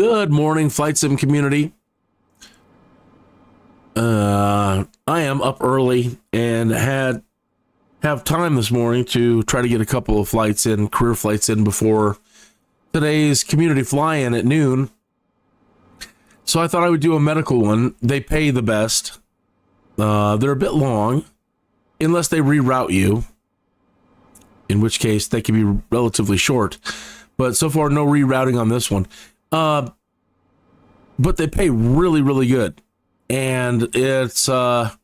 Good morning, Flight Sim community. I am up early and have time this morning to try to get a couple of flights in, career flights in before today's community fly-in at noon. So I thought I would do a medical one. They pay the best. They're a bit long, unless they reroute you, in which case they can be relatively short. But so far, no rerouting on this one. But they pay really, really good. And it's, I've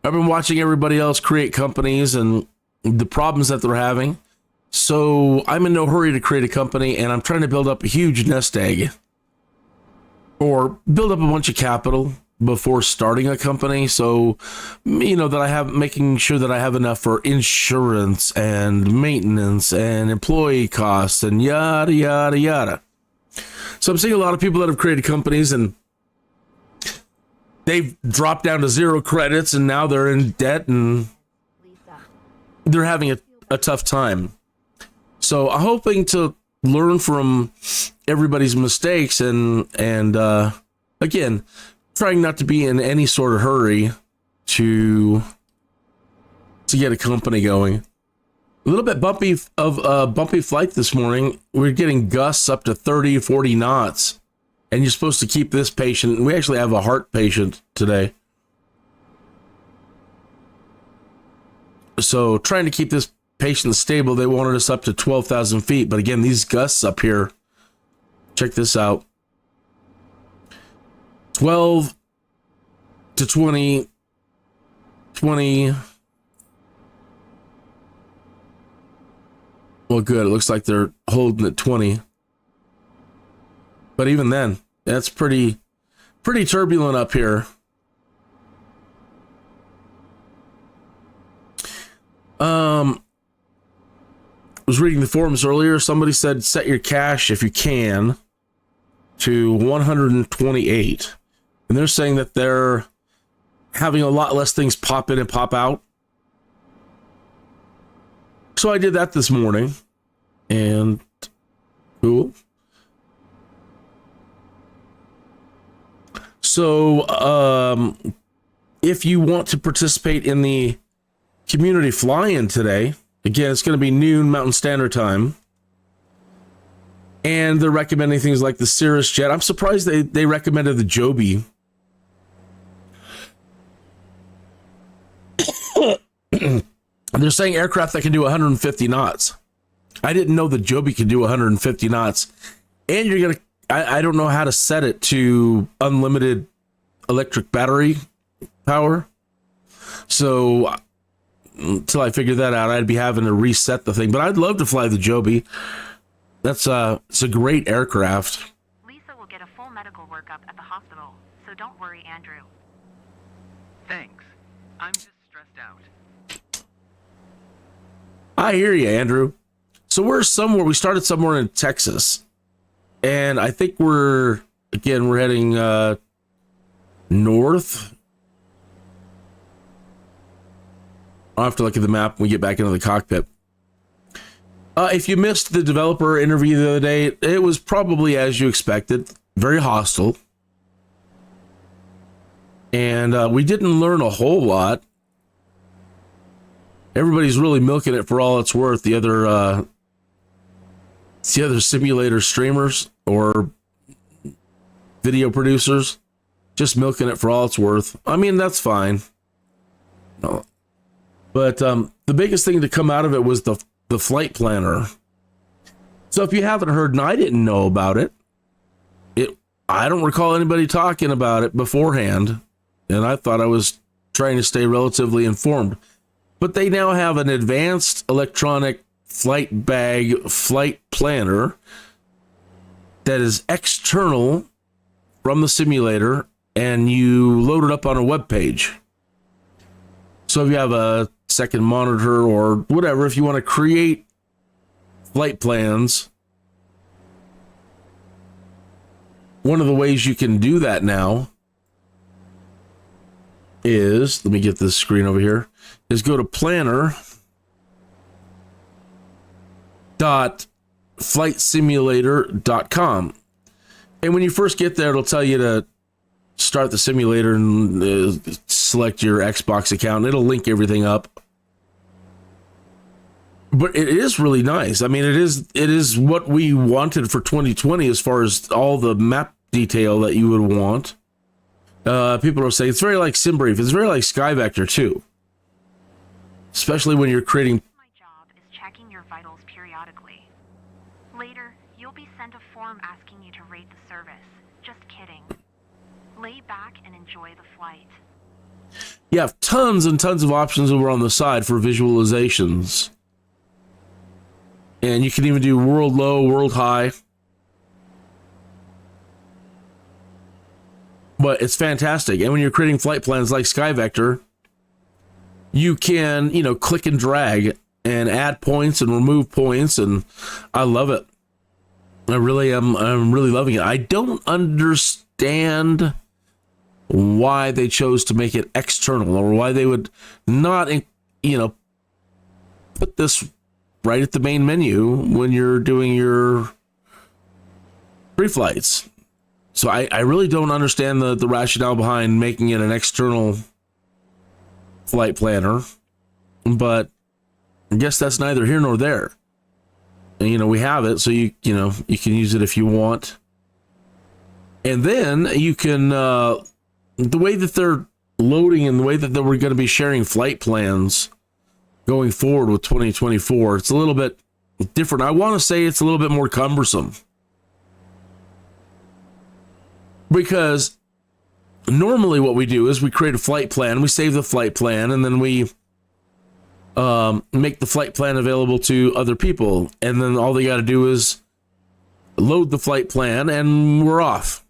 been watching everybody else create companies and the problems that they're having. So I'm in no hurry to create a company, and I'm trying to build up a huge nest egg or build up a bunch of capital before starting a company. So, you know, that I have, making sure that I have enough for insurance and maintenance and employee costs and yada, yada, yada. So I'm seeing a lot of people that have created companies and they've dropped down to 0 credits and now they're in debt and they're having a tough time. So I'm hoping to learn from everybody's mistakes and again, trying not to be in any sort of hurry to get a company going. A little bit bumpy flight this morning. We're getting gusts up to 30, 40 knots. And you're supposed to keep this patient. We actually have a heart patient today. So trying to keep this patient stable, they wanted us up to 12,000 feet. But again, these gusts up here, check this out. 12 to 20. Well, good. It looks like they're holding at 20. But even then, that's pretty turbulent up here. I was reading the forums earlier. Somebody said set your cache, if you can, to 128. And they're saying that they're having a lot less things pop in and pop out. So I did that this morning. And cool. So, if you want to participate in the community fly-in today, again, it's going to be noon Mountain Standard Time. And they're recommending things like the Cirrus jet. I'm surprised they recommended the Joby. They're saying aircraft that can do 150 knots. I didn't know the Joby could do 150 knots. And you're going to, I don't know how to set it to unlimited electric battery power. So until I figure that out, I'd be having to reset the thing. But I'd love to fly the Joby. It's a great aircraft. Lisa will get a full medical workup at the hospital, so don't worry, Andrew. Thanks. I'm just stressed out. I hear you, Andrew. So we started somewhere in Texas. And I think we're heading north. I'll have to look at the map when we get back into the cockpit. If you missed the developer interview the other day, it was probably as you expected, very hostile. And we didn't learn a whole lot. Everybody's really milking it for all it's worth. The other simulator streamers or video producers, just milking it for all it's worth. I mean, that's fine. No. But the biggest thing to come out of it was the flight planner. So if you haven't heard, and I didn't know about it, I don't recall anybody talking about it beforehand, and I thought I was trying to stay relatively informed. But they now have an advanced electronic flight bag flight planner that is external from the simulator, and you load it up on a web page. So if you have a second monitor or whatever, if you want to create flight plans, one of the ways you can do that now is, let me get this screen over here, is go to planner.flightsimulator.com. And when you first get there, it'll tell you to start the simulator and select your Xbox account. It'll link everything up. But it is really nice. I mean, it is what we wanted for 2020 as far as all the map detail that you would want. People are saying it's very like SimBrief. It's very like SkyVector too. Especially when you're creating. My job is checking your vitals periodically. Later, you'll be sent a form asking you to rate the service. Just kidding. Lay back and enjoy the flight. You have tons and tons of options over on the side for visualizations. And you can even do world low, world high. But it's fantastic. And when you're creating flight plans like SkyVector, you can, click and drag and add points and remove points. And I love it. I really am. I'm really loving it. I don't understand why they chose to make it external, or why they would not, put this right at the main menu when you're doing your pre-flights. So I really don't understand the rationale behind making it an external flight planner, but I guess that's neither here nor there. And, we have it, so you can use it if you want. And then you can, the way that they're loading and the way that we're going to be sharing flight plans going forward with 2024, it's a little bit different. I want to say it's a little bit more cumbersome. Because normally what we do is we create a flight plan, we save the flight plan, and then we make the flight plan available to other people. And then all they got to do is load the flight plan and we're off.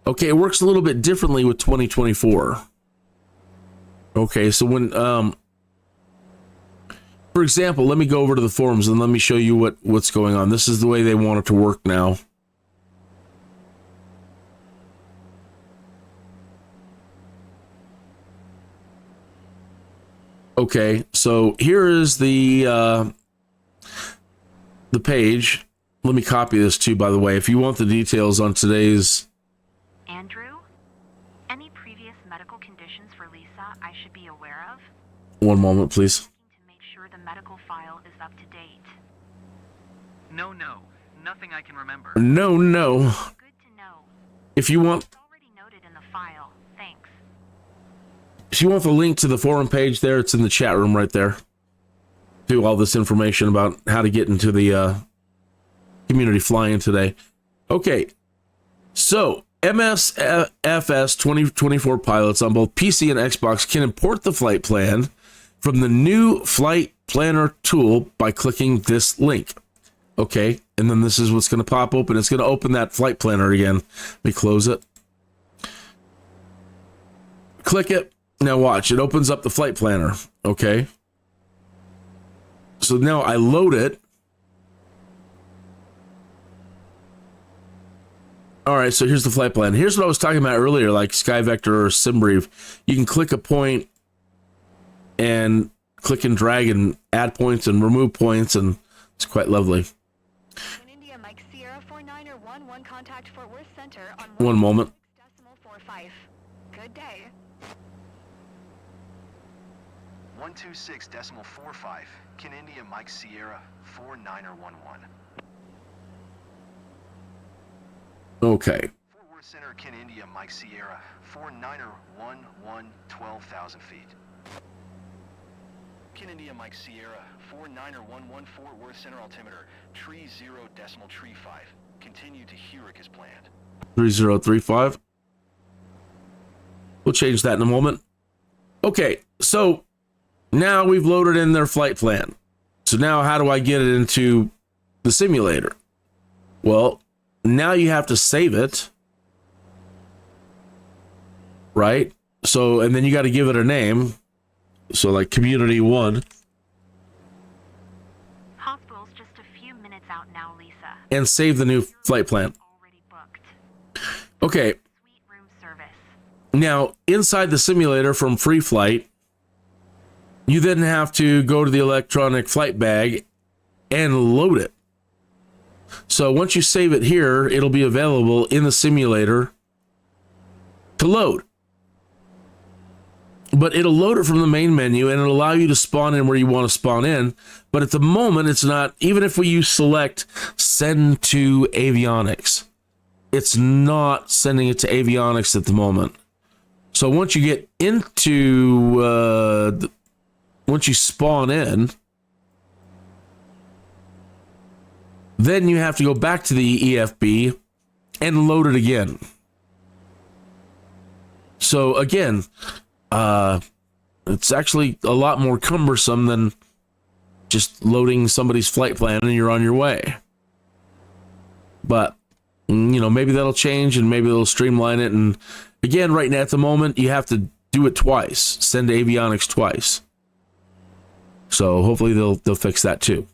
Okay, it works a little bit differently with 2024. Okay, so when, for example, let me go over to the forums and let me show you what's going on. This is the way they want it to work now. Okay, so here is the page. Let me copy this too, by the way. If you want the details on today's... Andrew, any previous medical conditions for Lisa I should be aware of? One moment, please. To make sure the medical file is up to date. No, nothing I can remember. No. Good to know. If you want... It's already noted in the file. Thanks. If you want the link to the forum page there, it's in the chat room right there. To all this information about how to get into the community flying today. Okay, so MSFS 2024 pilots on both PC and Xbox can import the flight plan from the new flight planner tool by clicking this link. Okay, and then this is what's going to pop open. It's going to open that flight planner again. Let me close it. Click it. Now watch, it opens up the flight planner. Okay. So now I load it. All right, so here's the flight plan. Here's what I was talking about earlier, like SkyVector or SimBrief. You can click a point and click and drag and add points and remove points, and it's quite lovely. In India, Mike Sierra 49er11, contact Fort Worth Center on One moment. 126.45. Good day. 126.45. Kin India Mike Sierra 49er11. Okay. Fort Worth Center Kin India Mike Sierra 49er11 12,000 feet. Kin India Mike Sierra 49er11 Fort Worth Center altimeter tree 0.35. Continue to Hurric as planned. 3035. We'll change that in a moment. Okay, so now we've loaded in their flight plan. So now how do I get it into the simulator? Well, now you have to save it. Right? So, and then you got to give it a name. So like Community 1. Hospital's just a few minutes out now, Lisa. And save the new flight plan. Already booked. Okay. Suite room service. Now, inside the simulator from Free Flight, you then have to go to the electronic flight bag and load it. So once you save it here, it'll be available in the simulator to load. But it'll load it from the main menu, and it'll allow you to spawn in where you want to spawn in. But at the moment, it's not, even if you select send to avionics, it's not sending it to avionics at the moment. So once you get into, once you spawn in, then you have to go back to the EFB and load it again. So again, it's actually a lot more cumbersome than just loading somebody's flight plan and you're on your way. But, you know, maybe that'll change and maybe they'll streamline it. And again, right now at the moment, you have to do it twice, send avionics twice. So hopefully they'll fix that too.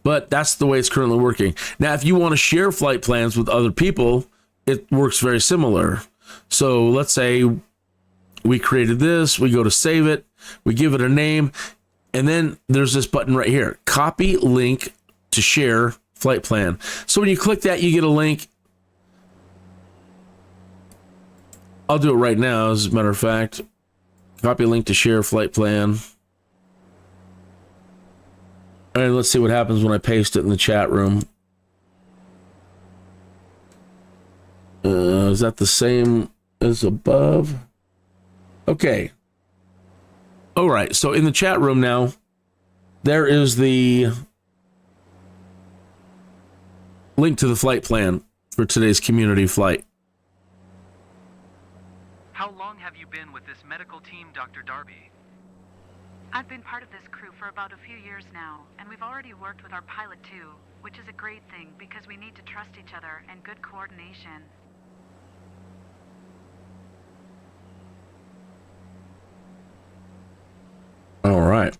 But that's the way it's currently working. Now, if you want to share flight plans with other people, it works very similar. So let's say we created this, we go to save it, we give it a name, and then there's this button right here, copy link to share flight plan. So when you click that, you get a link. I'll do it right now, as a matter of fact. Copy link to share flight plan. All right, let's see what happens when I paste it in the chat room. Is that the same as above? Okay. All right, so in the chat room now, there is the link to the flight plan for today's community flight. How long have you been with this medical team, Dr. Darby? I've been part of this crew for about a few years now, and we've already worked with our pilot too, which is a great thing because we need to trust each other and good coordination. All right.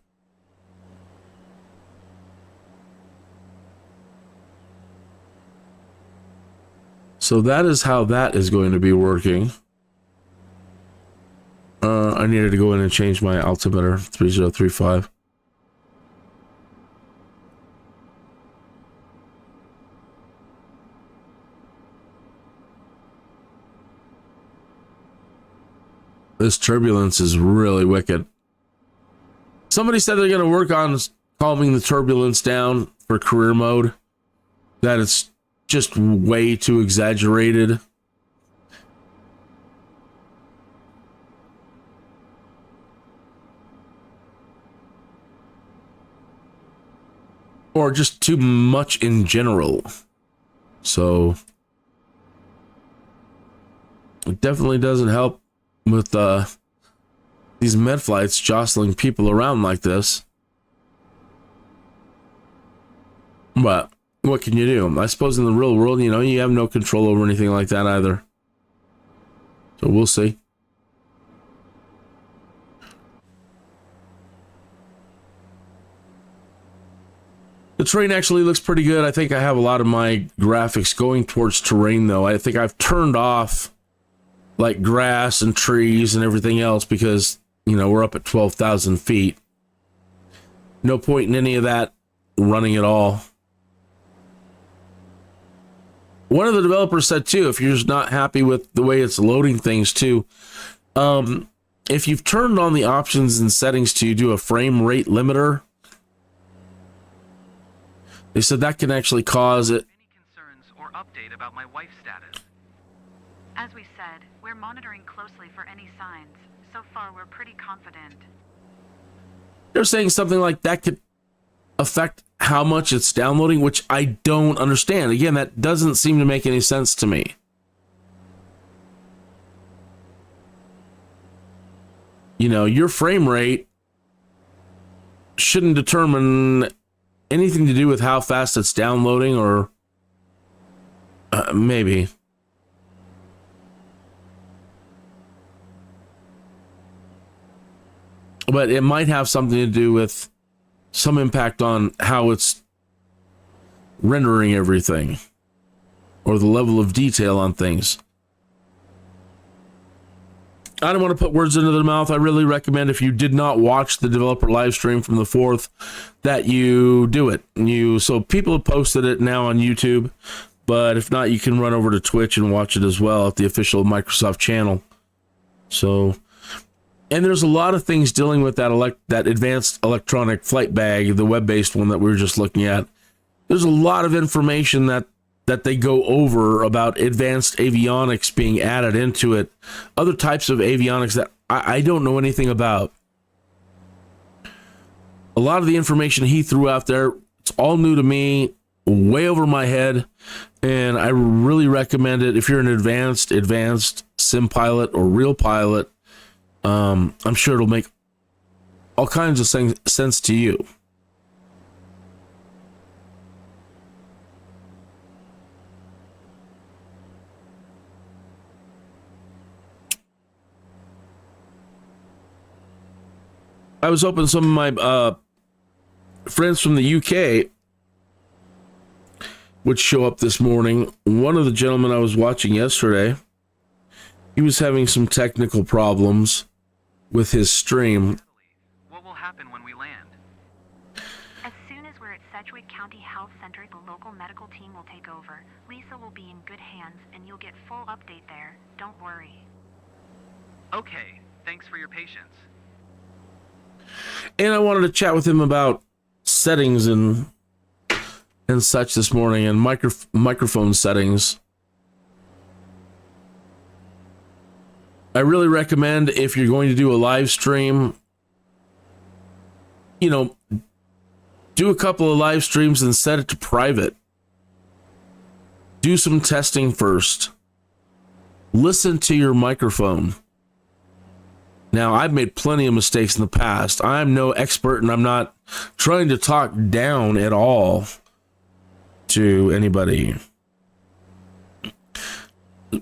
So that is how that is going to be working. I needed to go in and change my altimeter 3035. This turbulence is really wicked. Somebody said they're going to work on calming the turbulence down for career mode. That it's just way too exaggerated. Or just too much in general. So it definitely doesn't help with these med flights jostling people around like this. But what can you do? I suppose in the real world, you know, you have no control over anything like that either. So we'll see. The terrain actually looks pretty good. I think I have a lot of my graphics going towards terrain, though. I think I've turned off like grass and trees and everything else because, you know, we're up at 12,000 feet. No point in any of that running at all. One of the developers said, too, if you're just not happy with the way it's loading things, too, if you've turned on the options and settings to do a frame rate limiter, they said that can actually cause it. Any concerns or update about my wife's status? As we said, we're monitoring closely for any signs. So far, we're pretty confident. They're saying something like that could affect how much it's downloading, which I don't understand. Again, that doesn't seem to make any sense to me. You know, your frame rate shouldn't determine anything to do with how fast it's downloading, or maybe. But it might have something to do with some impact on how it's rendering everything, or the level of detail on things. I don't want to put words into their mouth. I really recommend, if you did not watch the developer live stream from the 4th, that you do it. So people have posted it now on YouTube, but if not, you can run over to Twitch and watch it as well at the official Microsoft channel. So, and there's a lot of things dealing with that advanced electronic flight bag, the web-based one that we were just looking at. There's a lot of information that they go over about advanced avionics being added into it, other types of avionics that I don't know anything about. A lot of the information he threw out there, it's all new to me, way over my head, and I really recommend it if you're an advanced sim pilot or real pilot. I'm sure it'll make all kinds of sense to you. I was hoping some of my friends from the UK would show up this morning. One of the gentlemen I was watching yesterday, he was having some technical problems with his stream. What will happen when we land? As soon as we're at Sedgwick County Health Center, the local medical team will take over. Lisa will be in good hands, and you'll get full update there. Don't worry. Okay, thanks for your patience. And I wanted to chat with him about settings and such this morning, and microphone settings. I really recommend, if you're going to do a live stream, do a couple of live streams and set it to private. Do some testing first. Listen to your microphone. Now, I've made plenty of mistakes in the past. I'm no expert, and I'm not trying to talk down at all to anybody.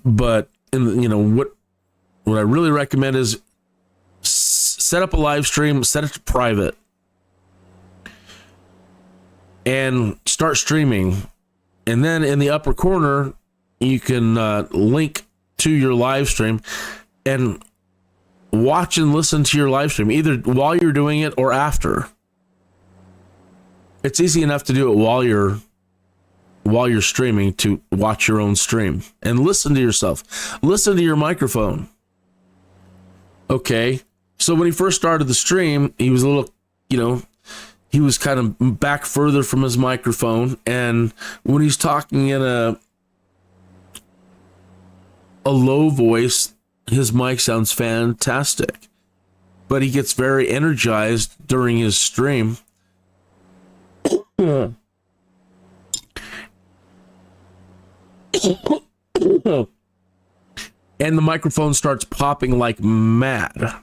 But what I really recommend is set up a live stream, set it to private, and start streaming. And then in the upper corner, you can link to your live stream and watch and listen to your live stream, either while you're doing it or after. It's easy enough to do it while you're streaming, to watch your own stream and listen to yourself. Listen to your microphone. Okay, so when he first started the stream, he was a little, he was kind of back further from his microphone, and when he's talking in a low voice, his mic sounds fantastic, but he gets very energized during his stream. And the microphone starts popping like mad.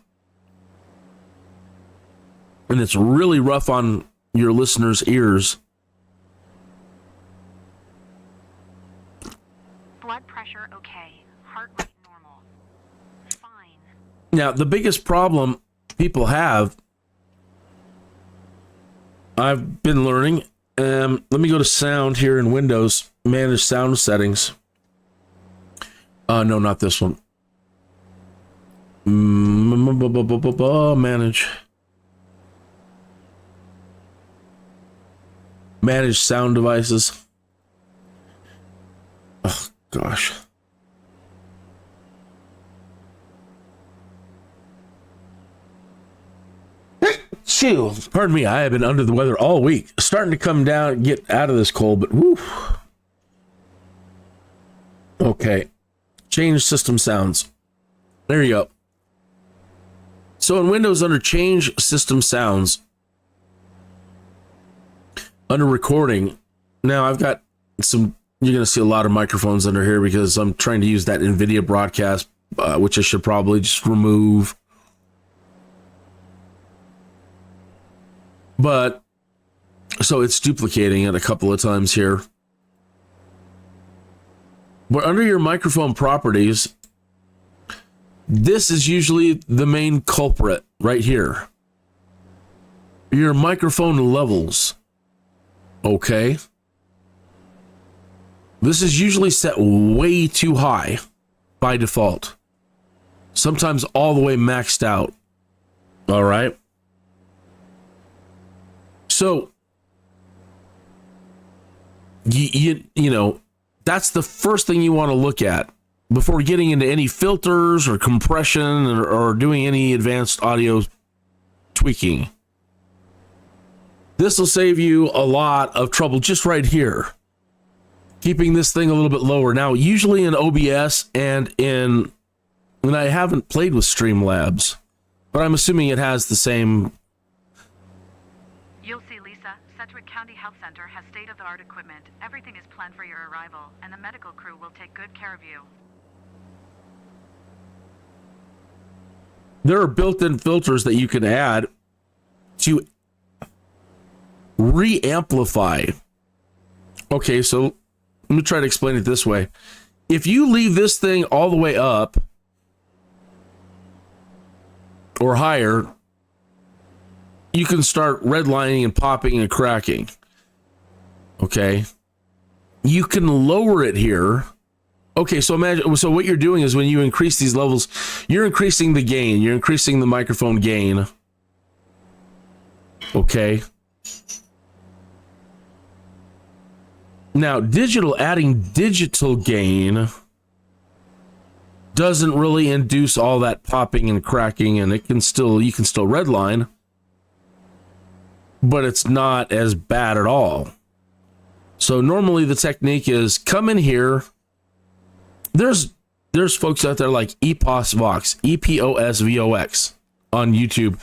And it's really rough on your listeners' ears. Blood pressure okay. Heart rate normal. Fine. Now, the biggest problem people have, I've been learning, let me go to sound here in Windows, manage sound settings. No, not this one. Manage sound devices. Oh, gosh. Chew. Pardon me, I have been under the weather all week. Starting to come down, get out of this cold, but woo. Okay. Change system sounds. There you go. So in Windows, under change system sounds, under recording, now I've got some, you're going to see a lot of microphones under here because I'm trying to use that NVIDIA broadcast, which I should probably just remove. But, so it's duplicating it a couple of times here. But under your microphone properties, this is usually the main culprit right here. Your microphone levels. Okay. This is usually set way too high by default. sometimes all the way maxed out. All right. So, you know, that's the first thing you want to look at before getting into any filters or compression or doing any advanced audio tweaking. This will save you a lot of trouble just right here, keeping this thing a little bit lower. Now, usually in OBS and I haven't played with Streamlabs, but I'm assuming it has the same. You'll see, Lisa. Sedgwick County Health Center has state-of-the-art equipment. Everything is planned for your arrival, and the medical crew will take good care of you. There are built-in filters that you can add to re-amplify. Okay, so let me try to explain it this way. If you leave this thing all the way up or higher, you can start redlining and popping and cracking. Okay. You can lower it here. Okay, so imagine, so what you're doing is when you increase these levels, you're increasing the gain, you're increasing the microphone gain. Okay. Now, adding digital gain doesn't really induce all that popping and cracking, and you can still redline, but it's not as bad at all. So normally the technique is come in here. There's folks out there like EPOSVox, EPOSVox on YouTube,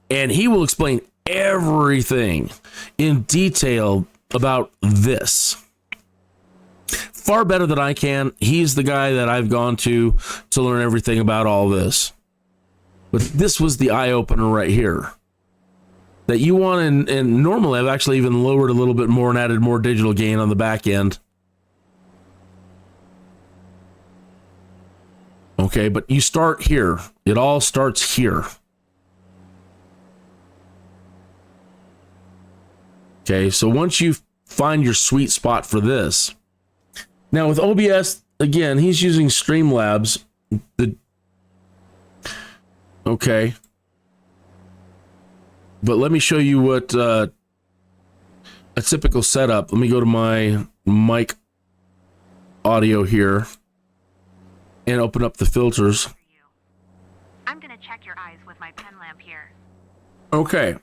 and he will explain everything in detail about this. Far better than I can. He's the guy that I've gone to learn everything about all this. But this was the eye-opener right here. That you want, and normally I've actually even lowered a little bit more and added more digital gain on the back end. Okay, but you start here. It all starts here. Okay, so once you find your sweet spot for this. Now with OBS, again, he's using Streamlabs. Okay. But let me show you what a typical setup. Let me go to my mic audio here and open up the filters. I'm going to check your eyes with my pen lamp here. Okay.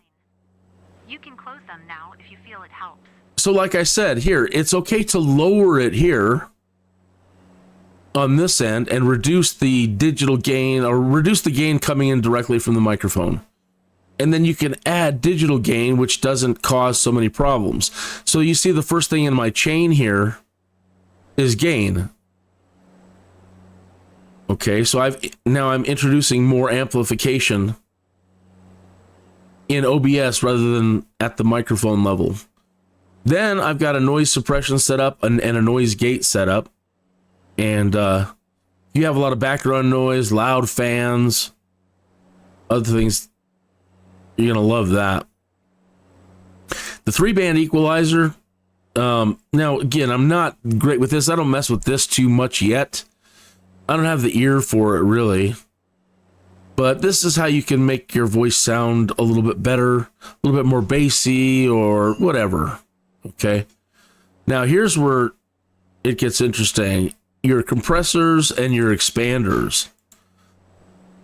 You can close them now if you feel it helps. So like I said, here, it's okay to lower it here on this end and reduce the digital gain or reduce the gain coming in directly from the microphone. And then you can add digital gain, which doesn't cause so many problems. So you see the first thing in my chain here is gain. Okay, so I'm introducing more amplification in OBS rather than at the microphone level. Then I've got a noise suppression set up and a noise gate set up. And you have a lot of background noise, loud fans, other things. You're going to love that. The 3-band equalizer. Now, again, I'm not great with this. I don't mess with this too much yet. I don't have the ear for it, really. But this is how you can make your voice sound a little bit better, a little bit more bassy or whatever. Okay. Now, here's where it gets interesting. Your compressors and your expanders.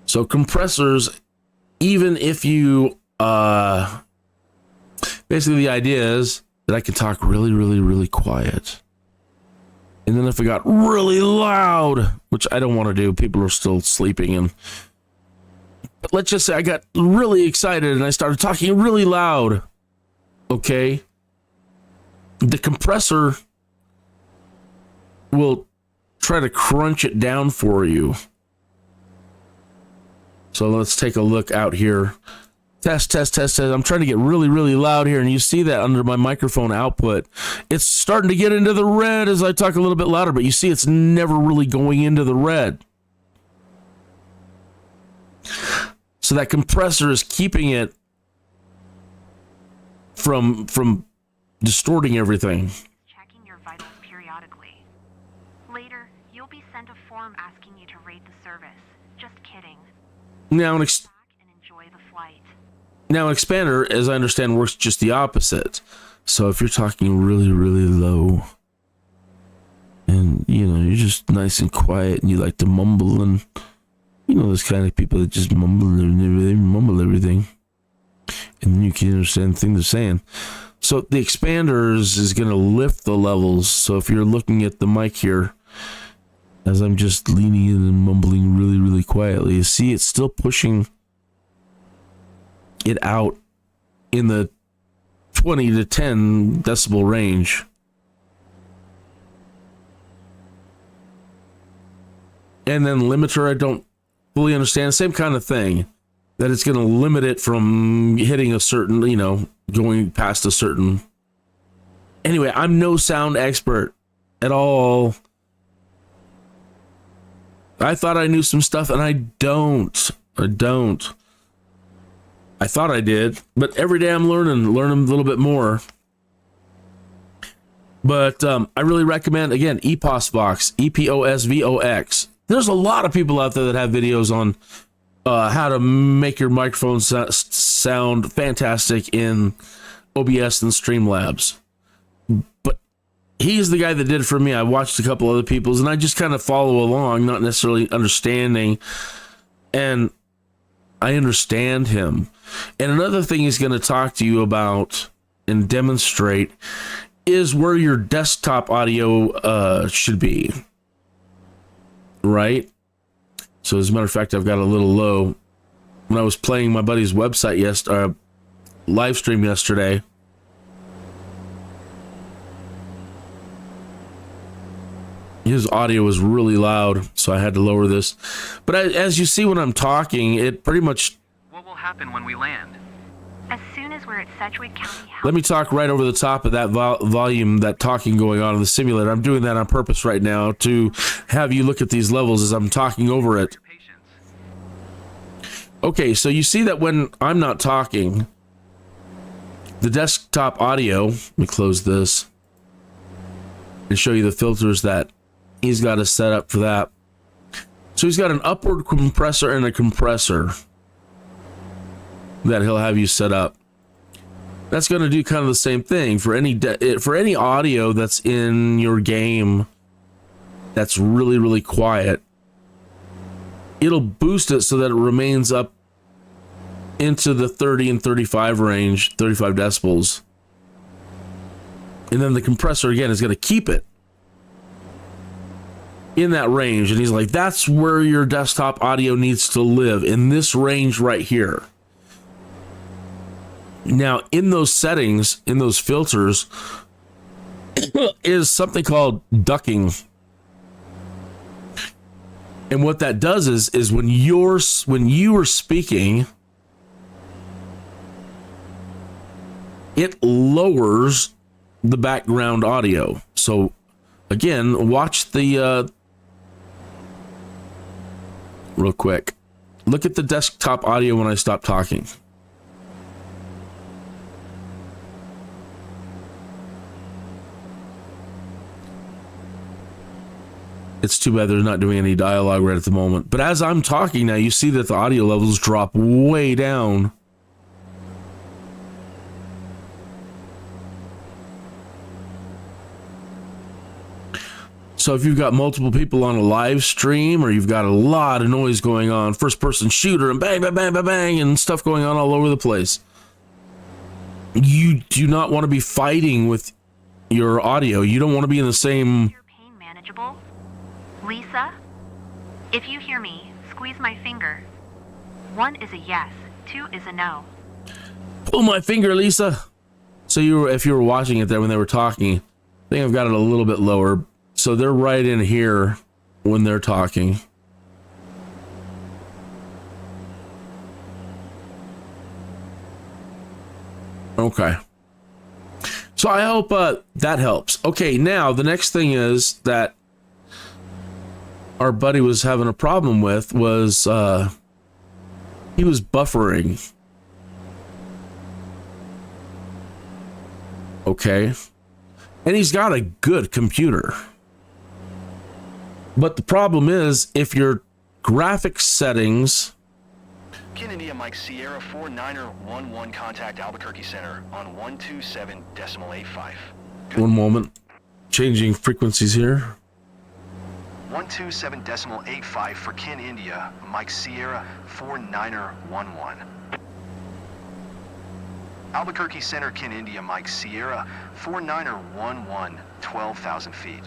So compressors, even if you, basically the idea is that I can talk really, really, really quiet. And then if I got really loud, which I don't want to do, people are still sleeping. But let's just say I got really excited and I started talking really loud. Okay. The compressor will try to crunch it down for you. So let's take a look out here. Test, test, test, test. I'm trying to get really, really loud here, and you see that under my microphone output. It's starting to get into the red as I talk a little bit louder, but you see it's never really going into the red. So that compressor is keeping it from distorting everything. Checking your vitals periodically. Later, you'll be sent a form asking you to rate the service. Just kidding. kidding. Now, Back and enjoy the flight. Now, an expander, as I understand, works just the opposite. So if you're talking really, really low, and, you know, you're just nice and quiet, and you like to mumble, and, you know, those kind of people that just mumble everything, and you can't understand the thing they're saying. So the expanders is going to lift the levels. So if you're looking at the mic here, as I'm just leaning in and mumbling really, really quietly, you see it's still pushing it out in the 20 to 10 decibel range. And then limiter, I don't fully understand. Same kind of thing, that it's going to limit it from hitting a certain, you know, going past a certain. Anyway, I'm no sound expert at all. I thought I knew some stuff, and I don't. I thought I did, but every day I'm learning a little bit more. But I really recommend, again, EPOSVOX, EPOSVOX. There's a lot of people out there that have videos on how to make your microphone sound fantastic in OBS and Streamlabs. But he's the guy that did it for me. I watched a couple other people's, and I just kind of follow along, not necessarily understanding. And I understand him. And another thing he's going to talk to you about and demonstrate is where your desktop audio should be. Right? So as a matter of fact, I've got a little low. When I was playing my buddy's website live stream yesterday, his audio was really loud, so I had to lower this. But as you see when I'm talking, it pretty much... What will happen when we land? As soon as we're at Sedgwick County Health. Let me talk right over the top of that volume, that talking going on in the simulator. I'm doing that on purpose right now to have you look at these levels as I'm talking over it. Okay, so you see that when I'm not talking, the desktop audio, let me close this and show you the filters that he's got to set up for that. So he's got an upward compressor and a compressor that he'll have you set up. That's going to do kind of the same thing for any audio that's in your game that's really, really quiet. It'll boost it so that it remains up into the 30 and 35 range, 35 decibels. And then the compressor, again, is going to keep it in that range. And he's like, that's where your desktop audio needs to live, in this range right here. Now, in those settings, in those filters, is something called ducking. And what that does is when you are speaking, it lowers the background audio. So again, watch the real quick. Look at the desktop audio when I stop talking. It's too bad they're not doing any dialogue right at the moment. But as I'm talking now, you see that the audio levels drop way down. So if you've got multiple people on a live stream, or you've got a lot of noise going on, first person shooter and bang, bang, bang, bang, bang, and stuff going on all over the place, you do not want to be fighting with your audio. You don't want to be in the same... Your pain manageable? Lisa? If you hear me, squeeze my finger. 1 is a yes, 2 is a no. Pull my finger, Lisa. So if you were watching it there when they were talking, I think I've got it a little bit lower. So they're right in here when they're talking. Okay. So I hope that helps. Okay, now the next thing is that our buddy was having a problem with was he was buffering. Okay. And he's got a good computer. But the problem is, if you're graphic settings. Kin India Mike Sierra 49er11 contact Albuquerque Center on 127.85. One moment. Changing frequencies here. 127.85 for Kin India Mike Sierra 49er11. Albuquerque Center, Kin India Mike Sierra 49er11, 12,000 feet.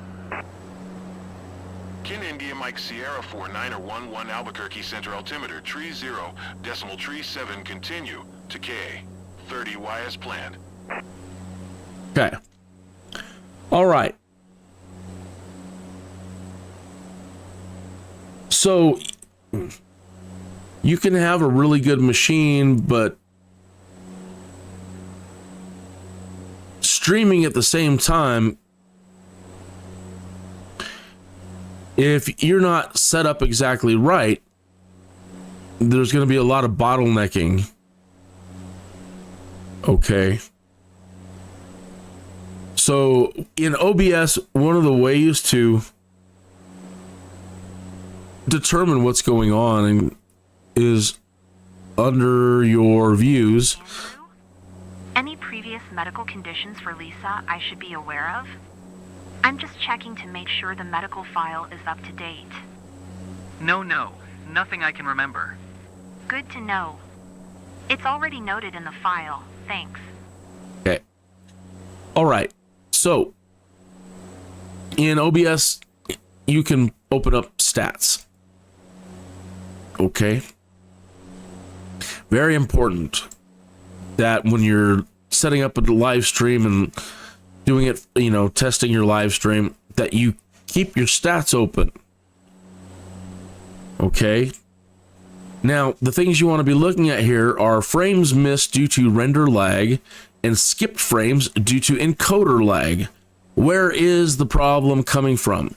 Kin India Mike Sierra 49er11 Albuquerque Center altimeter tree 0 decimal tree 7 continue to K 30Y as planned. Okay. All right. So you can have a really good machine, but streaming at the same time, if you're not set up exactly right, there's going to be a lot of bottlenecking. Okay. So in OBS, one of the ways to determine what's going on is under your views. Any previous medical conditions for Lisa I should be aware of? I'm just checking to make sure the medical file is up to date. No, nothing I can remember. Good to know. It's already noted in the file. Thanks. Okay. All right. So in OBS, you can open up stats. Okay. Very important that when you're setting up a live stream and doing it, testing your live stream, that you keep your stats open. Okay. Now, the things you want to be looking at here are frames missed due to render lag and skipped frames due to encoder lag. Where is the problem coming from?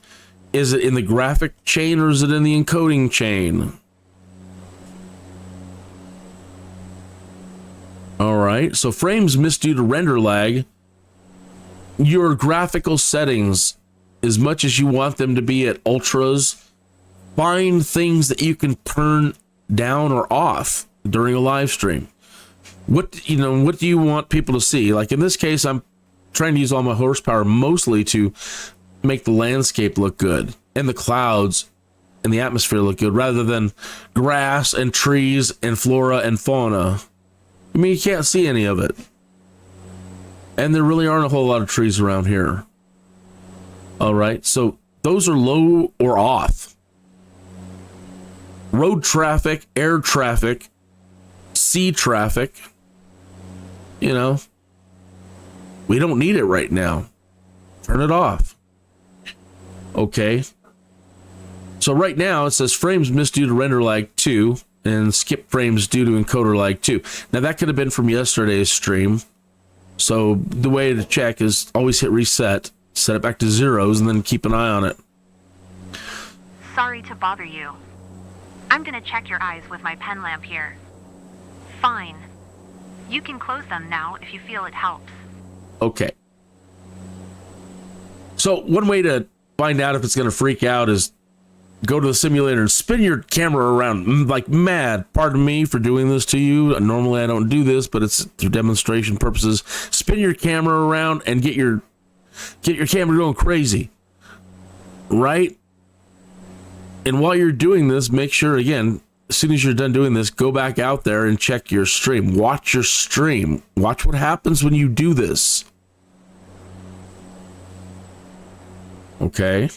Is it in the graphic chain or is it in the encoding chain? All right, so frames missed due to render lag. Your graphical settings, as much as you want them to be at ultras, find things that you can turn down or off during a live stream. What do you want people to see? Like in this case, I'm trying to use all my horsepower mostly to make the landscape look good and the clouds and the atmosphere look good rather than grass and trees and flora and fauna. I mean, you can't see any of it. And there really aren't a whole lot of trees around here. All right, so those are low or off. Road traffic, air traffic, sea traffic. We don't need it right now. Turn it off. Okay. So right now it says frames missed due to render lag 2 and skip frames due to encoder lag 2. Now that could have been from yesterday's stream. So the way to check is always hit reset, set it back to zeros, and then keep an eye on it. Sorry to bother you. I'm gonna check your eyes with my pen lamp here. Fine. You can close them now if you feel it helps. Okay. So one way to find out if it's going to freak out is go to the simulator and spin your camera around like mad. Pardon me for doing this to you. Normally I don't do this, but it's for demonstration purposes. Spin your camera around and get your camera going crazy. Right? And while you're doing this, make sure, again, as soon as you're done doing this, go back out there and check your stream. Watch your stream. Watch what happens when you do this. Okay?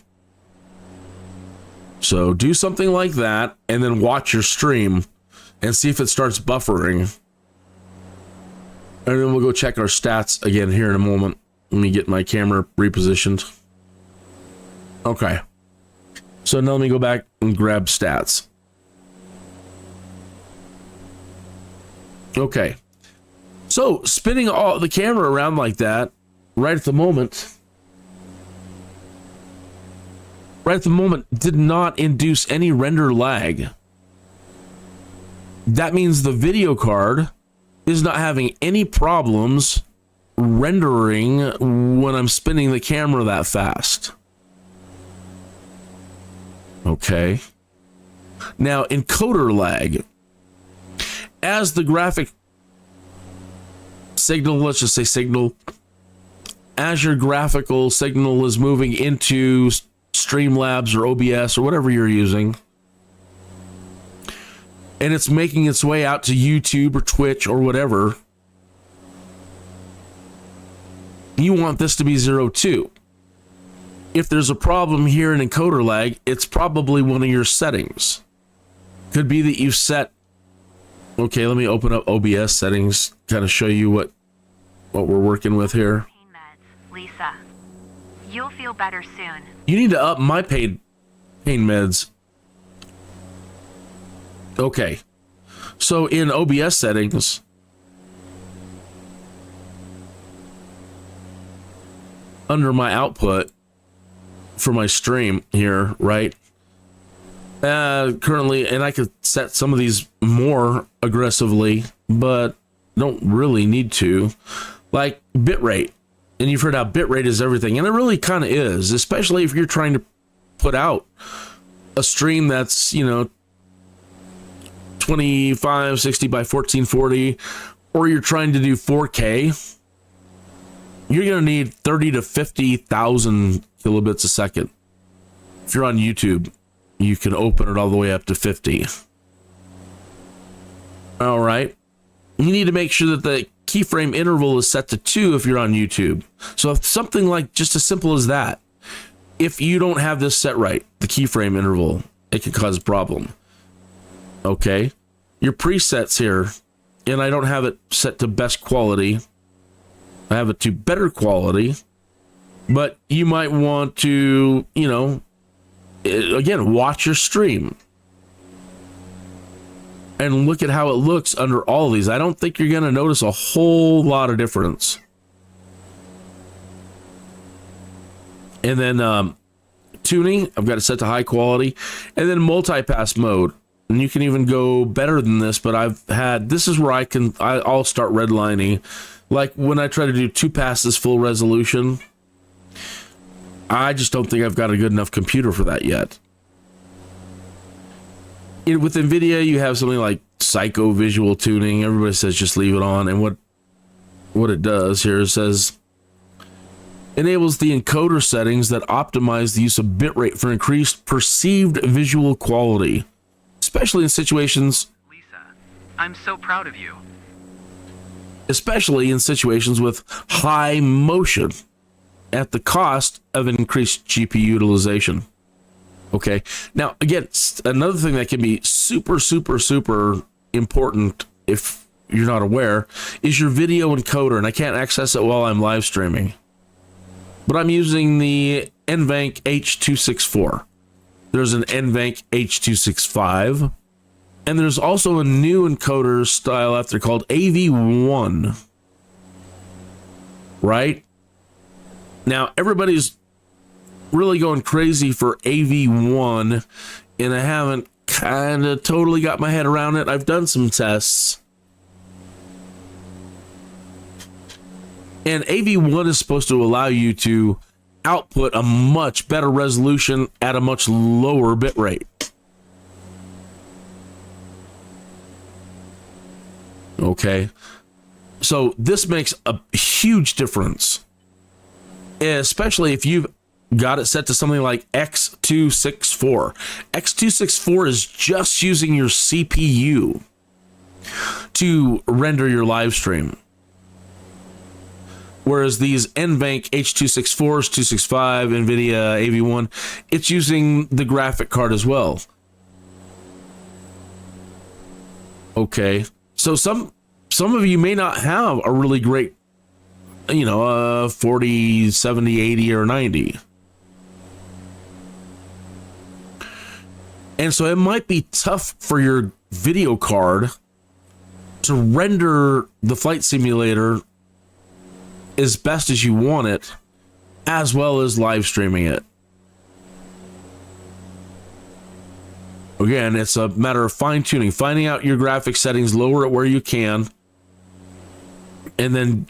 So do something like that, and then watch your stream and see if it starts buffering. And then we'll go check our stats again here in a moment. Let me get my camera repositioned. Okay. So now let me go back and grab stats. Okay. So spinning all the camera around like that right at the moment did not induce any render lag. That means the video card is not having any problems rendering when I'm spinning the camera that fast. Okay. Now, encoder lag. As the graphic signal, let's just say signal, as your graphical signal is moving into Streamlabs or OBS or whatever you're using, and it's making its way out to YouTube or Twitch or whatever, you want this to be 0 too. If there's a problem here in encoder lag, it's probably one of your settings. Could be that you've set... Okay, let me open up OBS settings, kind of show you what we're working with here. Pain meds, Lisa. You'll feel better soon. You need to up my pain meds. Okay. So in OBS settings, under my output for my stream here, right? Currently, and I could set some of these more aggressively, but don't really need to. Like bitrate. And you've heard how bitrate is everything. And it really kind of is, especially if you're trying to put out a stream that's, 2560 by 1440, or you're trying to do 4K. You're going to need 30 to 50,000 kilobits a second. If you're on YouTube, you can open it all the way up to 50. All right. You need to make sure that the keyframe interval is set to 2 if you're on YouTube. So if something like just as simple as that, if you don't have this set right, the keyframe interval, it can cause a problem. Okay. Your presets here, and I don't have it set to best quality. I have it to better quality, but you might want to, again, watch your stream and look at how it looks under all of these. I don't think you're going to notice a whole lot of difference. And then tuning, I've got it set to high quality, and then multipass mode. And you can even go better than this, but this is where I'll start redlining. Like when I try to do 2 passes full resolution, I just don't think I've got a good enough computer for that yet. With NVIDIA, you have something like psycho visual tuning. Everybody says just leave it on. And what it does here, it says, enables the encoder settings that optimize the use of bitrate for increased perceived visual quality, especially in situations... Lisa, I'm so proud of you. Especially in situations with high motion at the cost of an increased GPU utilization. Okay. Now, again, another thing that can be super, super, super important if you're not aware is your video encoder, and I can't access it while I'm live streaming. But I'm using the NVENC H264. There's an NVENC H265. And there's also a new encoder style out there called AV1. Right? Now, everybody's really going crazy for AV1, and I haven't kind of totally got my head around it. I've done some tests. And AV1 is supposed to allow you to output a much better resolution at a much lower bit rate. Okay, so this makes a huge difference, especially if you've got it set to something like X264. X264 is just using your CPU to render your live stream. Whereas these NVENC H264s, 265, NVIDIA AV1, it's using the graphic card as well. Okay. So some of you may not have a really great, 40, 70, 80, or 90. And so it might be tough for your video card to render the flight simulator as best as you want it, as well as live streaming it. Again, it's a matter of fine-tuning, finding out your graphic settings, lower it where you can, and then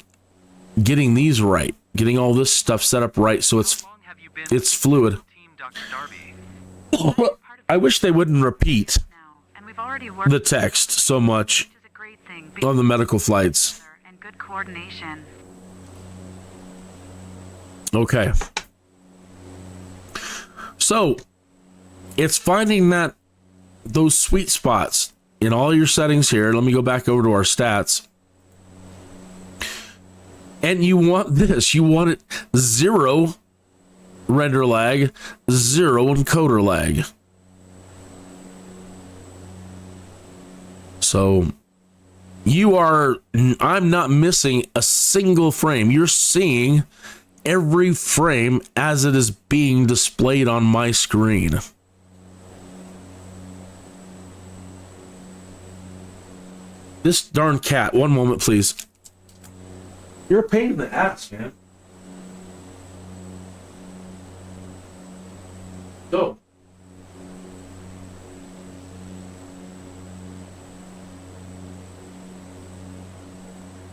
getting these right, getting all this stuff set up right so it's fluid. I wish they wouldn't repeat now, and we've already worked the text so much which is a great thing on the medical flights. and good coordination. Okay. So, it's finding those sweet spots in all your settings here. Let me go back over to our stats. And you want this. You want it 0 render lag, 0 encoder lag. So, I'm not missing a single frame. You're seeing every frame as it is being displayed on my screen. This darn cat. One moment, please. You're a pain in the ass, man. Go.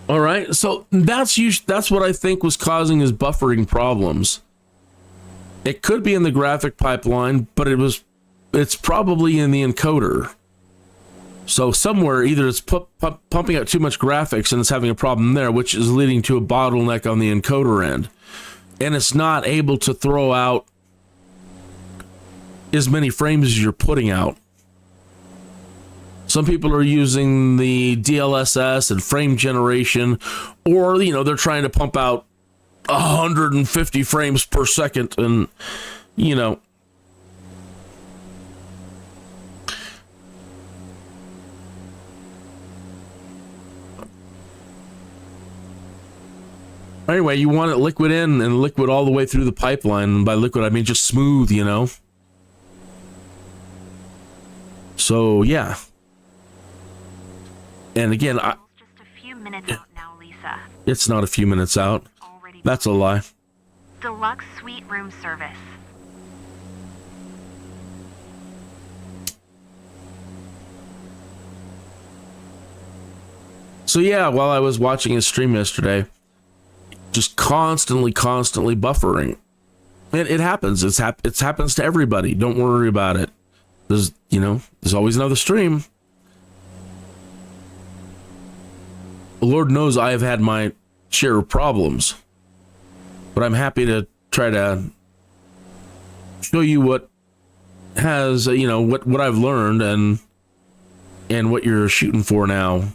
All right, so that's what I think was causing his buffering problems. It could be in the graphic pipeline, but it's probably in the encoder. So somewhere, either it's pumping out too much graphics and it's having a problem there, which is leading to a bottleneck on the encoder end. And it's not able to throw out as many frames as you're putting out. Some people are using the DLSS and frame generation, or, they're trying to pump out 150 frames per second, and, Anyway, you want it liquid in and liquid all the way through the pipeline. And by liquid, I mean just smooth, So, yeah. And again, Just a few minutes out now, Lisa. It's not a few minutes out. Already That's a lie. Deluxe suite room service. So yeah, while I was watching his stream yesterday, just constantly buffering. It happens. It happens to everybody. Don't worry about it. There's always another stream. Lord knows I have had my share of problems, but I'm happy to try to show you what has, what I've learned and what you're shooting for now.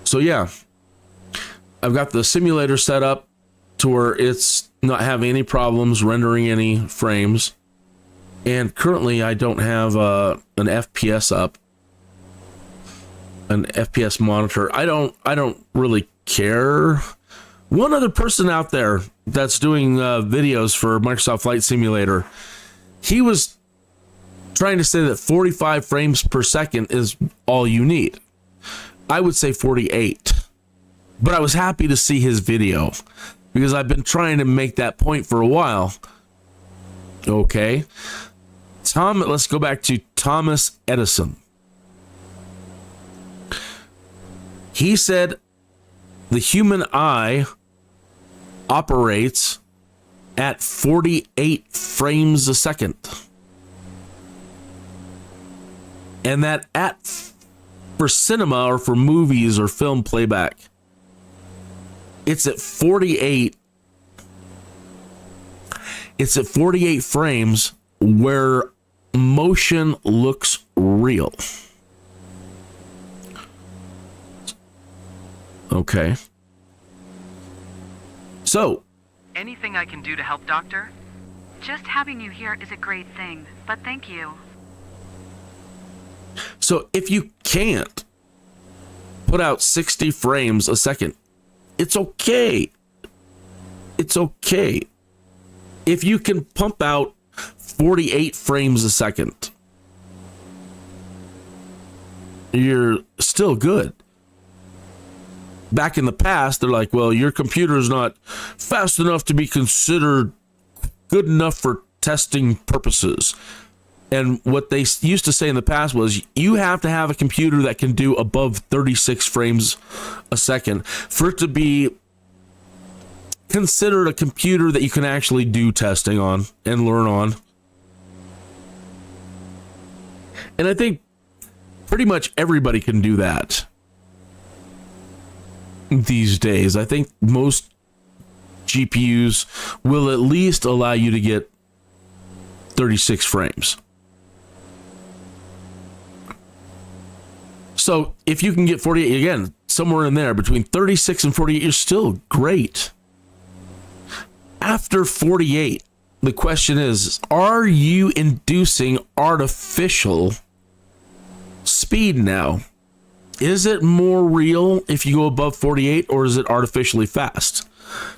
So yeah, I've got the simulator set up to where it's not having any problems rendering any frames. And currently I don't have an FPS up. An FPS monitor. I don't really care. One other person out there that's doing videos for Microsoft Flight Simulator, he was trying to say that 45 frames per second is all you need. I would say 48. But I was happy to see his video because I've been trying to make that point for a while. Okay. Let's go back to Thomas Edison. He said the human eye operates at 48 frames a second. And that for cinema or for movies or film playback, it's at 48. It's at 48 frames where motion looks real. Okay. So, Anything I can do to help, Doctor? Just having you here is a great thing, but thank you. So if you can't put out 60 frames a second, it's okay. It's okay. If you can pump out 48 frames a second, you're still good. Back in the past, they're like, well, your computer is not fast enough to be considered good enough for testing purposes. And what they used to say in the past was you have to have a computer that can do above 36 frames a second for it to be considered a computer that you can actually do testing on and learn on. And I think pretty much everybody can do that these days. I think most GPUs will at least allow you to get 36 frames. So if you can get 48, again, somewhere in there between 36 and 48, you're still great. After 48, the question is, are you inducing artificial speed now? Is it more real if you go above 48, or is it artificially fast?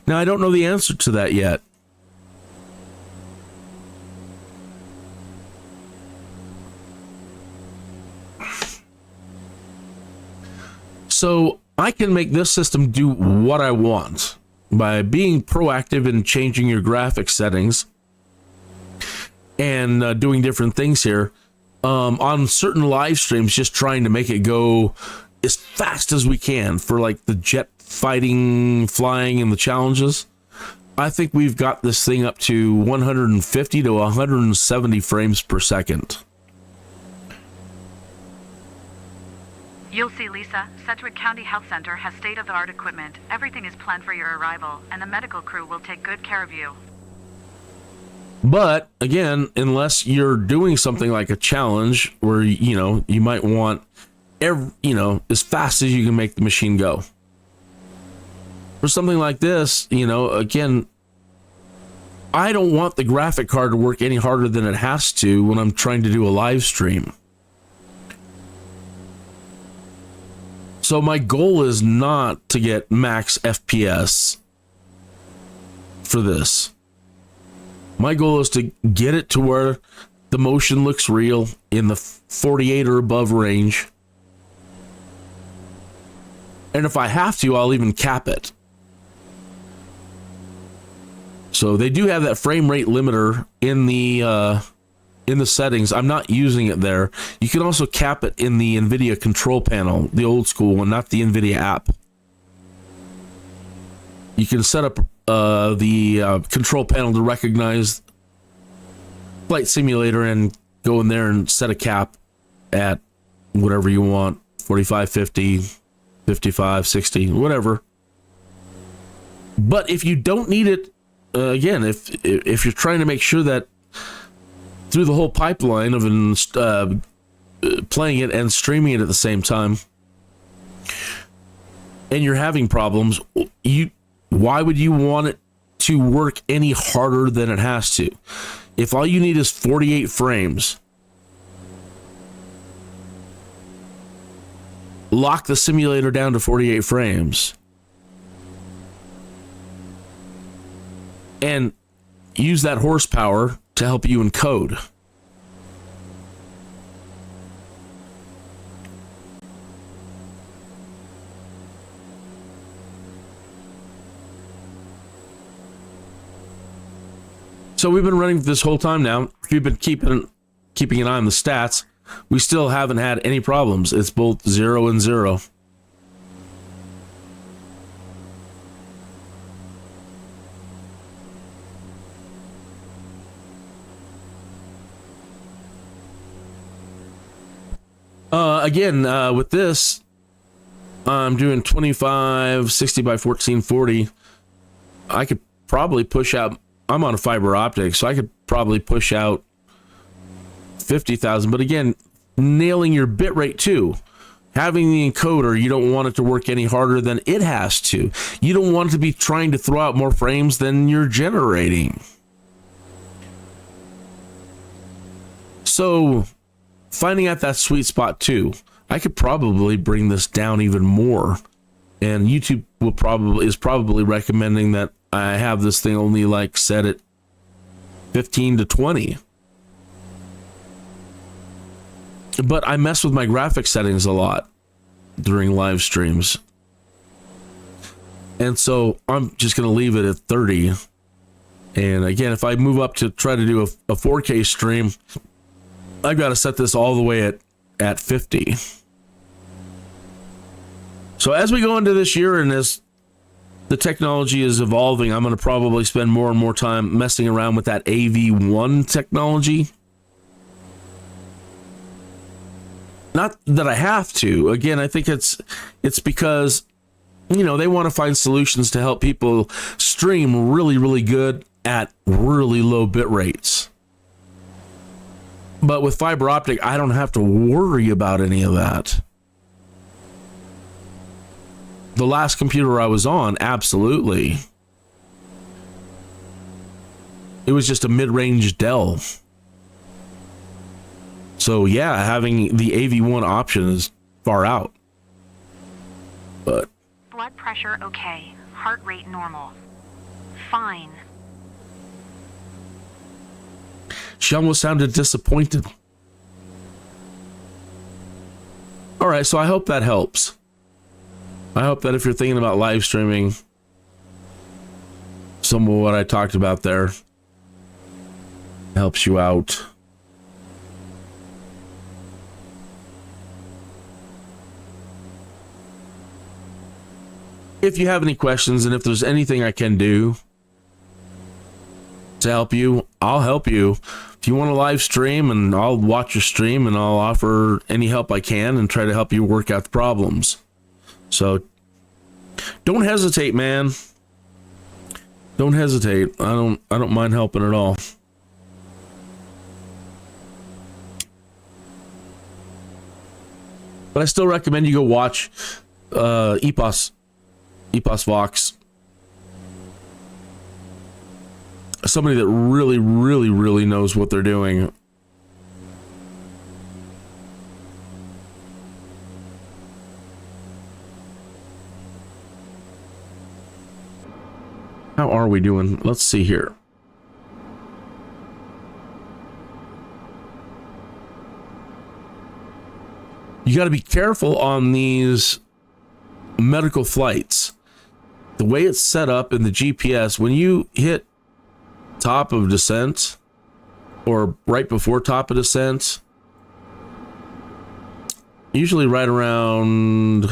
Now, I don't know the answer to that yet. So I can make this system do what I want by being proactive in changing your graphics settings and doing different things here on certain live streams, just trying to make it go as fast as we can for like the jet fighting, flying, and the challenges. I think we've got this thing up to 150 to 170 frames per second. You'll see, Lisa. Sedgwick County Health Center has state-of-the-art equipment. Everything is planned for your arrival, and the medical crew will take good care of you. But again, unless you're doing something like a challenge where, you know, you might want as fast as you can make the machine go. For something like this, again, I don't want the graphic card to work any harder than it has to when I'm trying to do a live stream. So my goal is not to get max FPS for this. My goal is to get it to where the motion looks real in the 48 or above range. And if I have to, I'll even cap it. So they do have that frame rate limiter in the settings. I'm not using it there. You can also cap it in the NVIDIA control panel, the old school one, not the NVIDIA app. You can set up the control panel to recognize Flight Simulator and go in there and set a cap at whatever you want, 45, 50, 55, 60, whatever. But if you don't need it, again, if you're trying to make sure that through the whole pipeline of playing it and streaming it at the same time, and you're having problems, why would you want it to work any harder than it has to? If all you need is 48 frames, lock the simulator down to 48 frames and use that horsepower to help you encode. So we've been running this whole time now. If you've been keeping an eye on the stats, we still haven't had any problems. It's both 0 and 0. Again, with this, I'm doing 2560 by 1440. I could probably push out. I'm on a fiber optic, so I could probably push out 50,000. But again, nailing your bit rate too. Having the encoder, you don't want it to work any harder than it has to. You don't want it to be trying to throw out more frames than you're generating. So, finding out that sweet spot too. I could probably bring this down even more. And YouTube is probably recommending that I have this thing only set at 15 to 20. But I mess with my graphic settings a lot during live streams. And so I'm just going to leave it at 30. And again, if I move up to try to do a 4K stream, I've got to set this all the way at 50. So as we go into this year and as the technology is evolving, I'm going to probably spend more and more time messing around with that AV1 technology. Not that I have to. Again, I think it's because, you know, they want to find solutions to help people stream really, really good at really low bit rates. But with fiber optic, I don't have to worry about any of that. The last computer I was on, absolutely. It was just a mid-range Dell. So yeah, having the AV1 option is far out. But Blood pressure okay. Heart rate normal. Fine. she almost sounded disappointed. All right, so I hope that helps. I hope that if you're thinking about live streaming, some of what I talked about there helps you out. If you have any questions and if there's anything I can do to help you, I'll help you. If you want to live stream, and I'll watch your stream and I'll offer any help I can and try to help you work out the problems. So don't hesitate, man. Don't hesitate. I don't mind helping at all. But I still recommend you go watch EPOS Vox. Somebody that really knows what they're doing. How are we doing? Let's see here. You got to be careful on these medical flights. The way it's set up in the GPS, when you hit top of descent or right before top of descent, usually right around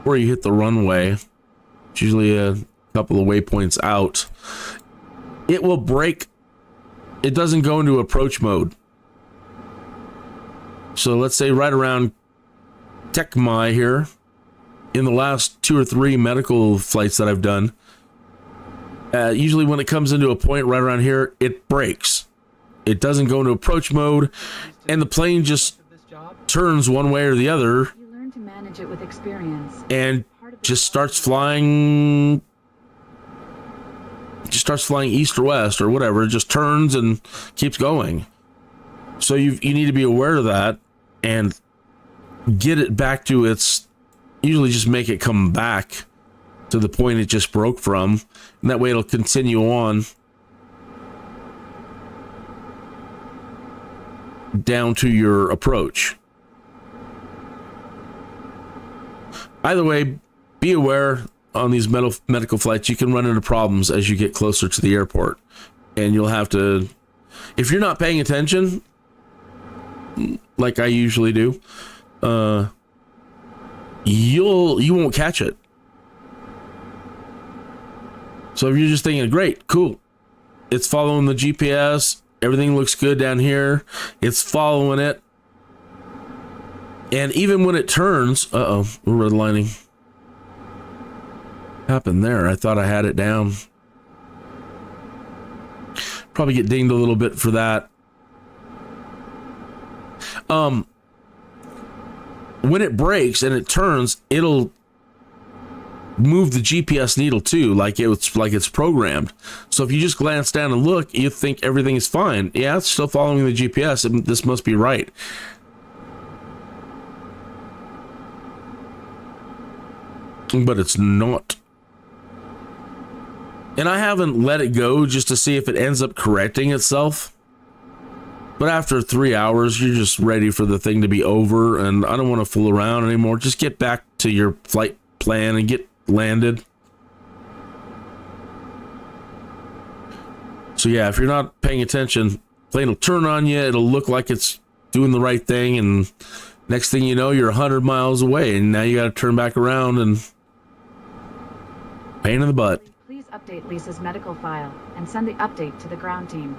where you hit the runway, it's usually a couple of waypoints out, it will break. It doesn't go into approach mode. So let's say right around Tekmai here, in the last 2 or 3 medical flights that I've done, usually when it comes into a point right around here, it breaks. It doesn't go into approach mode, and the plane just turns one way or the other. You learn to manage it with experience. And just starts flying. Just starts flying east or west or whatever. It just turns and keeps going. So you need to be aware of that and get it back to its. Usually just make it come back to the point it just broke from, and that way it'll continue on down to your approach. Either way, be aware on these medical flights, you can run into problems as you get closer to the airport, and you'll have to, if you're not paying attention, like I usually do, you won't catch it. So if you're just thinking, great, cool, it's following the GPS, everything looks good down here, it's following it, and even when it turns, we're redlining. Happened there? I thought I had it down. Probably get dinged a little bit for that. When it breaks and it turns, it'll move the GPS needle too, like it's programmed. So if you just glance down and look, you think everything is fine. Yeah, it's still following the GPS, and this must be right. But it's not. And I haven't let it go just to see if it ends up correcting itself. But after 3 hours, you're just ready for the thing to be over, and I don't want to fool around anymore. Just get back to your flight plan and get landed. So yeah, if you're not paying attention, plane will turn on you, it'll look like it's doing the right thing, and next thing you know, you're 100 miles away, and now you got to turn back around and Pain in the butt. Please update Lisa's medical file and send the update to the ground team.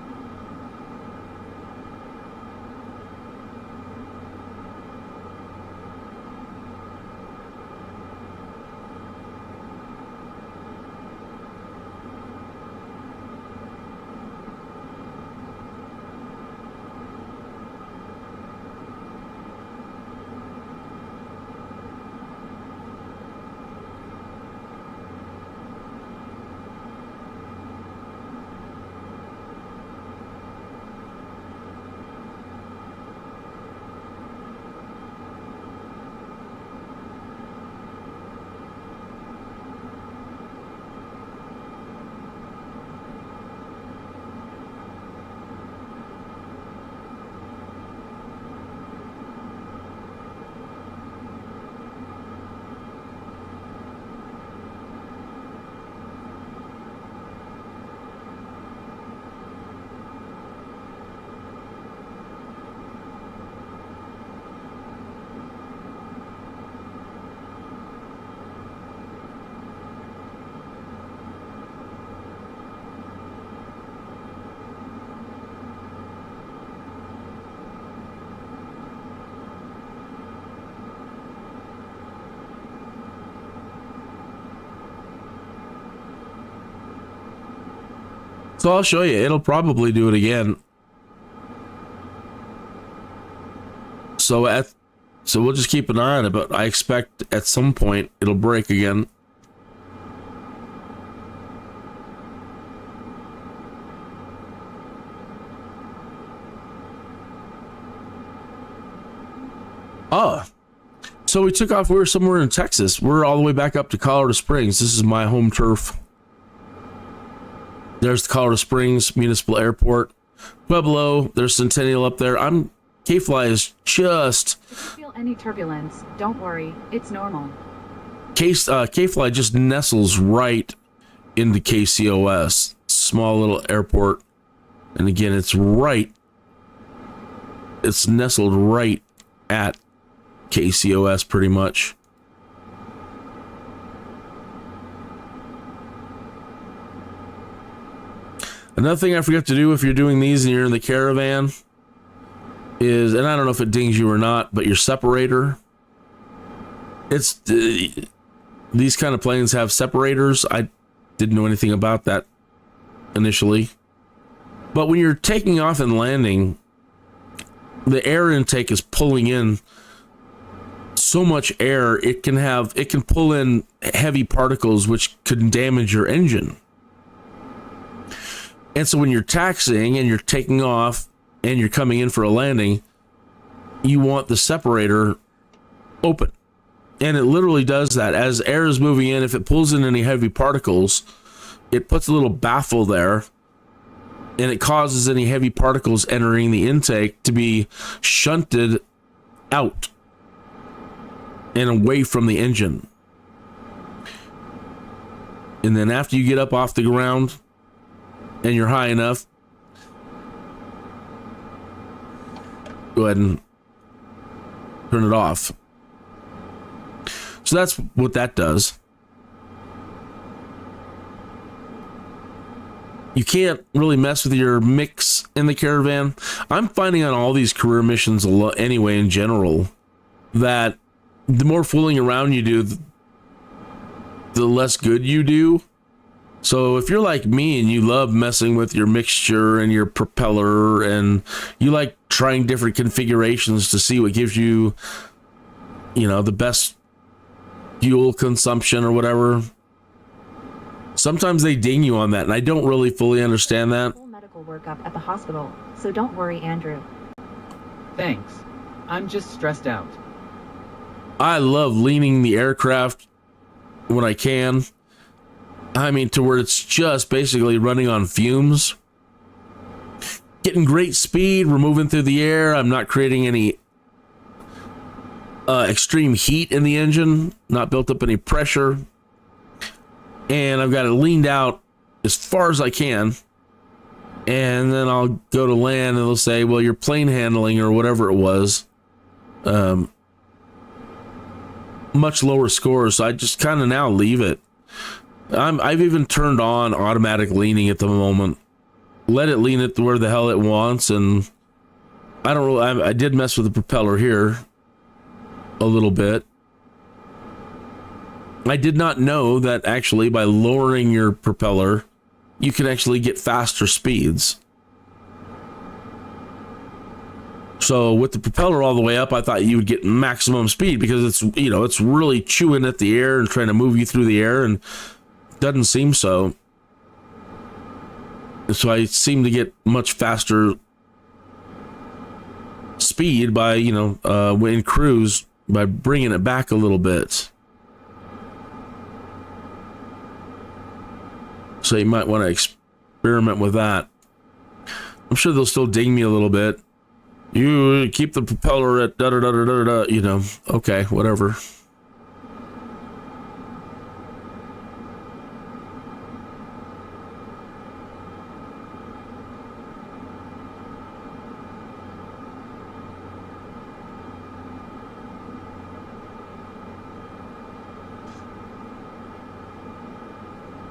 So I'll show you. It'll probably do it again. So we'll just keep an eye on it, but I expect at some point it'll break again. Oh, so we took off. We were somewhere in Texas. We're all the way back up to Colorado Springs. This is my home turf. There's the Colorado Springs Municipal Airport. Pueblo, there's Centennial up there. K-Fly is just... If you feel any turbulence, don't worry. It's normal. K-Fly just nestles right into KCOS. Small little airport. And again, it's nestled right at KCOS pretty much. Another thing I forgot to do if you're doing these and you're in the caravan is, and I don't know if it dings you or not, but your separator. These kind of planes have separators. I didn't know anything about that initially. But when you're taking off and landing, the air intake is pulling in so much air, it can pull in heavy particles which could damage your engine. And so when you're taxiing and you're taking off and you're coming in for a landing, you want the separator open. And it literally does that. As air is moving in, if it pulls in any heavy particles, it puts a little baffle there, and it causes any heavy particles entering the intake to be shunted out and away from the engine. And then after you get up off the ground and you're high enough, go ahead and turn it off. So that's what that does. You can't really mess with your mix in the caravan. I'm finding on all these career missions anyway, in general, that the more fooling around you do, the less good you do. So if you're like me and you love messing with your mixture and your propeller and you like trying different configurations to see what gives you, the best fuel consumption or whatever, sometimes they ding you on that, and I don't really fully understand that. Full medical workup at the hospital, so don't worry, Andrew. Thanks. I'm just stressed out. I love leaning the aircraft when I can. I mean, to where it's just basically running on fumes. Getting great speed, we're moving through the air. I'm not creating any extreme heat in the engine, not built up any pressure. And I've got it leaned out as far as I can. And then I'll go to land and they'll say, well, your plane handling or whatever it was, much lower scores. So I just kind of now leave it. I've even turned on automatic leaning at the moment. Let it lean it where the hell it wants, and I don't really. I did mess with the propeller here a little bit. I did not know that actually by lowering your propeller, you can actually get faster speeds. So with the propeller all the way up, I thought you would get maximum speed because it's, you know, it's really chewing at the air and trying to move you through the air, and doesn't seem so. So I seem to get much faster speed by, you know, in cruise by bringing it back a little bit. So you might want to experiment with that. I'm sure they'll still ding me a little bit. You keep the propeller at da da da da da da, you know. Okay, whatever.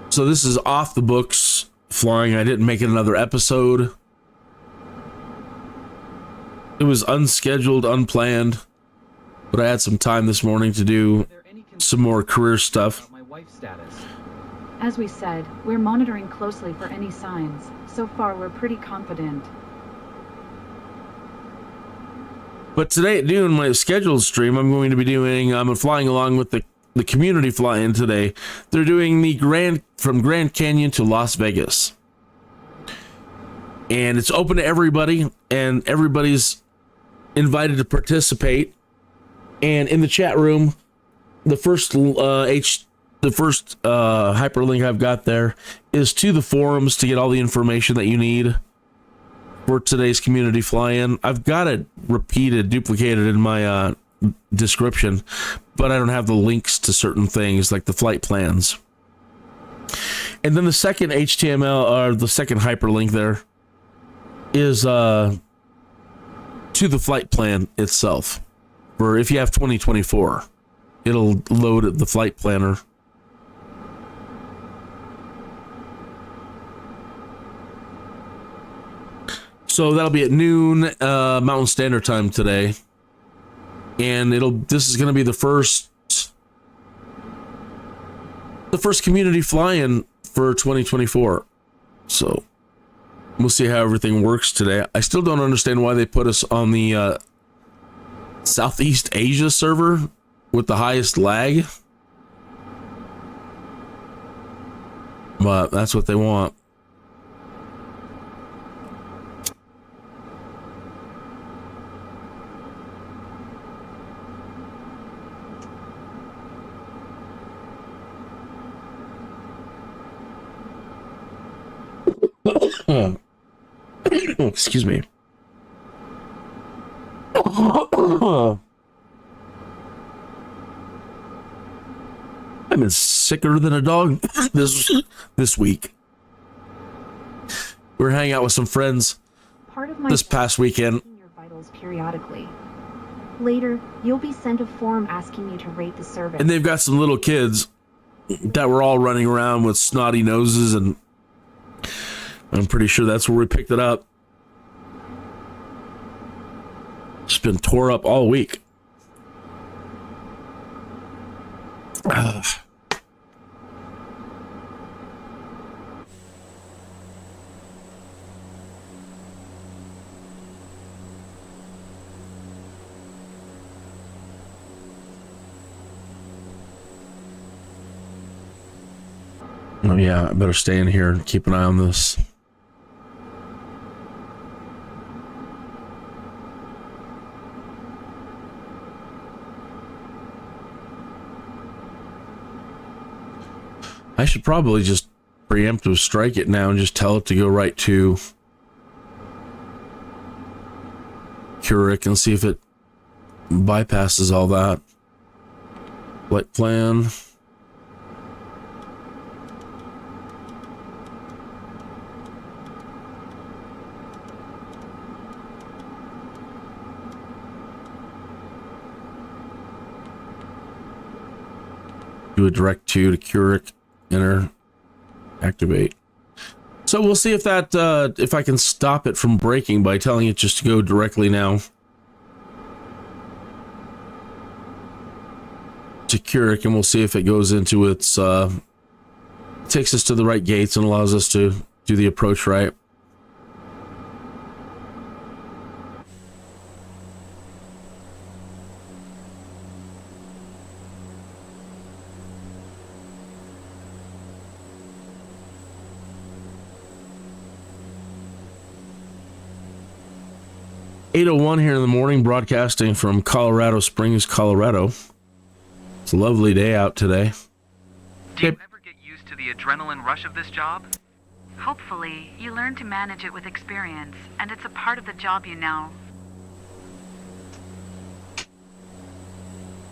So this is off the books flying. I didn't make it another episode. It was unscheduled, unplanned, but I had some time this morning to do some more career stuff. My wife's status. As we said, we're monitoring closely for any signs. So far, we're pretty confident. But today at noon, my scheduled stream, I'm going to be doing, I'm flying along with the community fly-in today. They're doing the from Grand Canyon to Las Vegas. And it's open to everybody, and everybody's invited to participate. And in the chat room, the first hyperlink I've got there is to the forums to get all the information that you need for today's community fly-in. I've got it duplicated in my description, but I don't have the links to certain things like the flight plans. And then the second HTML, or the second hyperlink there, is to the flight plan itself. For if you have 2024, it'll load the flight planner. So that'll be at noon Mountain Standard Time today. And this is going to be the first community fly-in for 2024. So we'll see how everything works today. I still don't understand why they put us on the Southeast Asia server with the highest lag. But that's what they want. Excuse me. I've been sicker than a dog this week. We were hanging out with some friends this past weekend. Your vitals periodically. Later, you'll be sent a form asking you to rate the service. And they've got some little kids that were all running around with snotty noses, and I'm pretty sure that's where we picked it up. It's been tore up all week. Oh yeah, I better stay in here and keep an eye on this. I should probably just preemptive strike it now and just tell it to go right to Curic and see if it bypasses all that. Flight plan. Do a direct to Curic enter, activate. So we'll see if that, if I can stop it from breaking by telling it just to go directly now to Keurig, and we'll see if it goes into its, takes us to the right gates and allows us to do the approach right. (8:01) here in the morning, broadcasting from Colorado Springs, Colorado. It's a lovely day out today. Do you ever get used to the adrenaline rush of this job? Hopefully, you learn to manage it with experience, and it's a part of the job you know.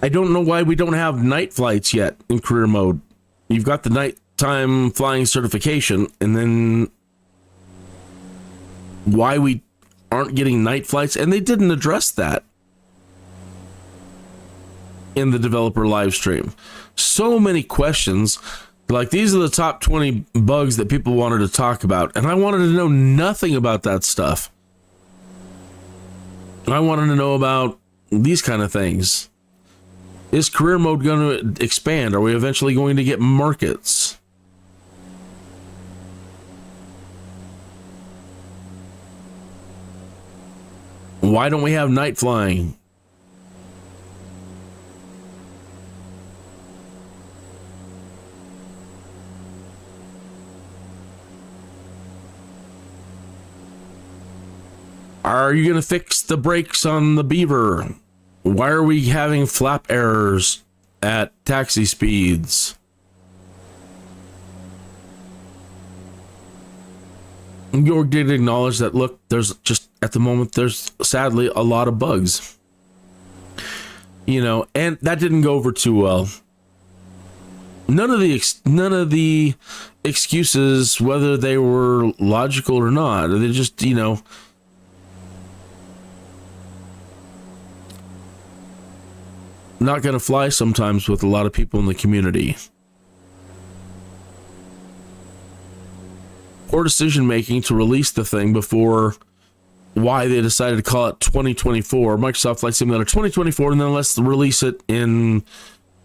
I don't know why we don't have night flights yet in career mode. You've got the nighttime flying certification, and then why we aren't getting night flights, and they didn't address that in the developer live stream. So many questions, like these are the top 20 bugs that people wanted to talk about, and I wanted to know nothing about that stuff. I wanted to know about these kind of things. Is career mode going to expand? Are we eventually going to get markets? Why don't we have night flying? Are you going to fix the brakes on the Beaver? Why are we having flap errors at taxi speeds? You did acknowledge that, look, there's just, at the moment, there's sadly a lot of bugs. You know, and that didn't go over too well. None of the excuses, whether they were logical or not, they just, you know, not going to fly sometimes with a lot of people in the community. Poor decision making to release the thing before why they decided to call it 2024, Microsoft Flight Simulator 2024, and then let's release it in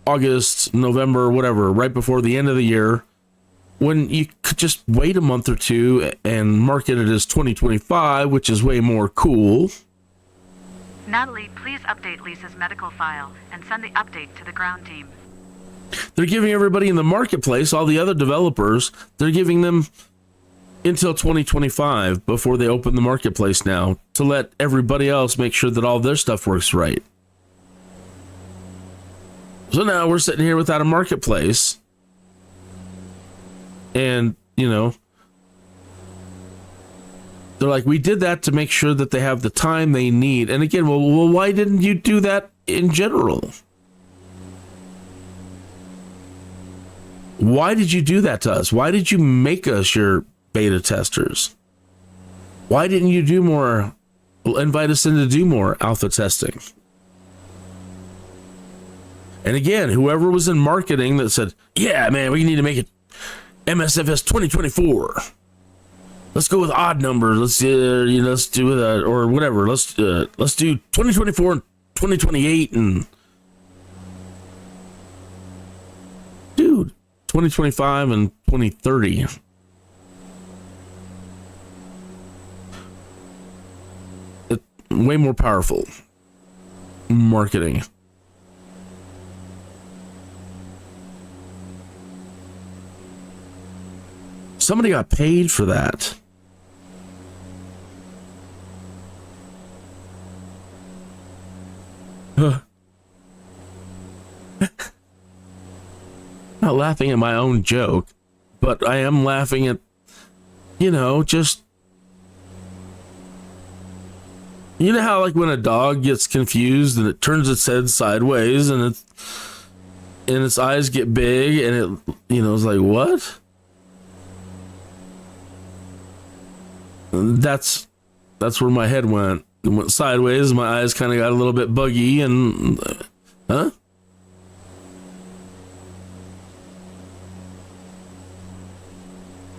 August, November, whatever, right before the end of the year, when you could just wait a month or two and market it as 2025, which is way more cool. Natalie, please update Lisa's medical file and send the update to the ground team. They're giving everybody in the marketplace, all the other developers, they're giving them until 2025 before they open the marketplace now to let everybody else make sure that all their stuff works right. So now we're sitting here without a marketplace. And, you know, they're like, we did that to make sure that they have the time they need. And again, well, why didn't you do that in general? Why did you do that to us? Why did you make us your beta testers? Why didn't you do more, invite us in to do more alpha testing? And again, whoever was in marketing that said, yeah, man, we need to make it MSFS 2024. Let's go with odd numbers. Let's do that, or whatever. Let's do 2024 and 2028 and dude, 2025 and 2030. Way more powerful marketing. Somebody got paid for that. Not laughing at my own joke, but I am laughing at, you know, just, you know how like when a dog gets confused and it turns its head sideways and its eyes get big and it, you know, it's like, what? That's where my head went. It went sideways. My eyes kind of got a little bit buggy and, huh?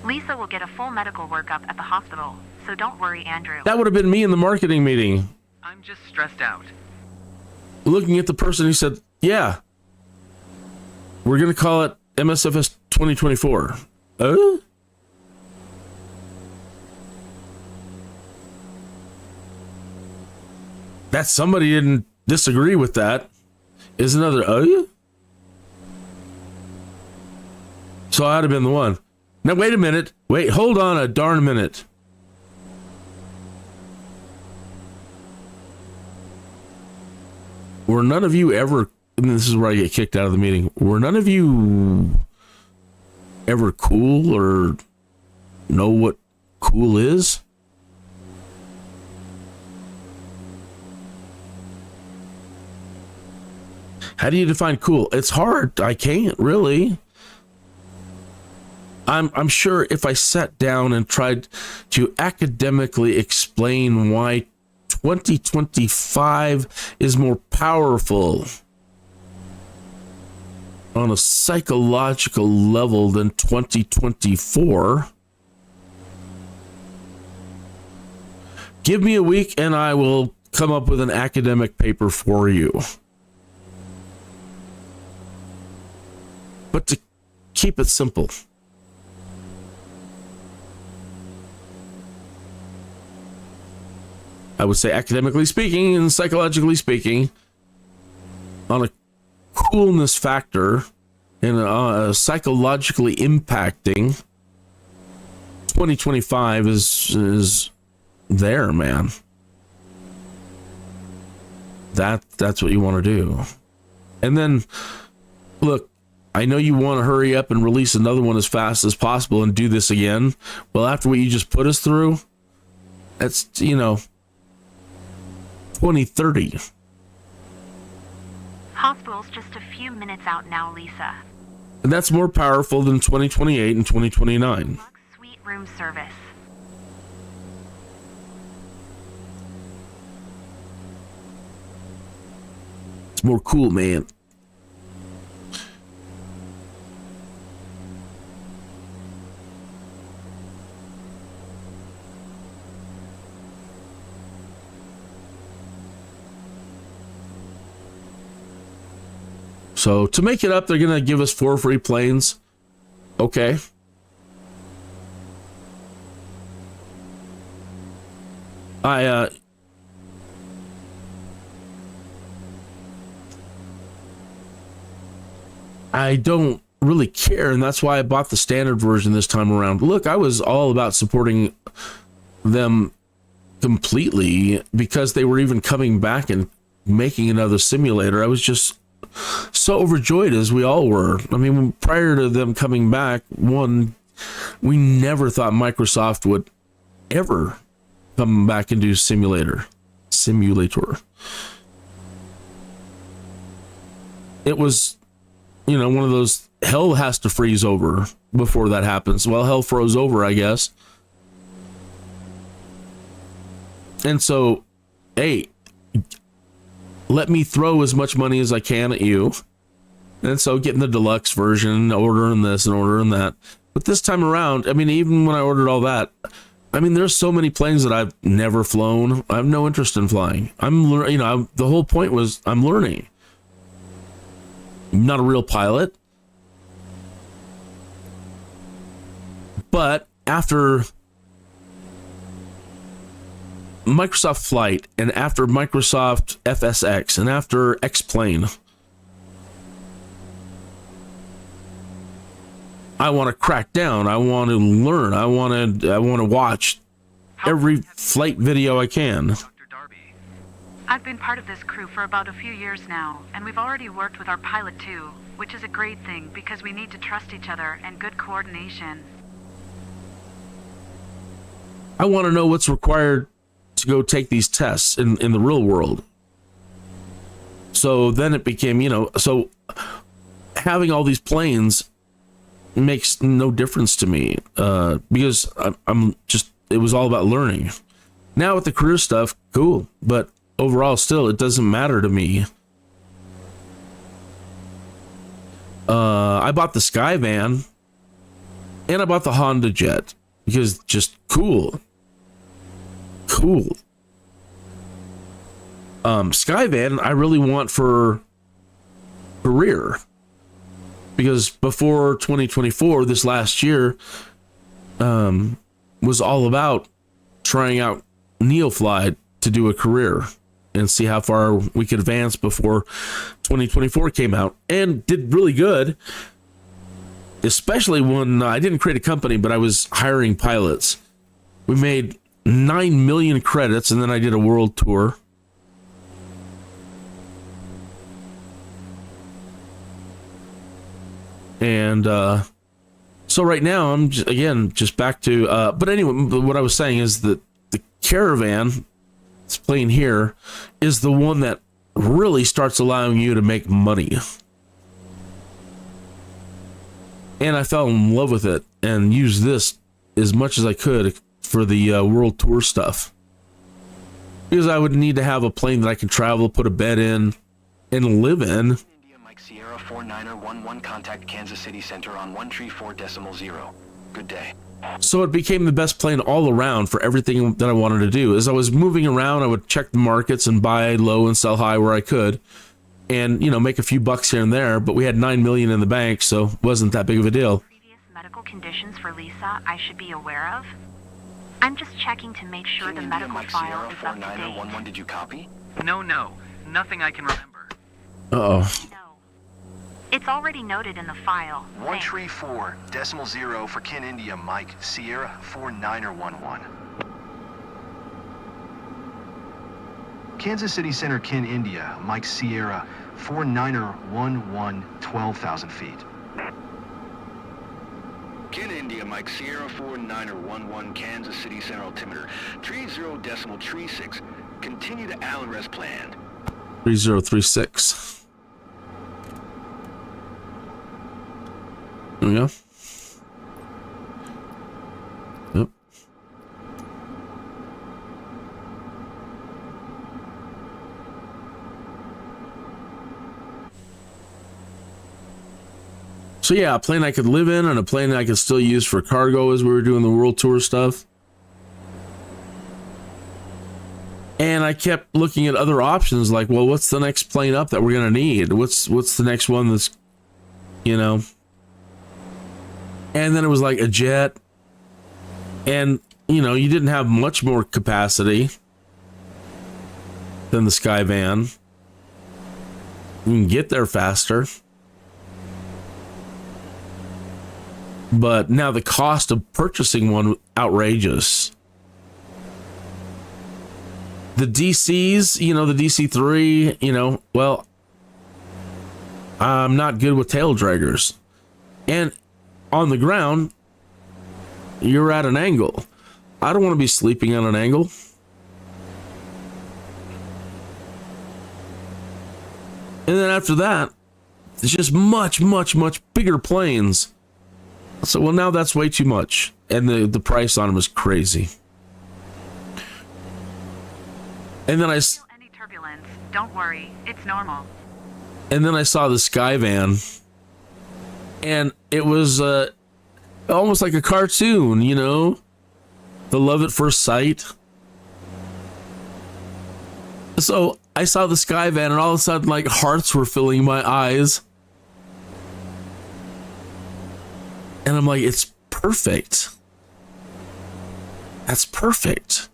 Lisa will get a full medical workup at the hospital, so don't worry, Andrew. That would have been me in the marketing meeting. I'm just stressed out. Looking at the person who said, yeah, we're going to call it MSFS 2024. That somebody didn't disagree with that is another, So I'd have been the one. Now, wait a minute. Wait, hold on a darn minute. Were none of you ever, and this is where I get kicked out of the meeting, were none of you ever cool or know what cool is? How do you define cool? It's hard. I can't really. I'm sure if I sat down and tried to academically explain why 2025 is more powerful on a psychological level than 2024, give me a week and I will come up with an academic paper for you. But to keep it simple, I would say academically speaking and psychologically speaking, on a coolness factor and psychologically impacting, 2025 is there, man. That's what you want to do. And then, look, I know you want to hurry up and release another one as fast as possible and do this again. Well, after what you just put us through, that's, 2030. Hospital's just a few minutes out now, Lisa. And that's more powerful than 2028 and 2029. Lux suite room service. It's more cool, man. So to make it up, they're going to give us 4 free planes. Okay. I don't really care, and that's why I bought the standard version this time around. Look, I was all about supporting them completely because they were even coming back and making another simulator. I was just so overjoyed, as we all were. I mean, prior to them coming back, we never thought Microsoft would ever come back and do simulator. It was, one of those, hell has to freeze over before that happens. Well, hell froze over, I guess. And so, hey, let me throw as much money as I can at you. And so getting the deluxe version, ordering this and ordering that. But this time around, I mean, even when I ordered all that, I mean, there's so many planes that I've never flown. I have no interest in flying. The whole point was I'm learning. I'm not a real pilot. But after Microsoft Flight and after Microsoft FSX and after X-Plane, I want to crack down. I want to learn. I want to watch every flight video I can. I've been part of this crew for about a few years now, and we've already worked with our pilot too, which is a great thing because we need to trust each other and good coordination. I want to know what's required to go take these tests in the real world. So then it became, so having all these planes makes no difference to me because I'm just, it was all about learning. Now with the career stuff, cool, but overall still it doesn't matter to me. I bought the Sky van And I bought the Honda Jet because just cool. Skyvan, I really want for career, because before 2024, this last year, was all about trying out NEOFLY to do a career and see how far we could advance before 2024 came out, and did really good. Especially when I didn't create a company, but I was hiring pilots. We made 9 million credits, and then I did a world tour. And so right now I'm just back to but anyway, what I was saying is that the Caravan that's playing here is the one that really starts allowing you to make money. And I fell in love with it and used this as much as I could for the world tour stuff, because I would need to have a plane that I can travel, put a bed in, and live in. Sierra 49er11, contact Kansas City Center on 134.0. Good day. So it became the best plane all around for everything that I wanted to do. As I was moving around, I would check the markets and buy low and sell high where I could, and make a few bucks here and there. But we had 9 million in the bank, so it wasn't that big of a deal. Previous medical conditions for Lisa I should be aware of? I'm just checking to make sure the medical file is up to date. 49er11, did you copy? No, nothing I can remember. Uh-oh. No. It's already noted in the file. 134.0 for Kin India, Mike, Sierra 49er11. Kansas City Center, Kin India, Mike, Sierra 49er11, 12,000 feet. Kin India, Mike, Sierra 49er11, Kansas City Center altimeter 30.36. Continue to Allen as planned. 3036. There we go. Yep. So yeah, a plane I could live in and a plane I could still use for cargo as we were doing the world tour stuff. And I kept looking at other options, like, well, what's the next plane up that we're going to need? What's the next one that's, And then it was like a jet. And, you didn't have much more capacity than the Skyvan. You can get there faster. But now the cost of purchasing one, outrageous. The DCs, the DC-3, well, I'm not good with tail draggers. And on the ground, you're at an angle. I don't want to be sleeping on an angle. And then after that, it's just much, much, much bigger planes. So, well, now that's way too much. And the price on them is crazy. And then Any turbulence, don't worry, it's normal. And then I saw the Skyvan, and it was almost like a cartoon, the love at first sight. So I saw the Skyvan, and all of a sudden, like, hearts were filling my eyes. And I'm like, it's perfect. That's perfect.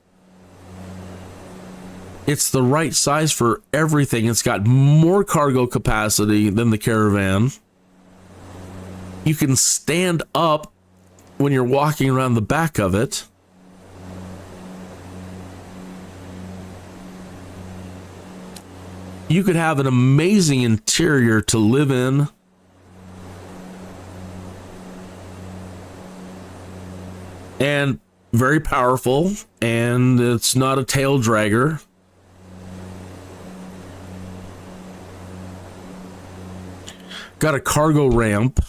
It's the right size for everything. It's got more cargo capacity than the Caravan. You can stand up when you're walking around the back of it. You could have an amazing interior to live in. And very powerful, and it's not a tail dragger. Got a cargo ramp.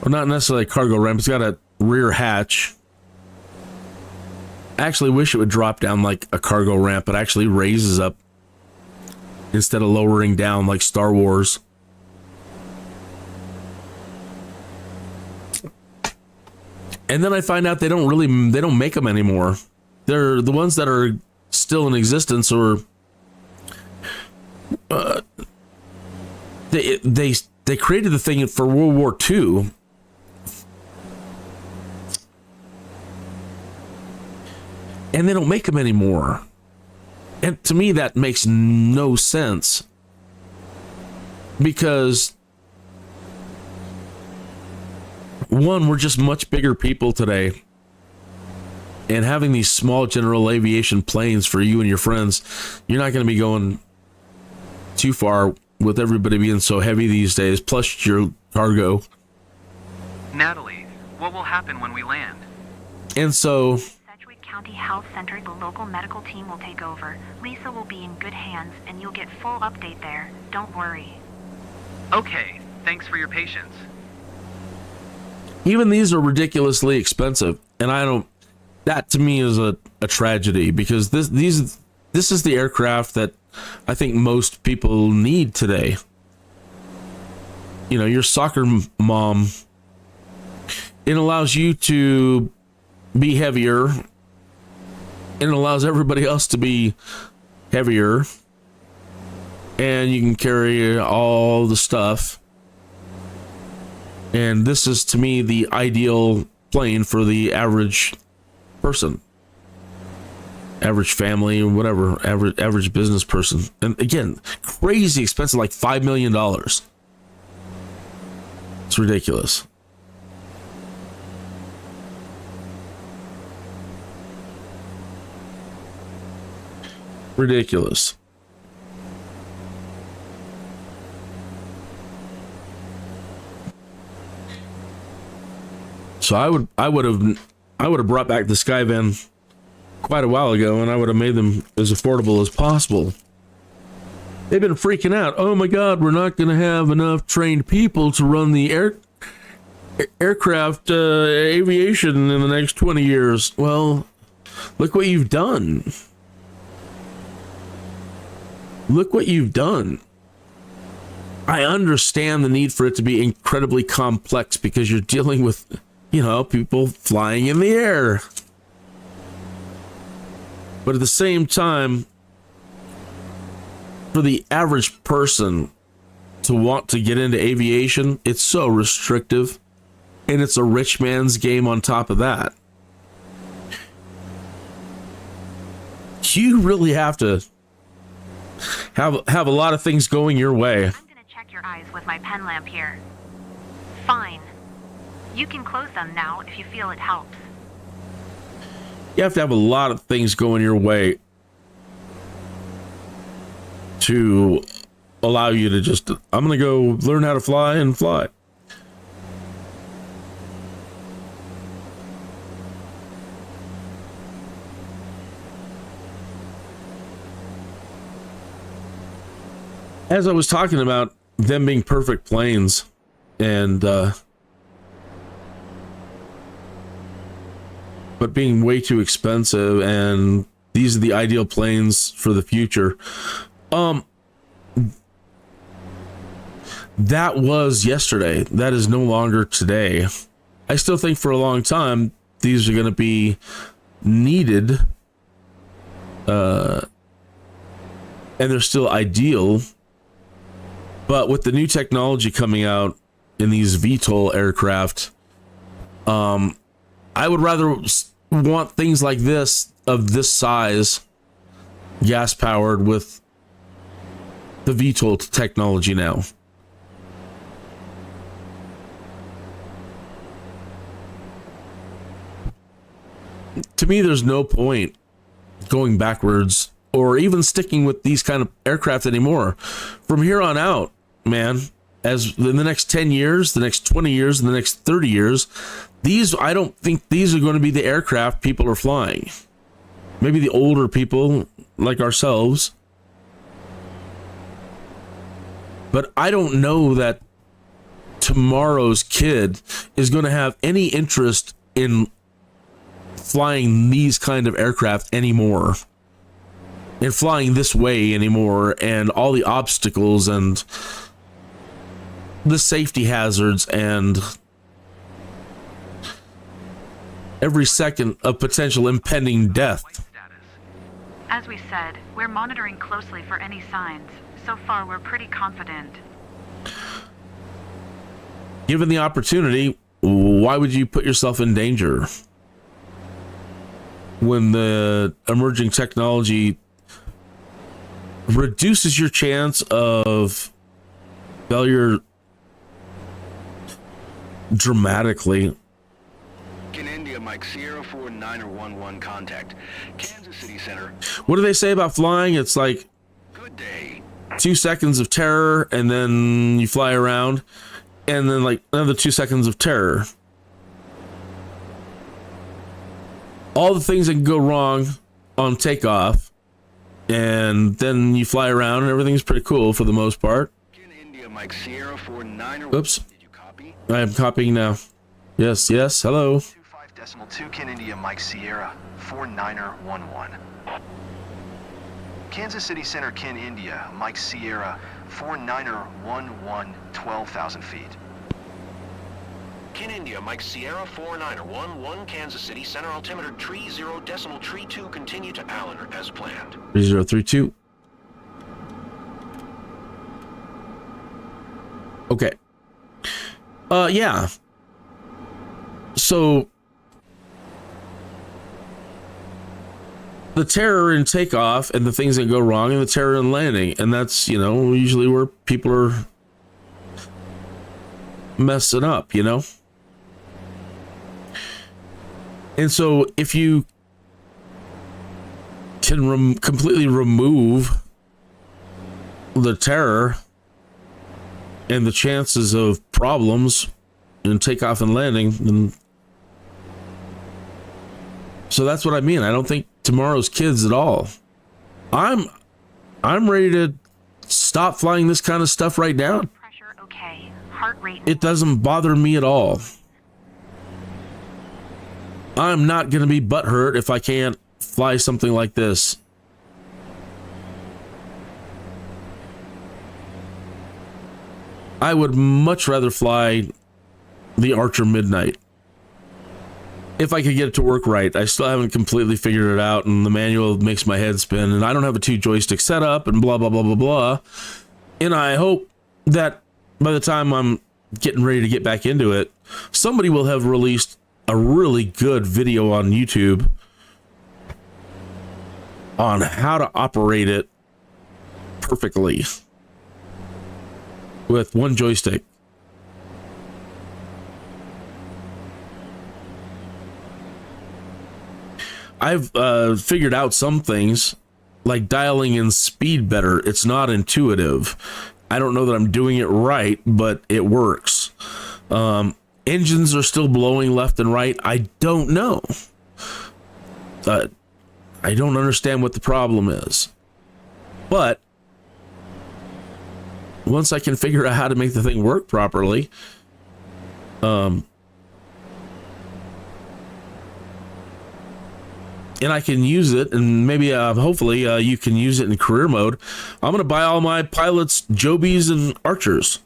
Well, not necessarily a cargo ramp. It's got a rear hatch. I actually wish it would drop down like a cargo ramp. It actually raises up instead of lowering down like Star Wars. And then I find out they don't make them anymore. They're the ones that are still in existence, or they created the thing for World War II. And they don't make them anymore. And to me, that makes no sense. Because, one, we're just much bigger people today. And having these small general aviation planes for you and your friends, you're not going to be going too far with everybody being so heavy these days, plus your cargo. Natalie, what will happen when we land? And so... County Health Center, the local medical team will take over. Lisa will be in good hands, and you'll get full update there. Don't worry. Okay, thanks for your patience. Even these are ridiculously expensive, and that to me is a tragedy, because this is the aircraft that I think most people need today. You know, your soccer mom, it allows you to be heavier. And it allows everybody else to be heavier. And you can carry all the stuff. And this is, to me, the ideal plane for the average person. Average family, or whatever. Average business person. And again, crazy expensive, like $5 million. It's ridiculous. Ridiculous. So I would have brought back the Skyvan quite a while ago, and I would have made them as affordable as possible. They've been freaking out. Oh my God, we're not going to have enough trained people to run the aircraft aviation in the next 20 years. Well, look what you've done. Look what you've done. I understand the need for it to be incredibly complex because you're dealing with, people flying in the air. But at the same time, for the average person to want to get into aviation, it's so restrictive, and it's a rich man's game on top of that. You really have to have a lot of things going your way. I'm gonna check your eyes with my pen lamp here. Fine. You can close them now if you feel it helps. You have to have a lot of things going your way to allow you to just, I'm gonna go learn how to fly and fly. As I was talking about them being perfect planes, and but being way too expensive, and these are the ideal planes for the future. That was yesterday. That is no longer today. I still think for a long time these are going to be needed, and they're still ideal. But with the new technology coming out in these VTOL aircraft, I would rather want things like this, of this size, gas powered, with the VTOL technology now. To me, there's no point going backwards or even sticking with these kind of aircraft anymore. From here on out, man, as in the next 10 years, the next 20 years, and the next 30 years, I don't think these are going to be the aircraft people are flying. Maybe the older people like ourselves. But I don't know that tomorrow's kid is going to have any interest in flying these kind of aircraft anymore. And flying this way anymore, and all the obstacles and the safety hazards and every second of potential impending death. Flight status. As we said, we're monitoring closely for any signs. So far, we're pretty confident. Given the opportunity, why would you put yourself in danger when the emerging technology reduces your chance of failure dramatically? In India, Mike Sierra 4911 contact. Kansas City Center. What do they say about flying? It's like Good day. 2 seconds of terror, and then you fly around, and then like another 2 seconds of terror. All the things that can go wrong on takeoff, and then you fly around, and everything's pretty cool for the most part. In India, Mike Sierra 4911. Oops. Did you copy? I am copying now. Yes, hello. 25.2 Kin India Mike Sierra 4911. Kansas City Center Kin India Mike Sierra 4911 12,000 feet. Kin India, Mike Sierra 4911, Kansas City Center, altimeter tree 0 decimal tree 2, continue to Allen as planned. 3032. Okay. Yeah. So the terror in takeoff and the things that go wrong, and the terror in landing, and that's, usually where people are messing up, And so if you can completely remove the terror and the chances of problems in takeoff and landing, then so that's what I mean. I don't think tomorrow's kids at all. I'm ready to stop flying this kind of stuff right now. Pressure okay. Heart rate. It doesn't bother me at all. I'm not going to be butthurt if I can't fly something like this. I would much rather fly the Archer Midnight if I could get it to work right. I still haven't completely figured it out, and the manual makes my head spin, and I don't have a 2-joystick setup, and blah, blah, blah, blah, blah. And I hope that by the time I'm getting ready to get back into it, somebody will have released a really good video on YouTube on how to operate it perfectly with one joystick. I've figured out some things, like dialing in speed better. It's not intuitive. I don't know that I'm doing it right, but it works. Engines are still blowing left and right. I don't know. I don't understand what the problem is. But once I can figure out how to make the thing work properly, and I can use it, and maybe hopefully you can use it in career mode, I'm going to buy all my pilots Jobies and Archers.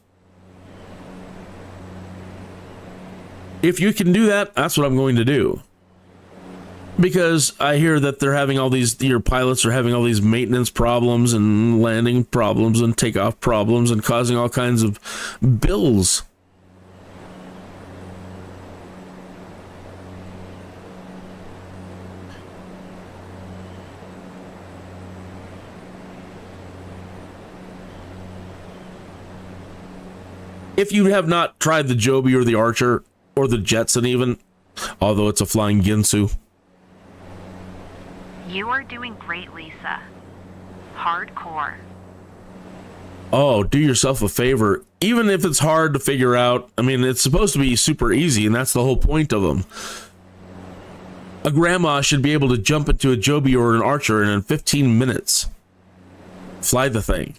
If you can do that, that's what I'm going to do. Because I hear that they're having all these, your pilots are having all these maintenance problems and landing problems and takeoff problems and causing all kinds of bills. If you have not tried the Joby or the Archer or the Jetson even, although it's a flying Ginsu. You are doing great, Lisa. Hardcore. Oh, do yourself a favor. Even if it's hard to figure out, I mean, it's supposed to be super easy, and that's the whole point of them. A grandma should be able to jump into a Joby or an Archer and in 15 minutes fly the thing.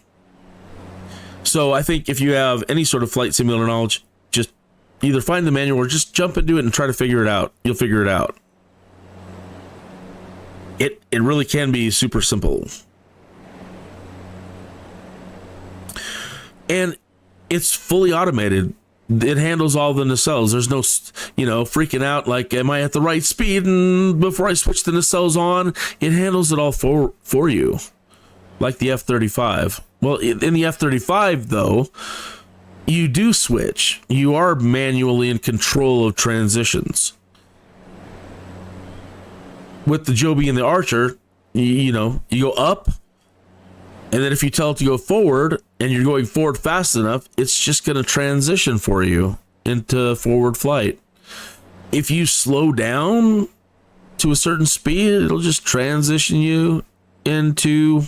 So I think if you have any sort of flight simulator knowledge, just either find the manual or just jump into it and try to figure it out. You'll figure it out. It really can be super simple. And it's fully automated. it handles all the nacelles. There's no, freaking out like, am I at the right speed? And before I switch the nacelles on, it handles it all for you, like the F-35. Well, in the F-35, though, you do switch. You are manually in control of transitions. With the Joby and the Archer, you go up, and then if you tell it to go forward and you're going forward fast enough, it's just going to transition for you into forward flight. If you slow down to a certain speed, it'll just transition you into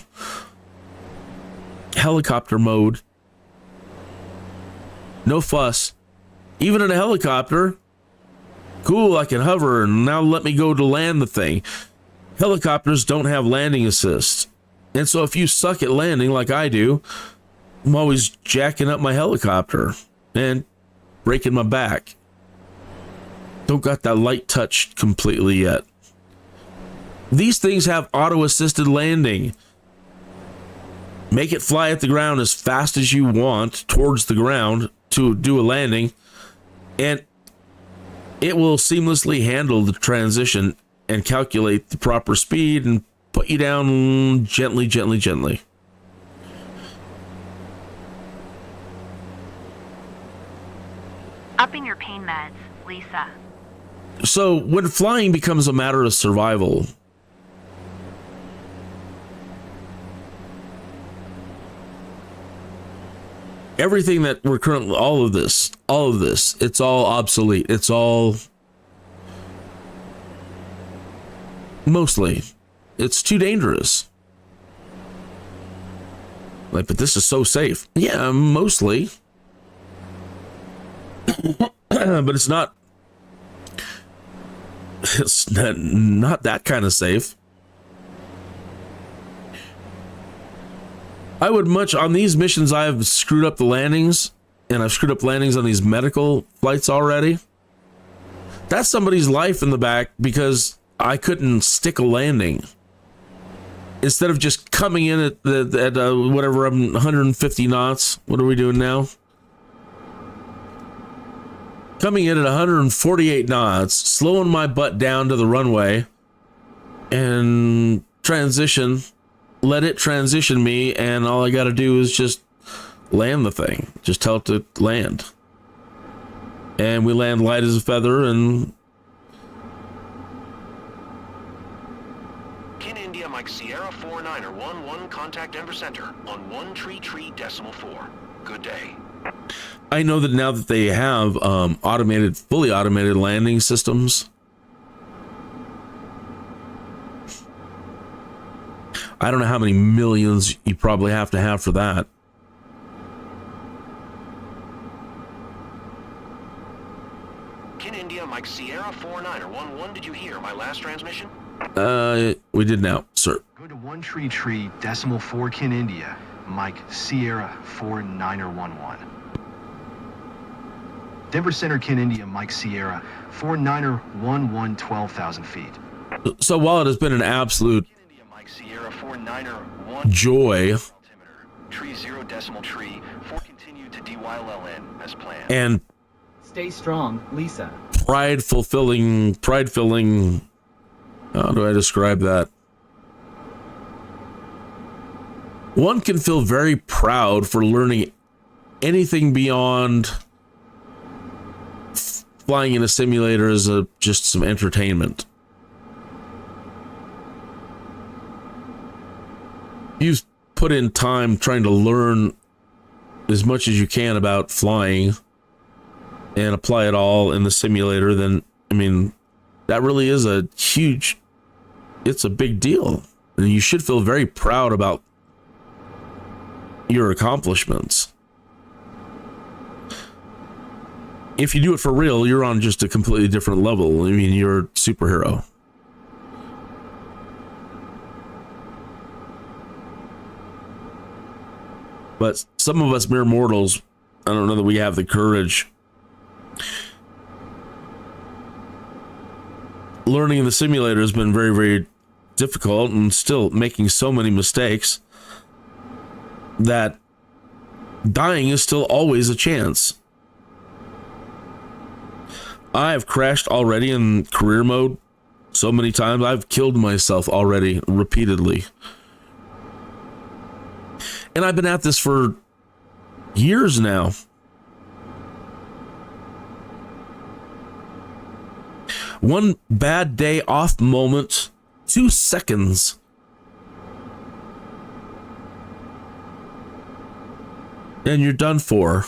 helicopter mode. No fuss. Even in a helicopter, cool, I can hover, and now let me go to land the thing. Helicopters don't have landing assist. And so if you suck at landing like I do, I'm always jacking up my helicopter and breaking my back. Don't got that light touch completely yet. These things have auto-assisted landing. Make it fly at the ground as fast as you want towards the ground to do a landing, and it will seamlessly handle the transition and calculate the proper speed and put you down gently, gently, gently. Upping your pain meds, Lisa. So when flying becomes a matter of survival, everything that we're currently, all of this, it's all obsolete. It's all, mostly, it's too dangerous. Like, but this is so safe. Yeah, mostly. But it's not that kind of safe. I would much, on these missions, I've screwed up the landings, and I've screwed up landings on these medical flights already. That's somebody's life in the back because I couldn't stick a landing. Instead of just coming in at whatever, I'm 150 knots. What are we doing now? Coming in at 148 knots, slowing my butt down to the runway, and let it transition me, and all I got to do is just land the thing. Just tell it to land. And we land light as a feather, and... Kin India Mike Sierra 49er 11, contact Denver Center on 133.4. Good day. I know that now that they have fully automated landing systems, I don't know how many millions you probably have to have for that. Kin India Mike Sierra 49er 11, did you hear my last transmission? We did now, sir. Go to 133.4 Kin India, Mike Sierra 49er 11. Denver Center, Kin India, Mike Sierra 49er 11, 12,000 feet. So while it has been an absolute Sierra 49er 1 joy, tree 0.3 for continue to DYLLN as planned. And stay strong, Lisa. pride filling, how do I describe that? One can feel very proud for learning anything beyond flying in a simulator as just some entertainment. You've put in time trying to learn as much as you can about flying and apply it all in the simulator, then, I mean, that really is it's a big deal. And you should feel very proud about your accomplishments. If you do it for real, you're on just a completely different level. I mean, you're a superhero. But some of us mere mortals, I don't know that we have the courage. Learning in the simulator has been very, very difficult, and still making so many mistakes that dying is still always a chance. I have crashed already in career mode so many times. I've killed myself already repeatedly. And I've been at this for years now. One bad day off moment, 2 seconds. And you're done for.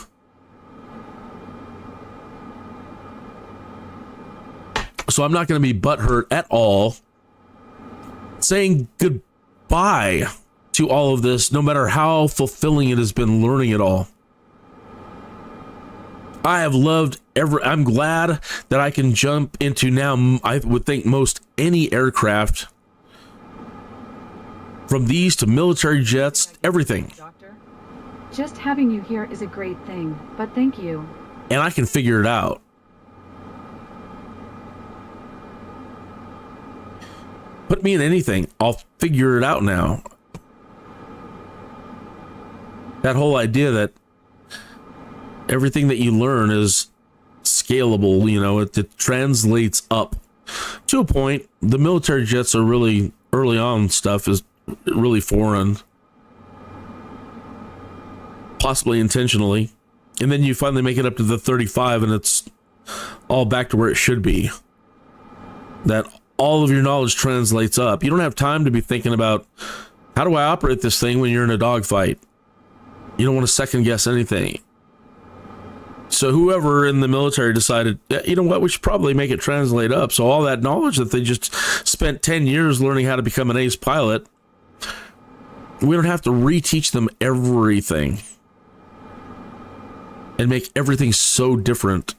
So I'm not going to be butthurt at all saying goodbye to all of this, no matter how fulfilling it has been learning it all. I have loved I'm glad that I can jump into now, I would think, most any aircraft, from these to military jets, everything. Doctor, just having you here is a great thing, but thank you. And I can figure it out. Put me in anything, I'll figure it out now. That whole idea that everything that you learn is scalable, you know, it translates up to a point. The military jets are really, early on stuff is really foreign, possibly intentionally. And then you finally make it up to the 35 and it's all back to where it should be. That all of your knowledge translates up. You don't have time to be thinking about, how do I operate this thing when you're in a dogfight? You don't want to second guess anything. So whoever in the military decided, you know what, we should probably make it translate up. So all that knowledge that they just spent 10 years learning how to become an ace pilot, we don't have to reteach them everything and make everything so different.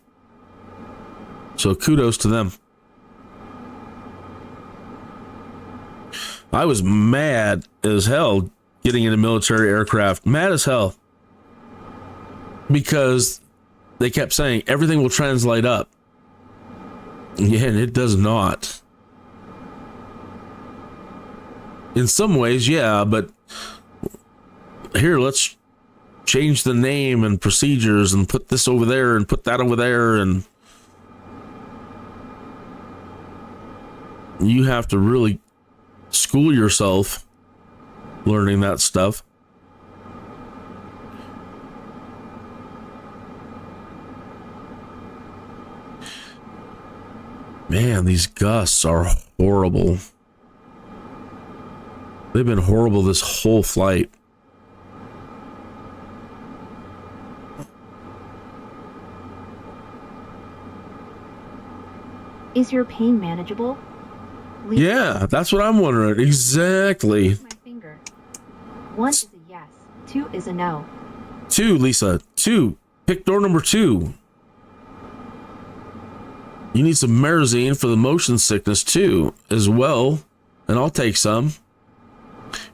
So kudos to them. I was mad as hell getting into military aircraft. Mad as hell. Because they kept saying everything will translate up. Yeah, and it does not. In some ways, yeah, but here, let's change the name and procedures and put this over there and put that over there, and you have to really school yourself learning that stuff. Man, these gusts are horrible. They've been horrible this whole flight. Is your pain manageable? Yeah, that's what I'm wondering. Exactly. My finger. 1 is a yes, 2 is a no. 2, Lisa. 2. Pick door number 2. You need some Marazine for the motion sickness too, as well. And I'll take some.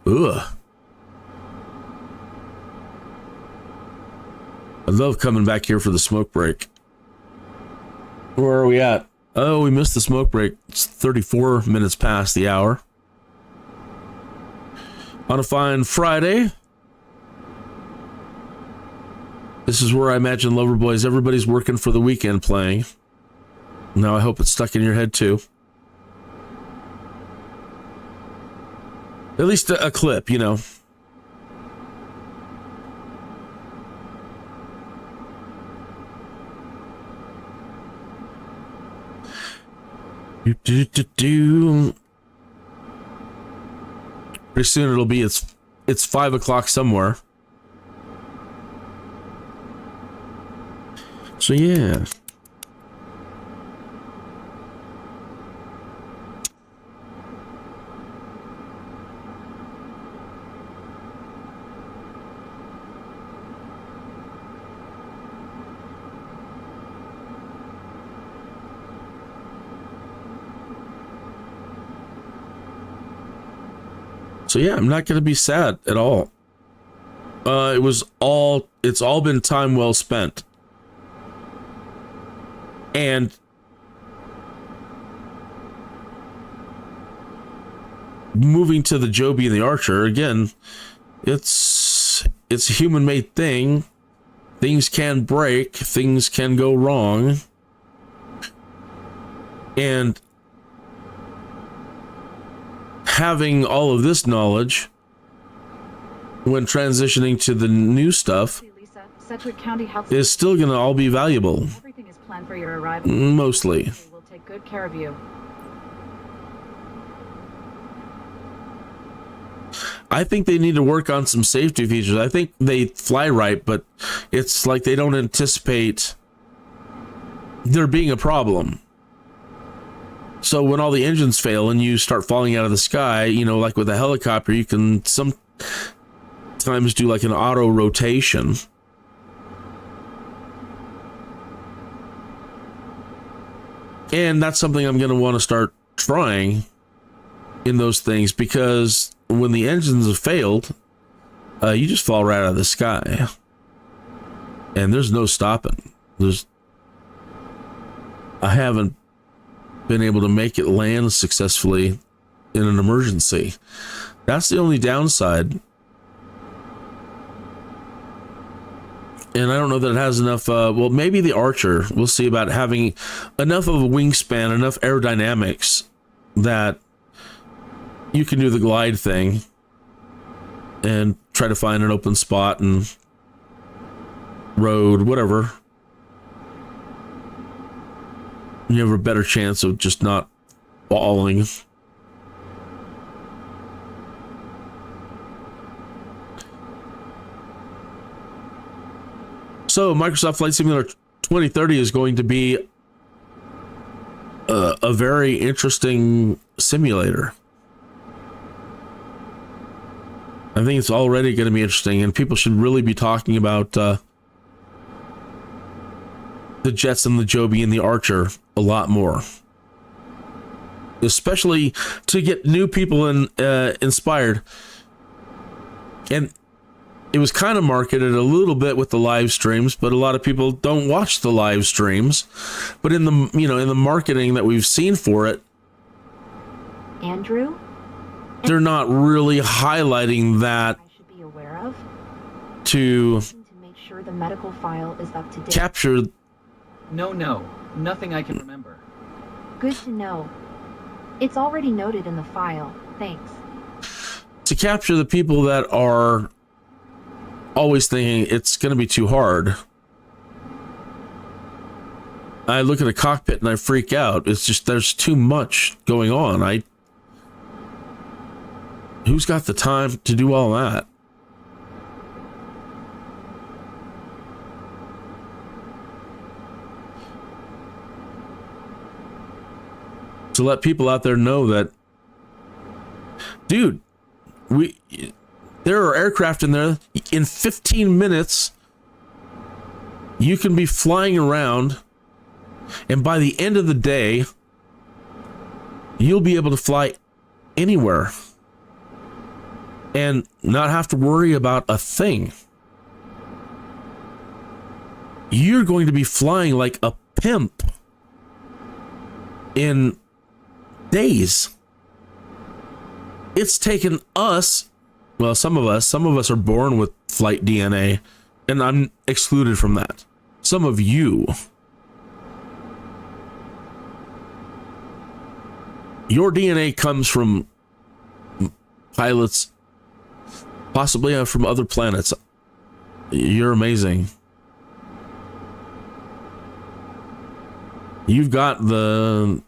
Ugh. I love coming back here for the smoke break. Where are we at? Oh, we missed the smoke break. It's 34 minutes past the hour. On a fine Friday. This is where I imagine Loverboys, everybody's working for the weekend playing. Now I hope it's stuck in your head too. At least a clip, you know. Pretty soon it'll be it's 5 o'clock somewhere. So yeah. So yeah, I'm not going to be sad at all. It's all been time well spent. And moving to the Joby and the Archer, again, it's a human-made thing. Things can break, things can go wrong. And having all of this knowledge when transitioning to the new stuff Lisa, Sedgwick County Health is still going to all be valuable. Everything is planned for your arrival. Mostly. We'll take good care of you. I think they need to work on some safety features. I think they fly right, but it's like they don't anticipate there being a problem. So when all the engines fail and you start falling out of the sky, you know, like with a helicopter, you can sometimes do like an auto rotation. And that's something I'm going to want to start trying in those things, because when the engines have failed, you just fall right out of the sky. And there's no stopping. I haven't been able to make it land successfully in an emergency. That's the only downside. And I don't know that it has enough, well, maybe the Archer, we'll see about having enough of a wingspan, enough aerodynamics that you can do the glide thing and try to find an open spot and road, whatever. You have a better chance of just not falling. So Microsoft Flight Simulator 2030 is going to be a very interesting simulator. I think it's already going to be interesting, and people should really be talking about the jets and the Joby and the Archer a lot more, especially to get new people inspired. And it was kind of marketed a little bit with the live streams, but a lot of people don't watch the live streams. But in the, you know, in the marketing that we've seen for it, Andrew, they're not really highlighting that I should be aware of to make sure the medical file is up to date. capture. No, nothing I can remember. Good to know. It's already noted in the file. Thanks. To capture the people that are always thinking it's going to be too hard. I look at a cockpit and I freak out. It's just, there's too much going on. Who's got the time to do all that? To let people out there know that, dude, there are aircraft in there. In 15 minutes, you can be flying around, and by the end of the day, you'll be able to fly anywhere and not have to worry about a thing. You're going to be flying like a pimp in days. It's taken us, well, some of us are born with flight DNA, and I'm excluded from that. Some of you, your DNA comes from pilots, possibly from other planets. You're amazing. You've got the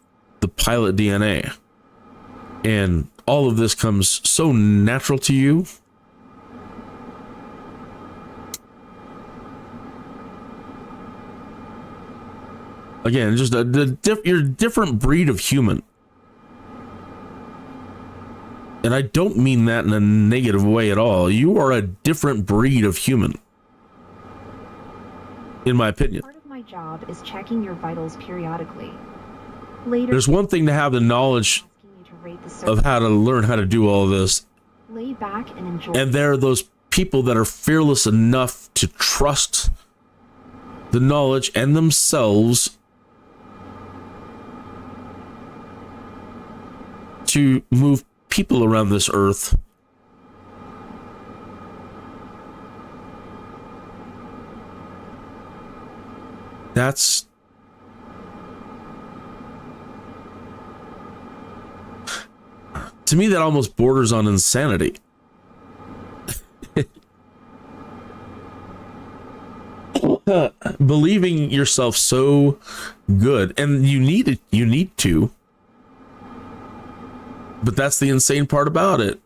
pilot DNA, and all of this comes so natural to you. Again, just you're a different breed of human. And I don't mean that in a negative way at all. You are a different breed of human, in my opinion. Part of my job is checking your vitals periodically. Later, There's one thing to have the knowledge of how to learn how to do all this. lay back and enjoy. And there are those people that are fearless enough to trust the knowledge and themselves to move people around this earth. to me, that almost borders on insanity. Believing yourself so good, and you need to, but that's the insane part about it,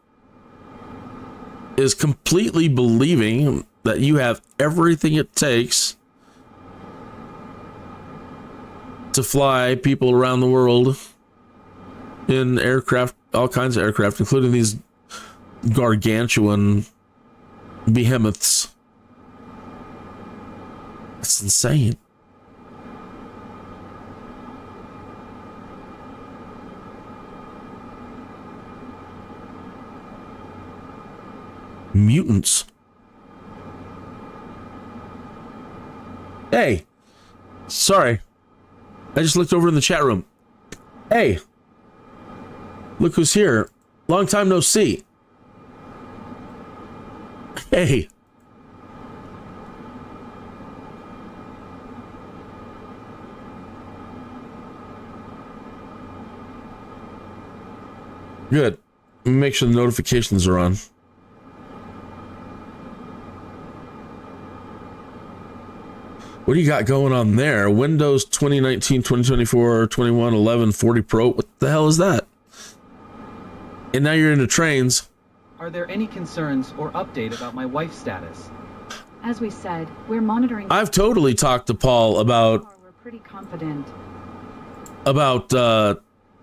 is completely believing that you have everything it takes to fly people around the world in aircraft, all kinds of aircraft, including these gargantuan behemoths. It's insane. Mutants. Hey, sorry. I just looked over in the chat room. Hey, look who's here. Long time no see. Hey. Good. Make sure the notifications are on. What do you got going on there? Windows 2019, 2024, 21, 11, 40 Pro. What the hell is that? And now you're into trains. Are there any concerns or update about my wife's status? As we said, we're monitoring. I've totally talked to Paul about. We're pretty confident. About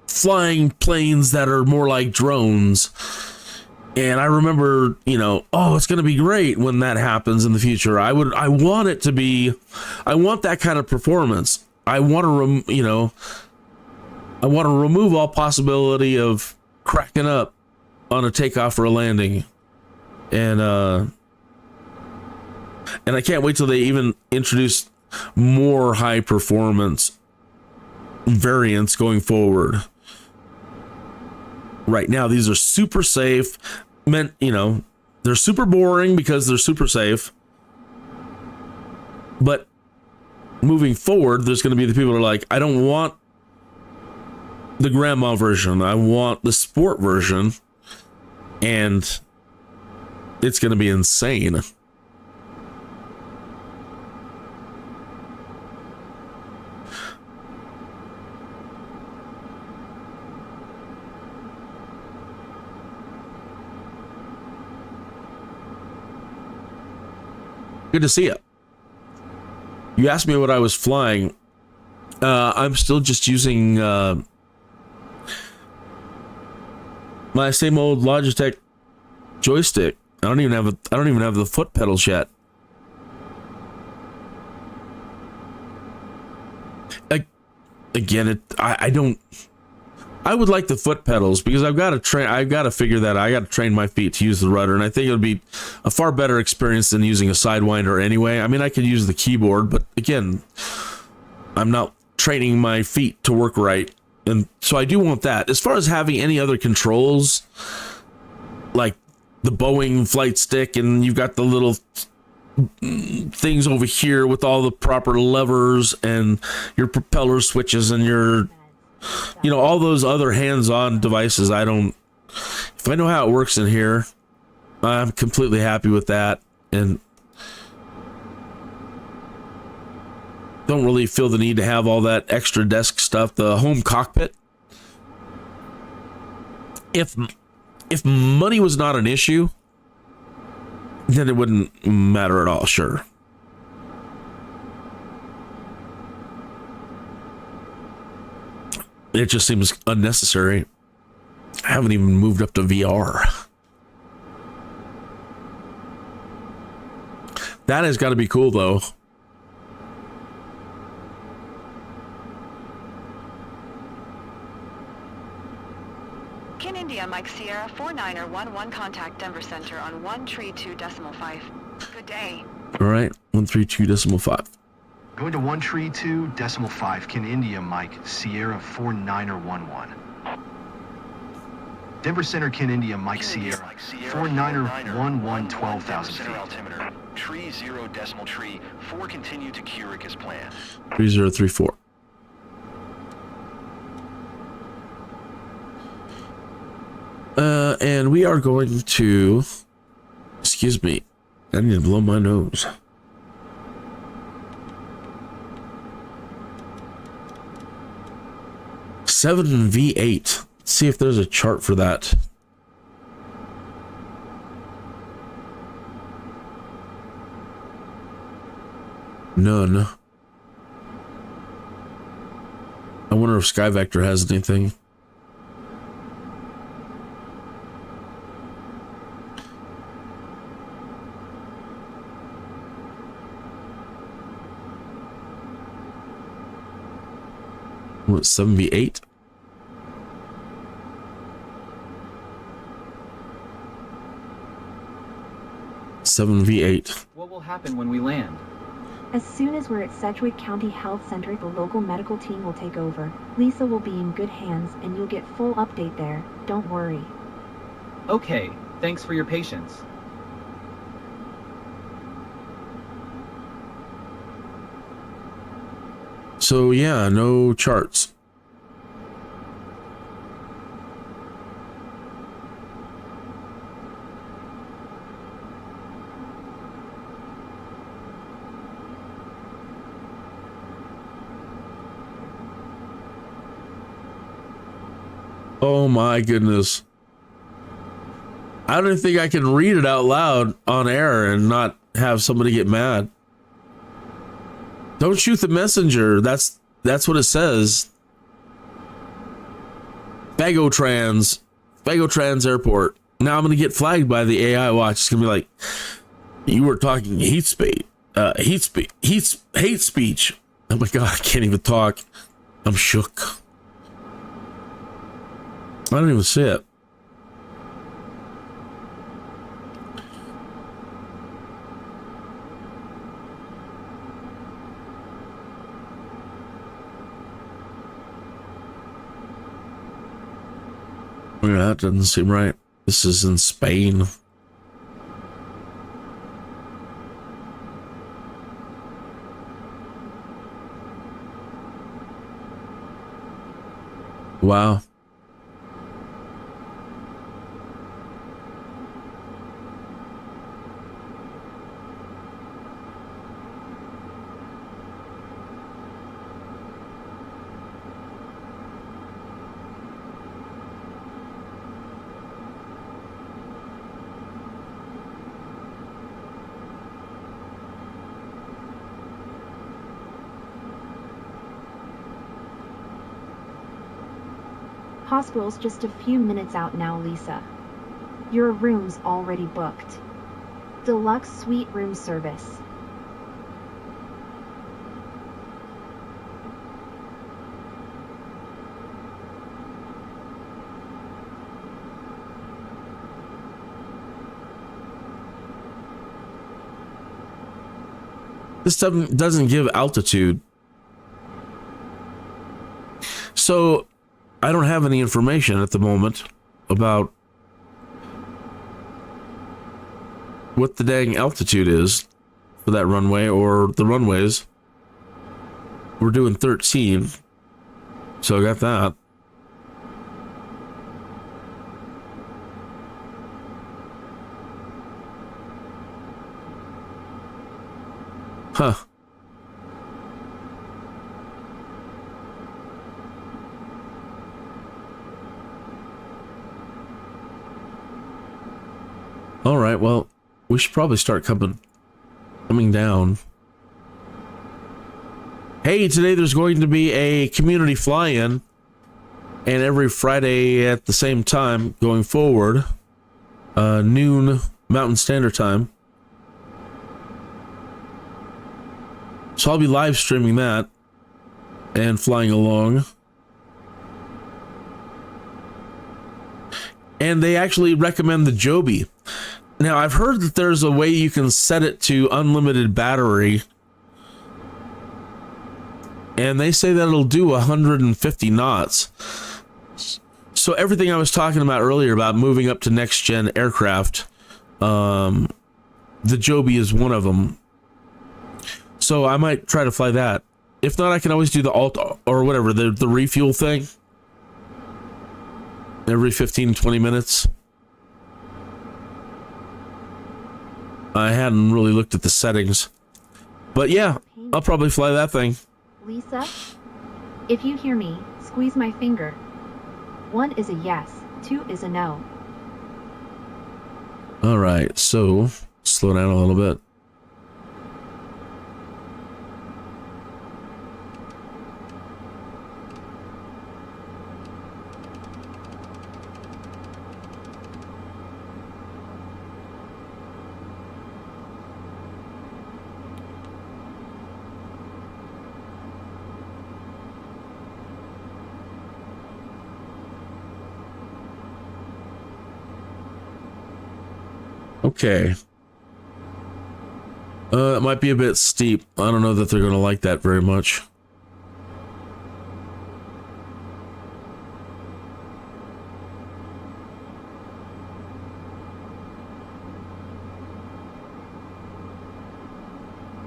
flying planes that are more like drones. And I remember, oh, it's going to be great when that happens in the future. I want it to be, I want that kind of performance. I want to, I want to remove all possibility of cracking up on a takeoff or a landing. And I can't wait till they even introduce more high performance variants going forward. Right now, these are super safe. They're super boring because they're super safe. But moving forward, there's going to be the people who are like, I don't want the grandma version. I want the sport version. And it's going to be insane. Good to see you. You asked me what I was flying. I'm still just using my same old Logitech joystick. I don't even have the foot pedals yet. Again, I would like the foot pedals because I've got to figure that I got to train my feet to use the rudder, and I think it would be a far better experience than using a Sidewinder anyway. I mean, I could use the keyboard, but again, I'm not training my feet to work right, and so I do want that. As far as having any other controls, like the Boeing flight stick, and you've got the little things over here with all the proper levers and your propeller switches and your all those other hands-on devices, if I know how it works in here, I'm completely happy with that, and don't really feel the need to have all that extra desk stuff. The home cockpit, if money was not an issue, then it wouldn't matter at all, sure. It just seems unnecessary. I haven't even moved up to VR. That has got to be cool, though. Kin India, Mike Sierra, 49er11, contact Denver Center on 132.5. Good day. All right, 132.5. Going to 132.5, Kin India, Mike, Sierra 49er11. Denver Center, Kin India, Mike, Sierra 49er11, 12,000 feet. Altimeter, tree 0.4, continue to Keurig as planned. 3034. And we are going to, excuse me, I need to blow my nose. Seven V8. Let's see if there's a chart for that. None. I wonder if SkyVector has anything. What, 7v8? Seven V8. What will happen when we land? As soon as we're at Sedgwick County Health Center, the local medical team will take over. Lisa will be in good hands, and you'll get full update there. Don't worry. Okay, thanks for your patience. So yeah, no charts. Oh my goodness. I don't think I can read it out loud on air and not have somebody get mad. Don't shoot the messenger. That's what it says. Fagotrans Airport. Now I'm gonna get flagged by the AI watch. It's gonna be like, you were talking hate speech. Hate speech. Oh my god, I can't even talk. I'm shook. I don't even see it. Yeah, that doesn't seem right. This is in Spain. Wow. Hospital's just a few minutes out now, Lisa. Your room's already booked. Deluxe suite room service. This doesn't give altitude. So I don't have any information at the moment about what the dang altitude is for that runway or the runways. We're doing 13, so I got that. Huh. All right, well, we should probably start coming down. Hey, today there's going to be a community fly-in, and every Friday at the same time going forward, noon Mountain Standard Time. So I'll be live streaming that and flying along. And they actually recommend the Joby. Now, I've heard that there's a way you can set it to unlimited battery. And they say that it'll do 150 knots. So everything I was talking about earlier about moving up to next-gen aircraft, the Joby is one of them. So I might try to fly that. If not, I can always do the alt or whatever, the refuel thing. Every 15, 20 minutes. I hadn't really looked at the settings. But yeah, I'll probably fly that thing. Lisa, if you hear me, squeeze my finger. 1 is a yes, 2 is a no. All right, so slow down a little bit. Okay. It might be a bit steep. I don't know that they're going to like that very much.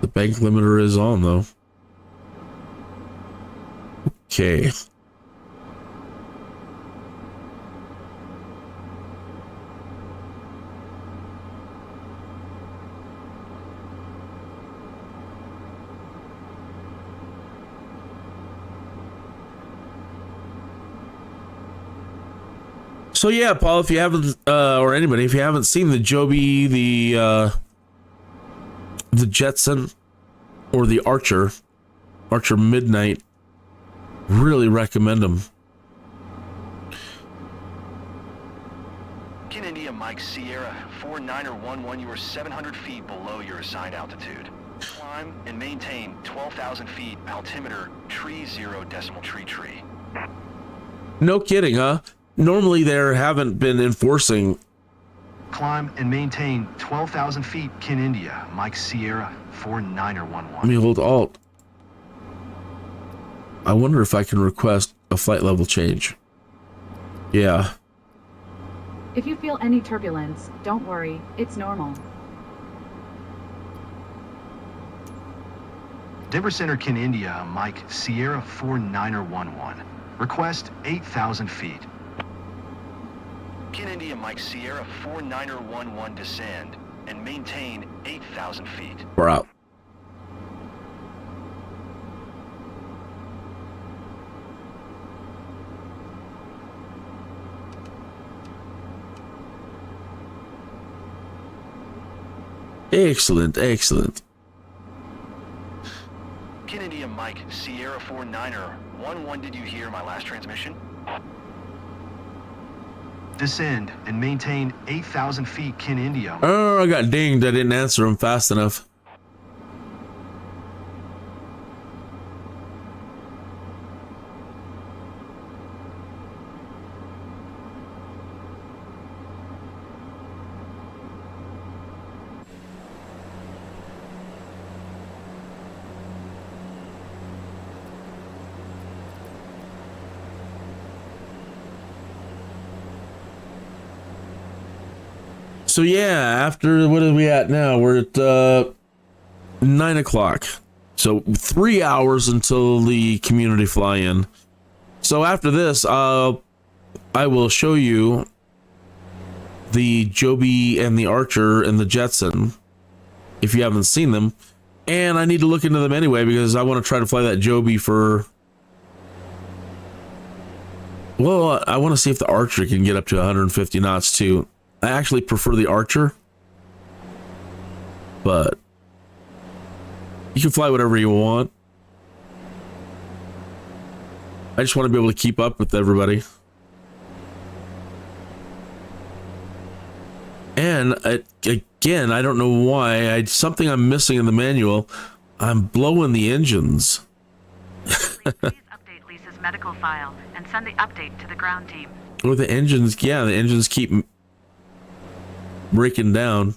The bank limiter is on, though. Okay. So yeah, Paul, if you haven't, or anybody, if you haven't seen the Joby, the Jetson, or the Archer Midnight, really recommend them. Kin India Mike Sierra 4911, you are 700 feet below your assigned altitude. Climb and maintain 12,000 feet altimeter tree 0 decimal tree. No kidding, huh? Normally there haven't been enforcing. Climb and maintain 12,000 feet, Kin India, Mike Sierra 4911. Let me hold Alt. I wonder if I can request a flight level change. Yeah. If you feel any turbulence, don't worry, it's normal. Denver Center, Kin India, Mike Sierra 4911. Request 8,000 feet. Kin India Mike Sierra 4911 descend and maintain 8,000 feet. We're out. Excellent, excellent. Kin India Mike Sierra 4911, did you hear my last transmission? Descend and maintain 8,000 feet, Kin India. Oh, I got dinged. I didn't answer him fast enough. So yeah, after, what are we at now? We're at 9 o'clock. So 3 hours until the community fly-in. So after this, I will show you the Joby and the Archer and the Jetson, if you haven't seen them. And I need to look into them anyway, because I want to try to fly that Joby for... Well, I want to see if the Archer can get up to 150 knots too. I actually prefer the Archer, but you can fly whatever you want. I just want to be able to keep up with everybody. And again, I don't know why. Something I'm missing in the manual. I'm blowing the engines. Please update Lisa's medical file and send the update to the ground team. Or the engines, yeah, the engines keep breaking down.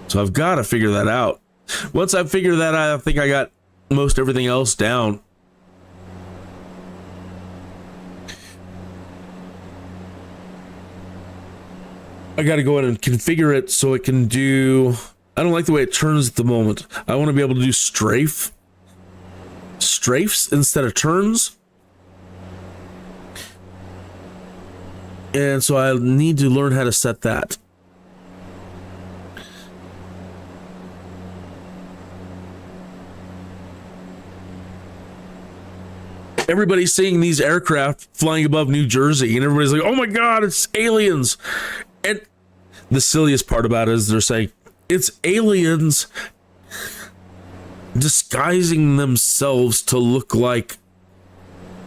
So I've got to figure that out. Once I figure that out, I think I got most everything else down. I got to go in and configure it so it can do... I don't like the way it turns at the moment. I want to be able to do strafes instead of turns. And so I need to learn how to set that. Everybody's seeing these aircraft flying above New Jersey, and everybody's like, oh my God, it's aliens. And the silliest part about it is they're saying it's aliens disguising themselves to look like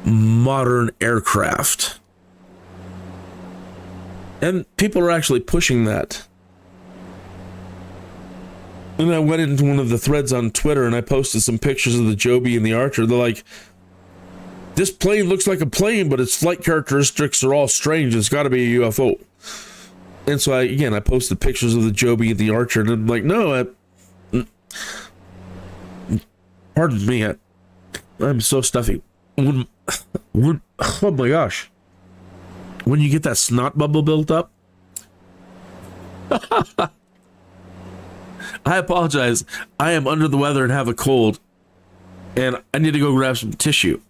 modern aircraft. And people are actually pushing that. And I went into one of the threads on Twitter and I posted some pictures of the Joby and the Archer. They're like, this plane looks like a plane, but its flight characteristics are all strange. It's got to be a UFO. And so I posted pictures of the Joby and the Archer, and I'm like, no, pardon me, I'm so stuffy. Oh my gosh. When you get that snot bubble built up, I apologize. I am under the weather and have a cold, and I need to go grab some tissue.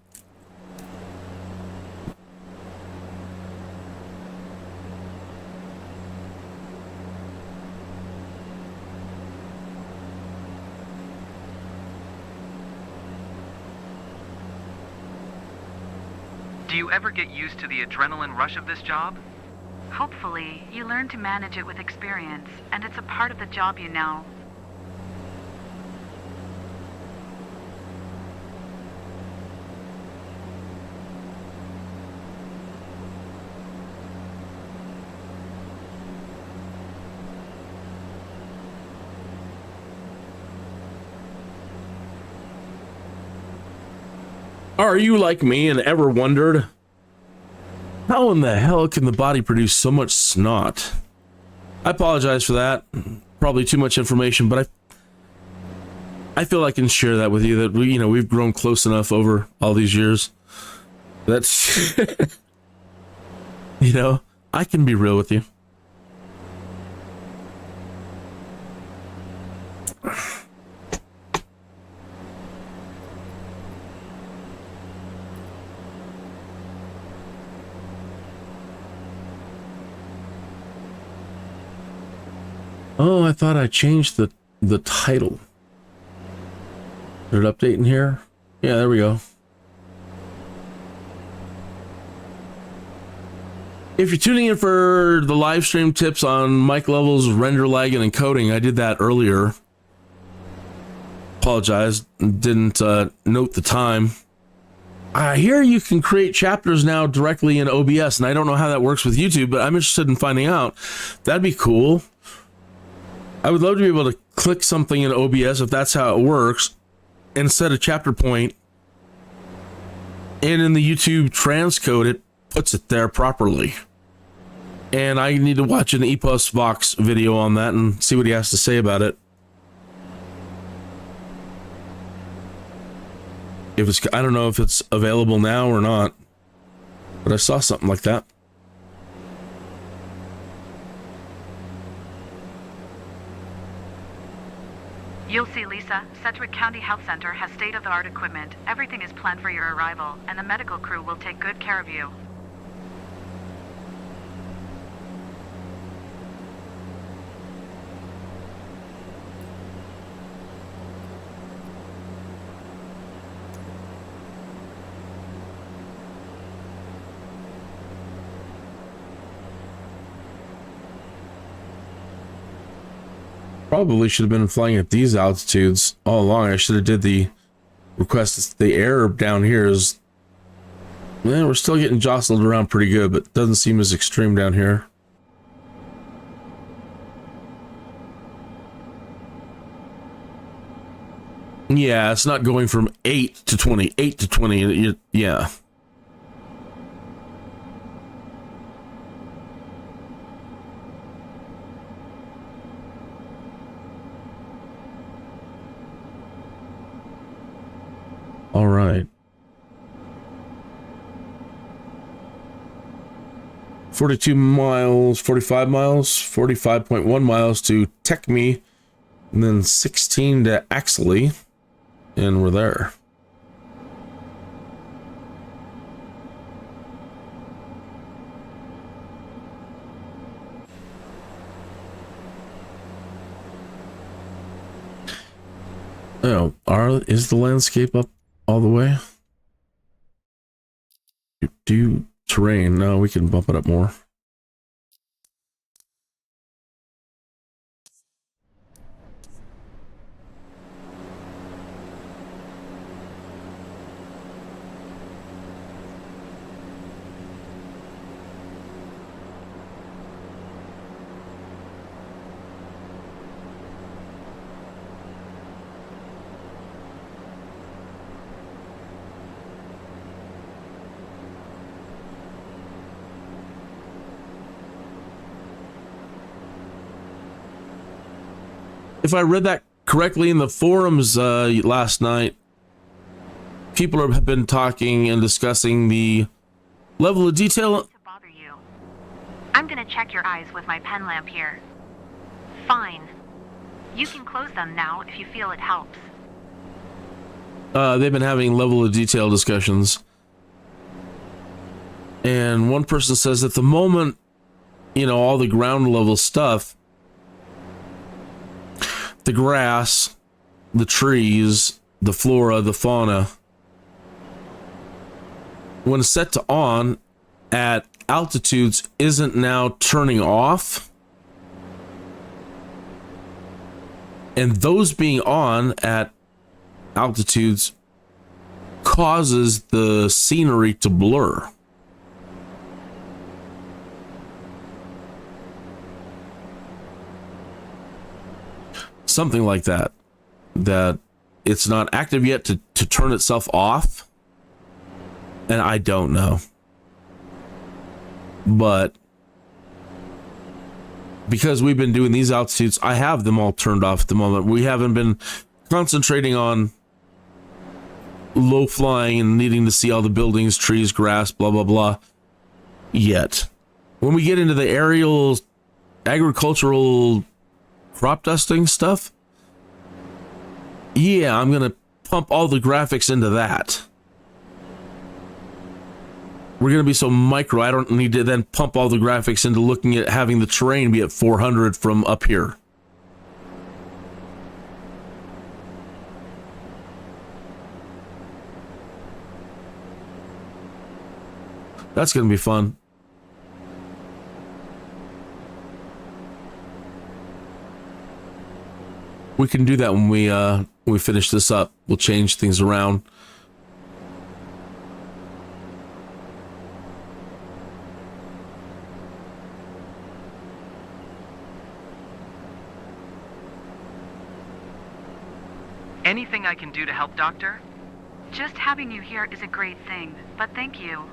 Do you ever get used to the adrenaline rush of this job? Hopefully, you learn to manage it with experience, and it's a part of the job you know. Are you like me and ever wondered, how in the hell can the body produce so much snot? I apologize for that. Probably too much information, but I feel I can share that with you, that we've grown close enough over all these years. That's I can be real with you. Oh, I thought I changed the title. Did it update in here? Yeah, there we go. If you're tuning in for the live stream tips on Mike Lvls, render lag, and encoding, I did that earlier. Apologize, didn't note the time. I hear you can create chapters now directly in OBS, and I don't know how that works with YouTube, but I'm interested in finding out. That'd be cool. I would love to be able to click something in OBS if that's how it works and set a chapter point, and in the YouTube transcode it puts it there properly. And I need to watch an Epos Vox video on that and see what he has to say about it. I don't know if it's available now or not, but I saw something like that. You'll see, Lisa. Sedgwick County Health Center has state-of-the-art equipment. Everything is planned for your arrival, and the medical crew will take good care of you. Probably should have been flying at these altitudes all along. I should have did the request. The air down here is, we're still getting jostled around pretty good, but doesn't seem as extreme down here. Yeah, it's not going from 8 to 20, 8 to 20. Yeah. All right. 42 miles, 45 miles, 45.1 miles to Techme, and then 16 to Axley, and we're there. No, is the landscape up all the way? Do terrain? No, we can bump it up more. If I read that correctly in the forums last night, people have been talking and discussing the level of detail. To bother you. I'm gonna check your eyes with my pen lamp here. Fine. You can close them now if you feel it helps. They've been having level of detail discussions. And one person says at the moment, all the ground level stuff, the grass, the trees, the flora, the fauna, when set to on at altitudes, isn't now turning off. And those being on at altitudes causes the scenery to blur. Something like that it's not active yet to turn itself off. And I don't know. But because we've been doing these altitudes, I have them all turned off at the moment. We haven't been concentrating on low flying and needing to see all the buildings, trees, grass, blah, blah, blah, yet. When we get into the aerial agricultural crop dusting stuff, yeah, I'm going to pump all the graphics into that. We're going to be so micro, I don't need to then pump all the graphics into looking at having the terrain be at 400 from up here. That's going to be fun. We can do that when we finish this up. We'll change things around. Anything I can do to help, Doctor? Just having you here is a great thing, but thank you.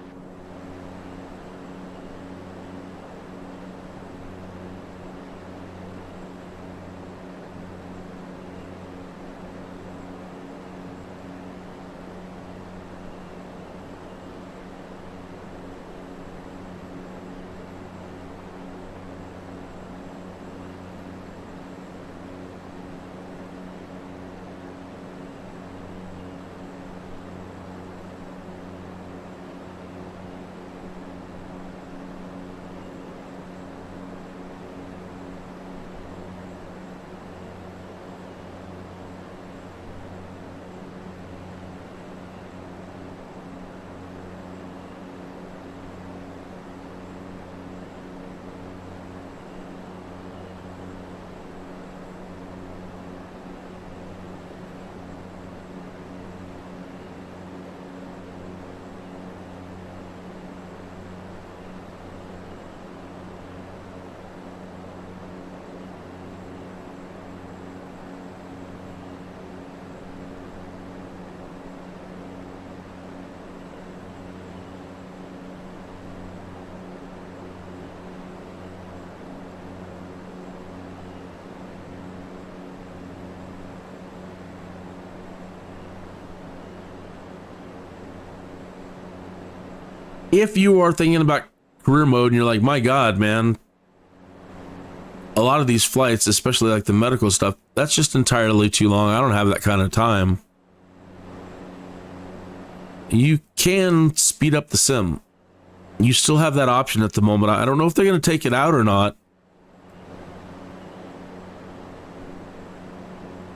If you are thinking about career mode and you're like, my God, man, a lot of these flights, especially like the medical stuff, that's just entirely too long. I don't have that kind of time. You can speed up the sim. You still have that option at the moment. I don't know if they're going to take it out or not.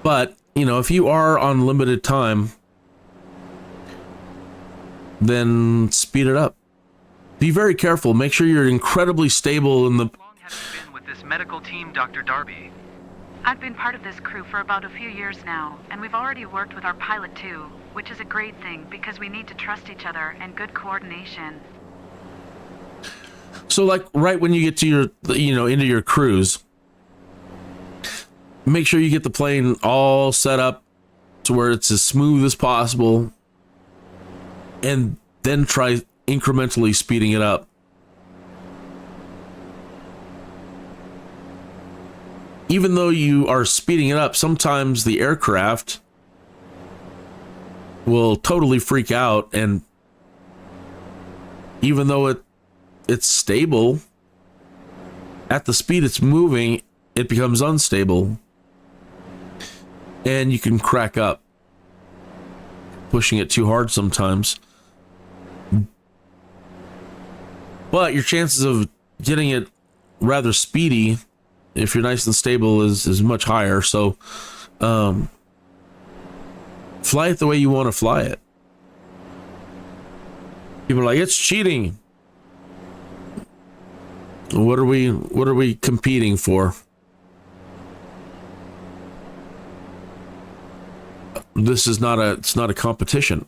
But if you are on limited time, then speed it up. Be very careful. Make sure you're incredibly stable in the... How long have you been with this medical team, Dr. Darby? I've been part of this crew for about a few years now, and we've already worked with our pilot too, which is a great thing because we need to trust each other and good coordination. So like right when you get to your, into your cruise, make sure you get the plane all set up to where it's as smooth as possible, and then try incrementally speeding it up. Even though you are speeding it up, sometimes the aircraft will totally freak out, and even though it's stable, at the speed it's moving, it becomes unstable, and you can crack up pushing it too hard sometimes. But your chances of getting it rather speedy, if you're nice and stable, is much higher. So fly it the way you want to fly it. People are like, it's cheating. What are we competing for? It's not a competition.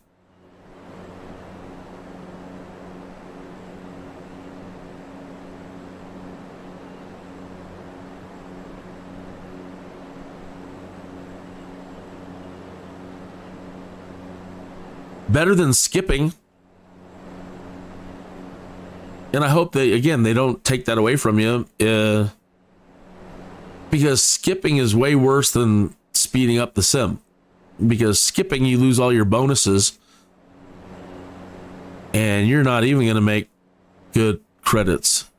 Better than skipping. And I hope they don't take that away from you, because skipping is way worse than speeding up the sim. Because skipping, you lose all your bonuses, and you're not even going to make good credits.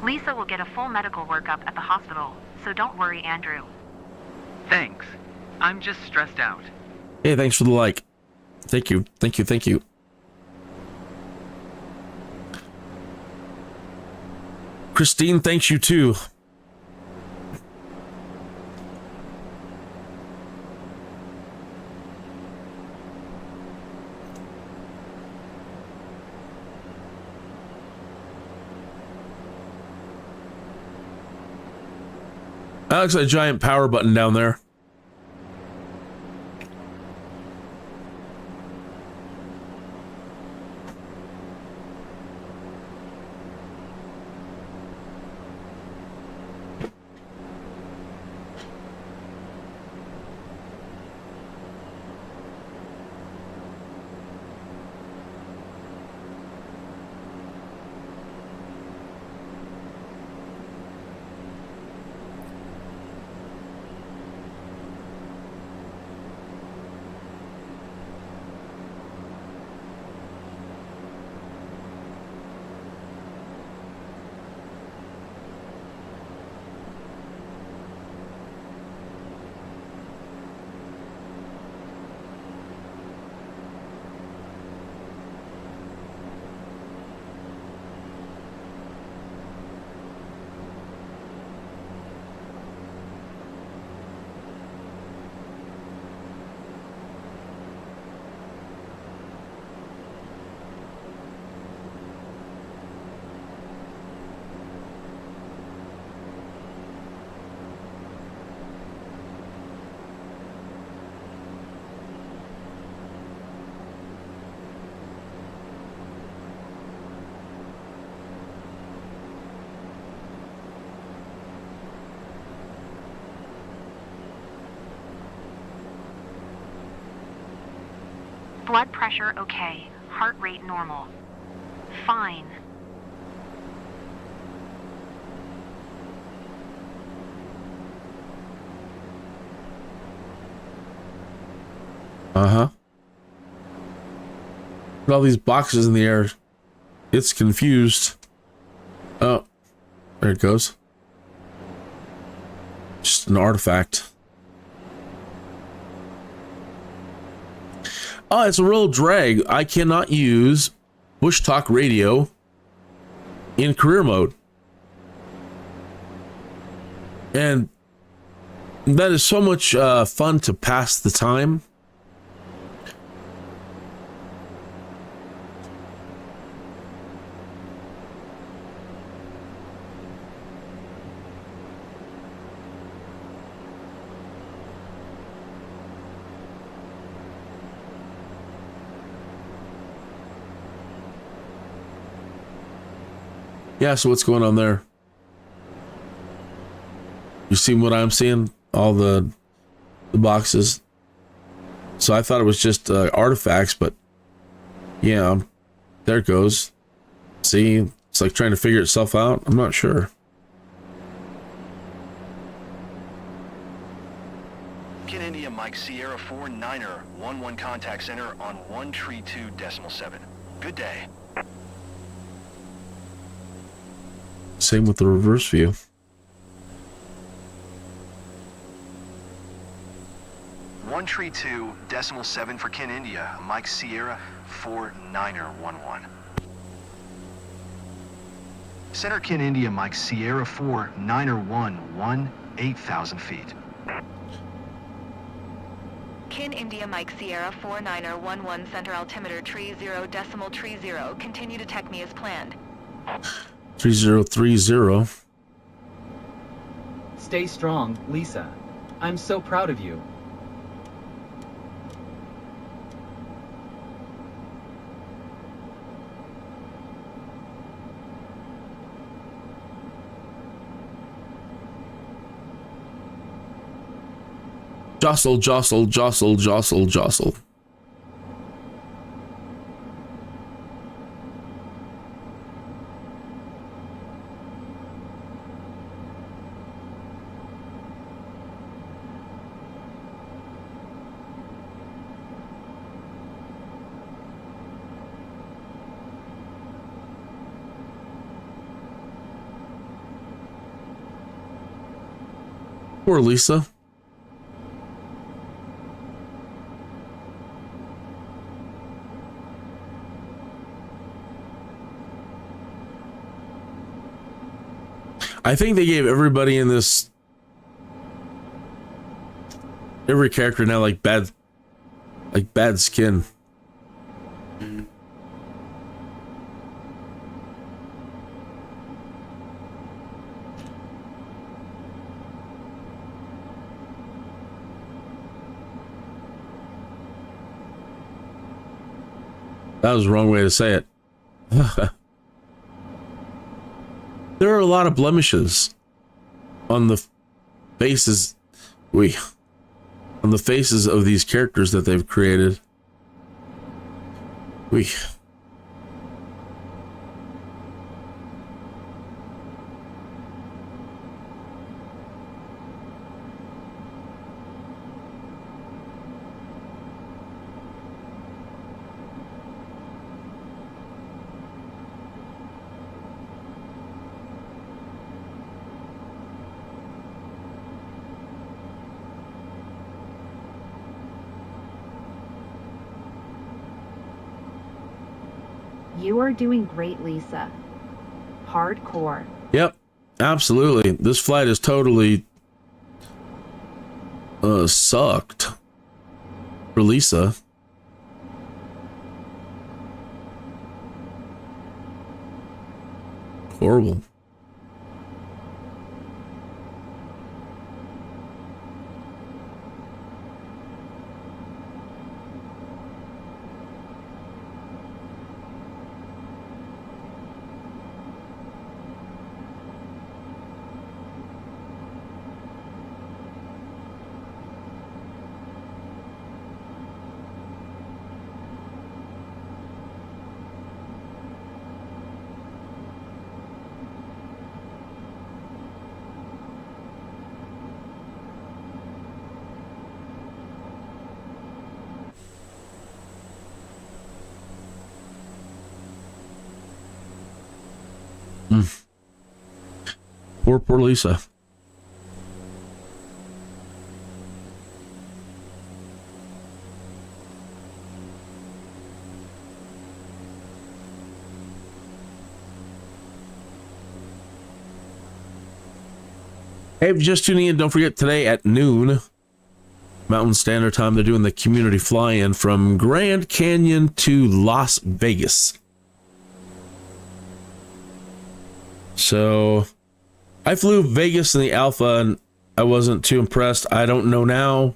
Lisa will get a full medical workup at the hospital, so don't worry, Andrew. Thanks. I'm just stressed out. Hey, thanks for the like. Thank you. Christine, thanks you too. That looks like a giant power button down there. Blood pressure okay. Heart rate normal. Fine. Uh-huh. All these boxes in the air. It's confused. Oh, there it goes. Just an artifact. Oh, it's a real drag. I cannot use Bushtalk Radio in career mode. And that is so much fun to pass the time. Yeah, so what's going on there? You see what I'm seeing? All the boxes. So I thought it was just artifacts, but yeah, there it goes. See, it's like trying to figure itself out. I'm not sure. Kid India Mike Sierra 49er 11 contact center on 132.7. Good day. Same with the reverse view. One tree 2.7 for Kin India, Mike Sierra 49er 11. Center Kin India Mike Sierra 49er 11, 8,000 feet. Kin India Mike Sierra 49er 11 center altimeter tree 0.30. Continue to tech me as planned. 3030. Stay strong, Lisa. I'm so proud of you. Jostle, jostle, jostle, jostle, jostle. Poor Lisa. I think they gave everybody in this, every character now like bad skin. That was the wrong way to say it. There are a lot of blemishes on the faces, on the faces of these characters that they've created. You are doing great, Lisa. Hardcore. Yep, absolutely. This flight is totally sucked for Lisa. Horrible. Poor Lisa. Hey, if you're just tuning in, don't forget today at noon Mountain Standard Time, they're doing the community fly-in from Grand Canyon to Las Vegas. So I flew Vegas in the Alpha and I wasn't too impressed. I don't know now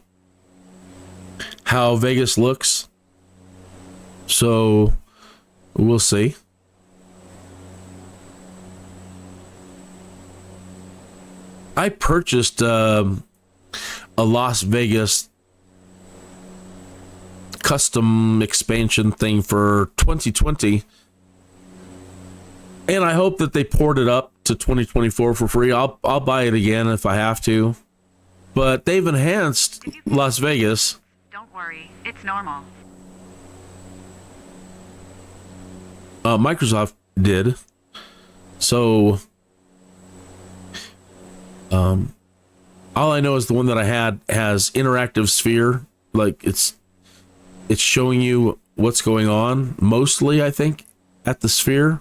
how Vegas looks, so we'll see. I purchased a Las Vegas custom expansion thing for 2020, and I hope that they port it up to 2024 for free. I'll buy it again if I have to, but they've enhanced Las Vegas. Don't worry, it's normal. Microsoft did. So all I know is the one that I had has interactive sphere, like it's showing you what's going on mostly, I think, at the sphere.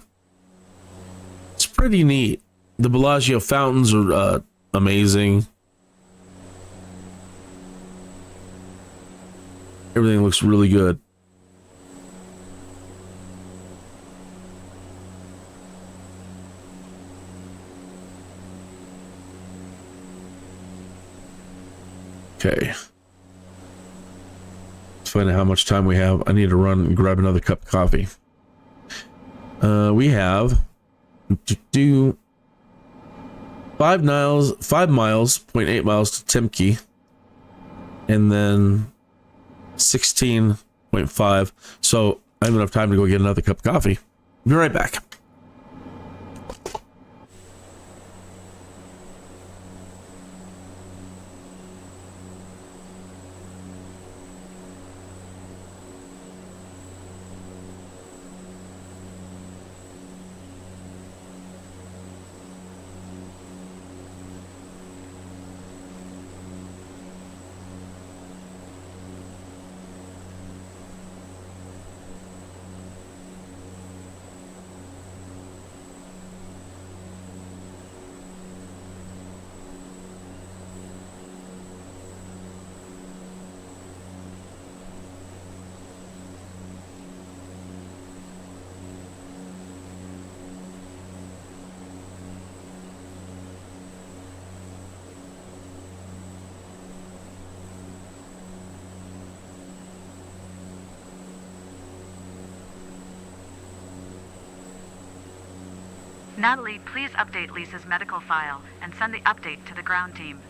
It's pretty neat. The Bellagio fountains are amazing. Everything looks really good. Okay. Let's find out how much time we have. I need to run and grab another cup of coffee. We have to do 5 miles, 0.8 miles to Temke, and then 16.5. So I have enough time to go get another cup of coffee. Be right back. Natalie, please update Lisa's medical file and send the update to the ground team.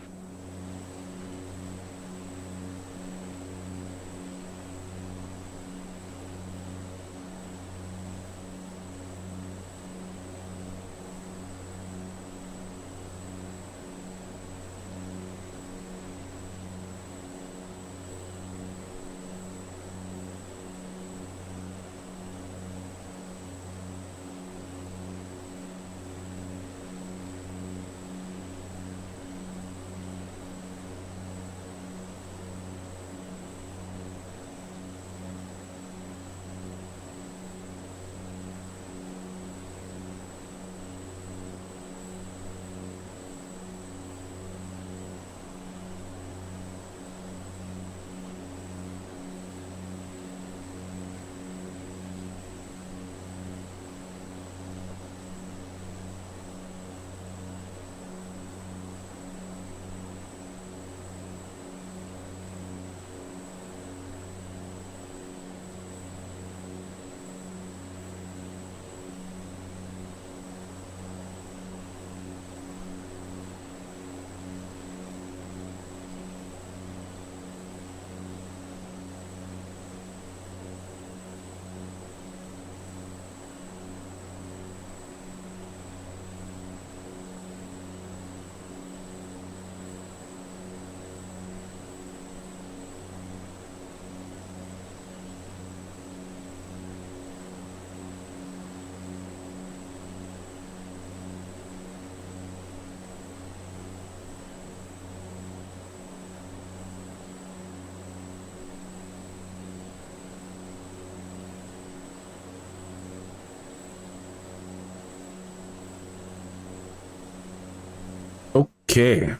Okay.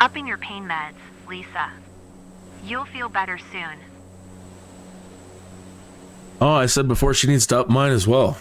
Upping your pain meds, Lisa. You'll feel better soon. Oh, I said before she needs to up mine as well.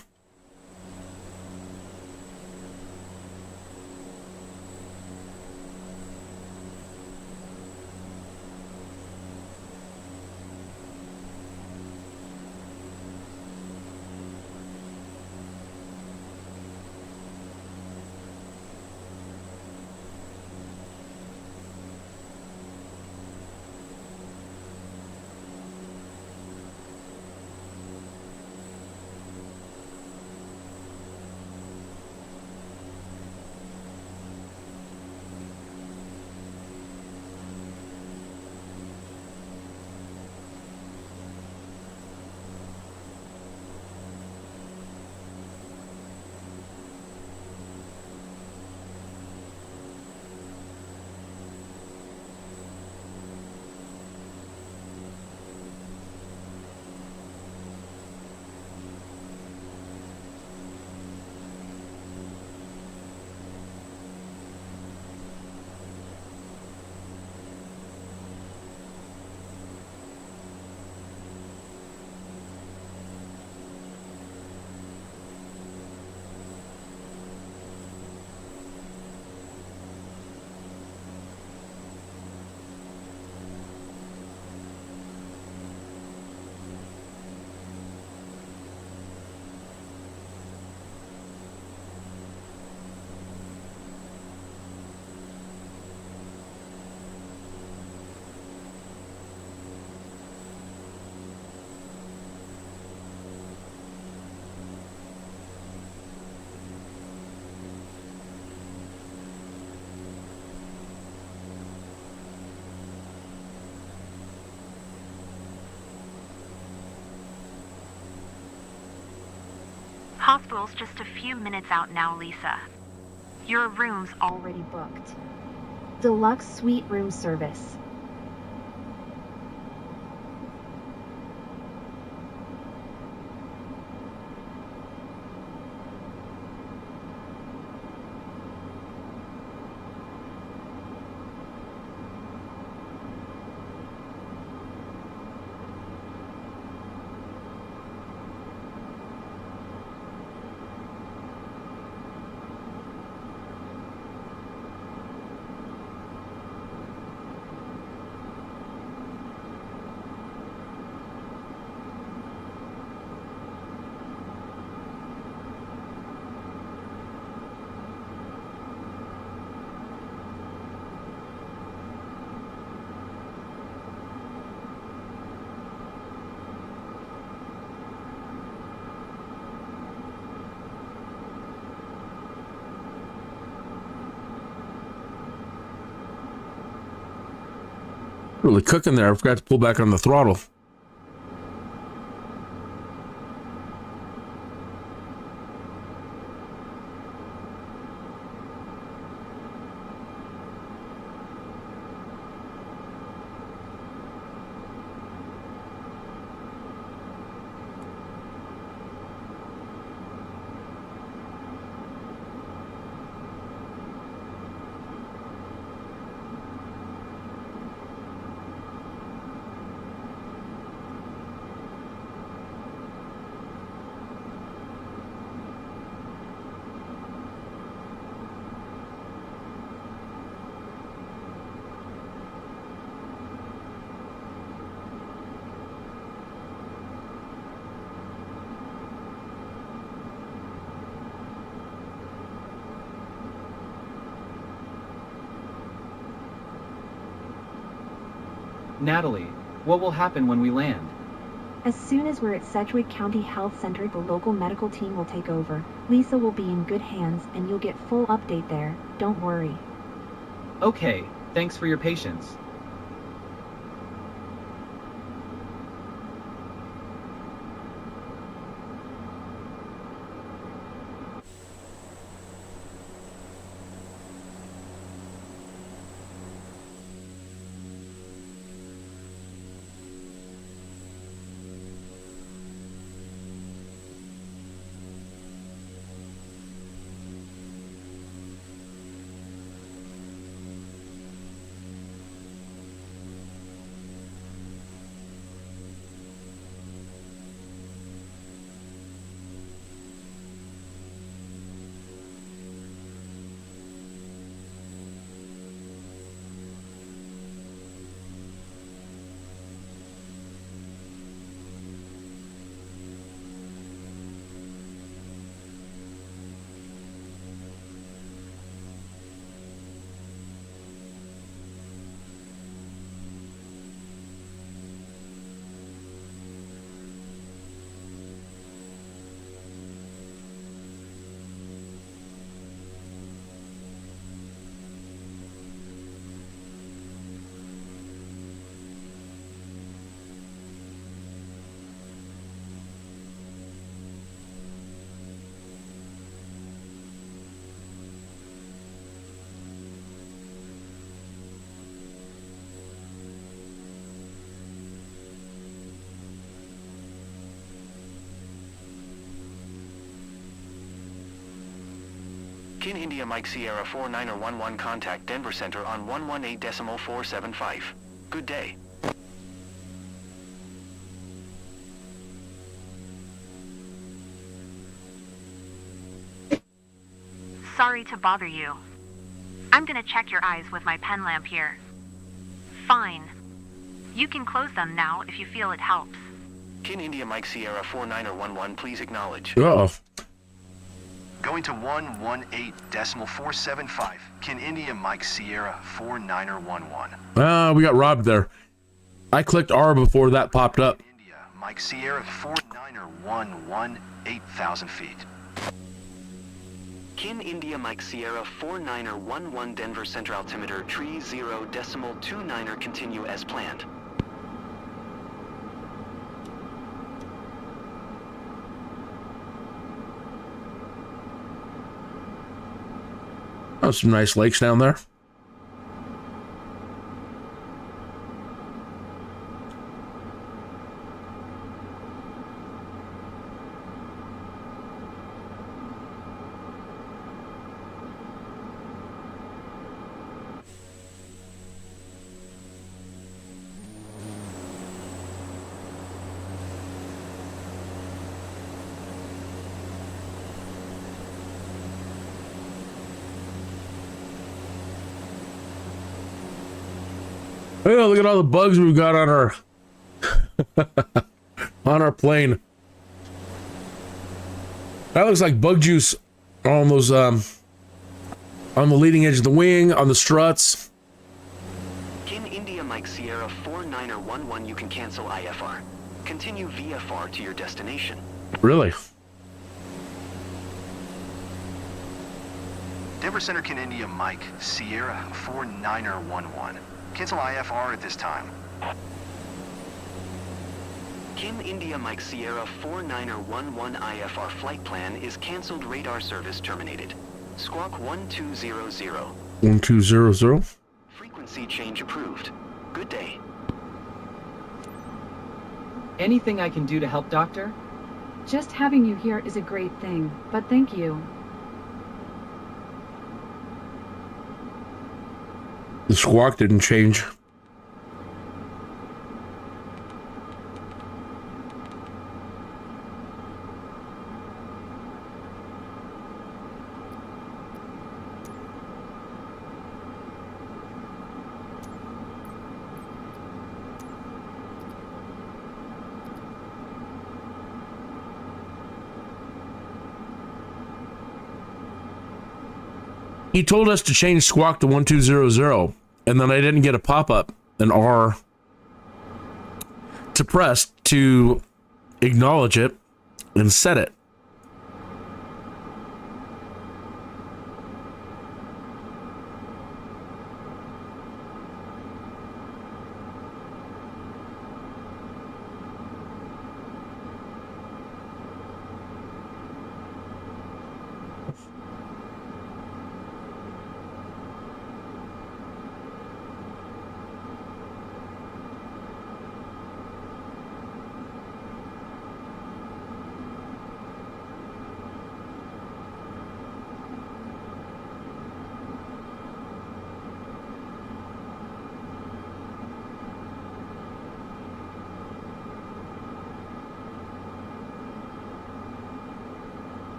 Hospital's just a few minutes out now, Lisa. Your room's Already booked. Deluxe suite room service. Really cooking there. I forgot to pull back on the throttle. Natalie, what will happen when we land? As soon as we're at Sedgwick County Health Center, the local medical team will take over. Lisa will be in good hands and you'll get full update there. Don't worry. Okay, thanks for your patience. Kin India Mike Sierra 49er11 contact Denver Center on 118.475. Good day. Sorry to bother you. I'm gonna check your eyes with my pen lamp here. Fine. You can close them now if you feel it helps. Kin India Mike Sierra 49er11, please acknowledge. Uh-oh. Going to 118.475. Kin India Mike Sierra 49er11. We got robbed there. I clicked R before that popped up. India Mike Sierra 49er11, 8,000 feet. Kin India Mike Sierra 49er11 Denver Center altimeter tree 0.29er continue as planned. Oh, some nice lakes down there. Oh, look at all the bugs we've got on our on our plane. That looks like bug juice on those on the leading edge of the wing, on the struts. Kin India Mike Sierra 49er11, you can cancel IFR. Continue VFR to your destination. Really? Denver Center Kin India Mike Sierra 49er11. Cancel IFR at this time. Kin India Mike Sierra 49er11 IFR flight plan is canceled. Radar service terminated. Squawk 1200. 1200. Frequency change approved. Good day. Anything I can do to help, Doctor? Just having you here is a great thing, but thank you. The squawk didn't change. He told us to change squawk to 1200, and then I didn't get a pop-up, an R to press to acknowledge it and set it.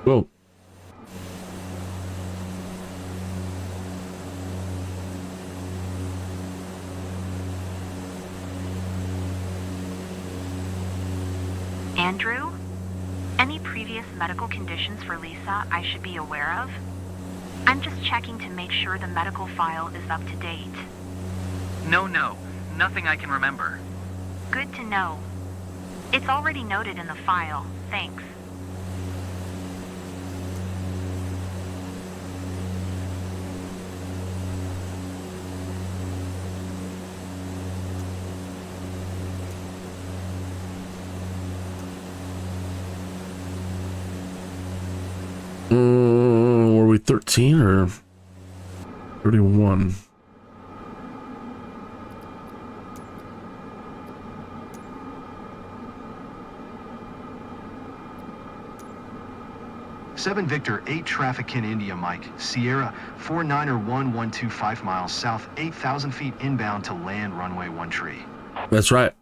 Whoa. Andrew? Any previous medical conditions for Lisa I should be aware of? I'm just checking to make sure the medical file is up to date. No, nothing I can remember. Good to know. It's already noted in the file. Thanks. 13 or 31? Seven Victor 8 traffic in India, Mike. Sierra 49er1 125 miles south, 8,000 feet inbound to land runway 13. That's right.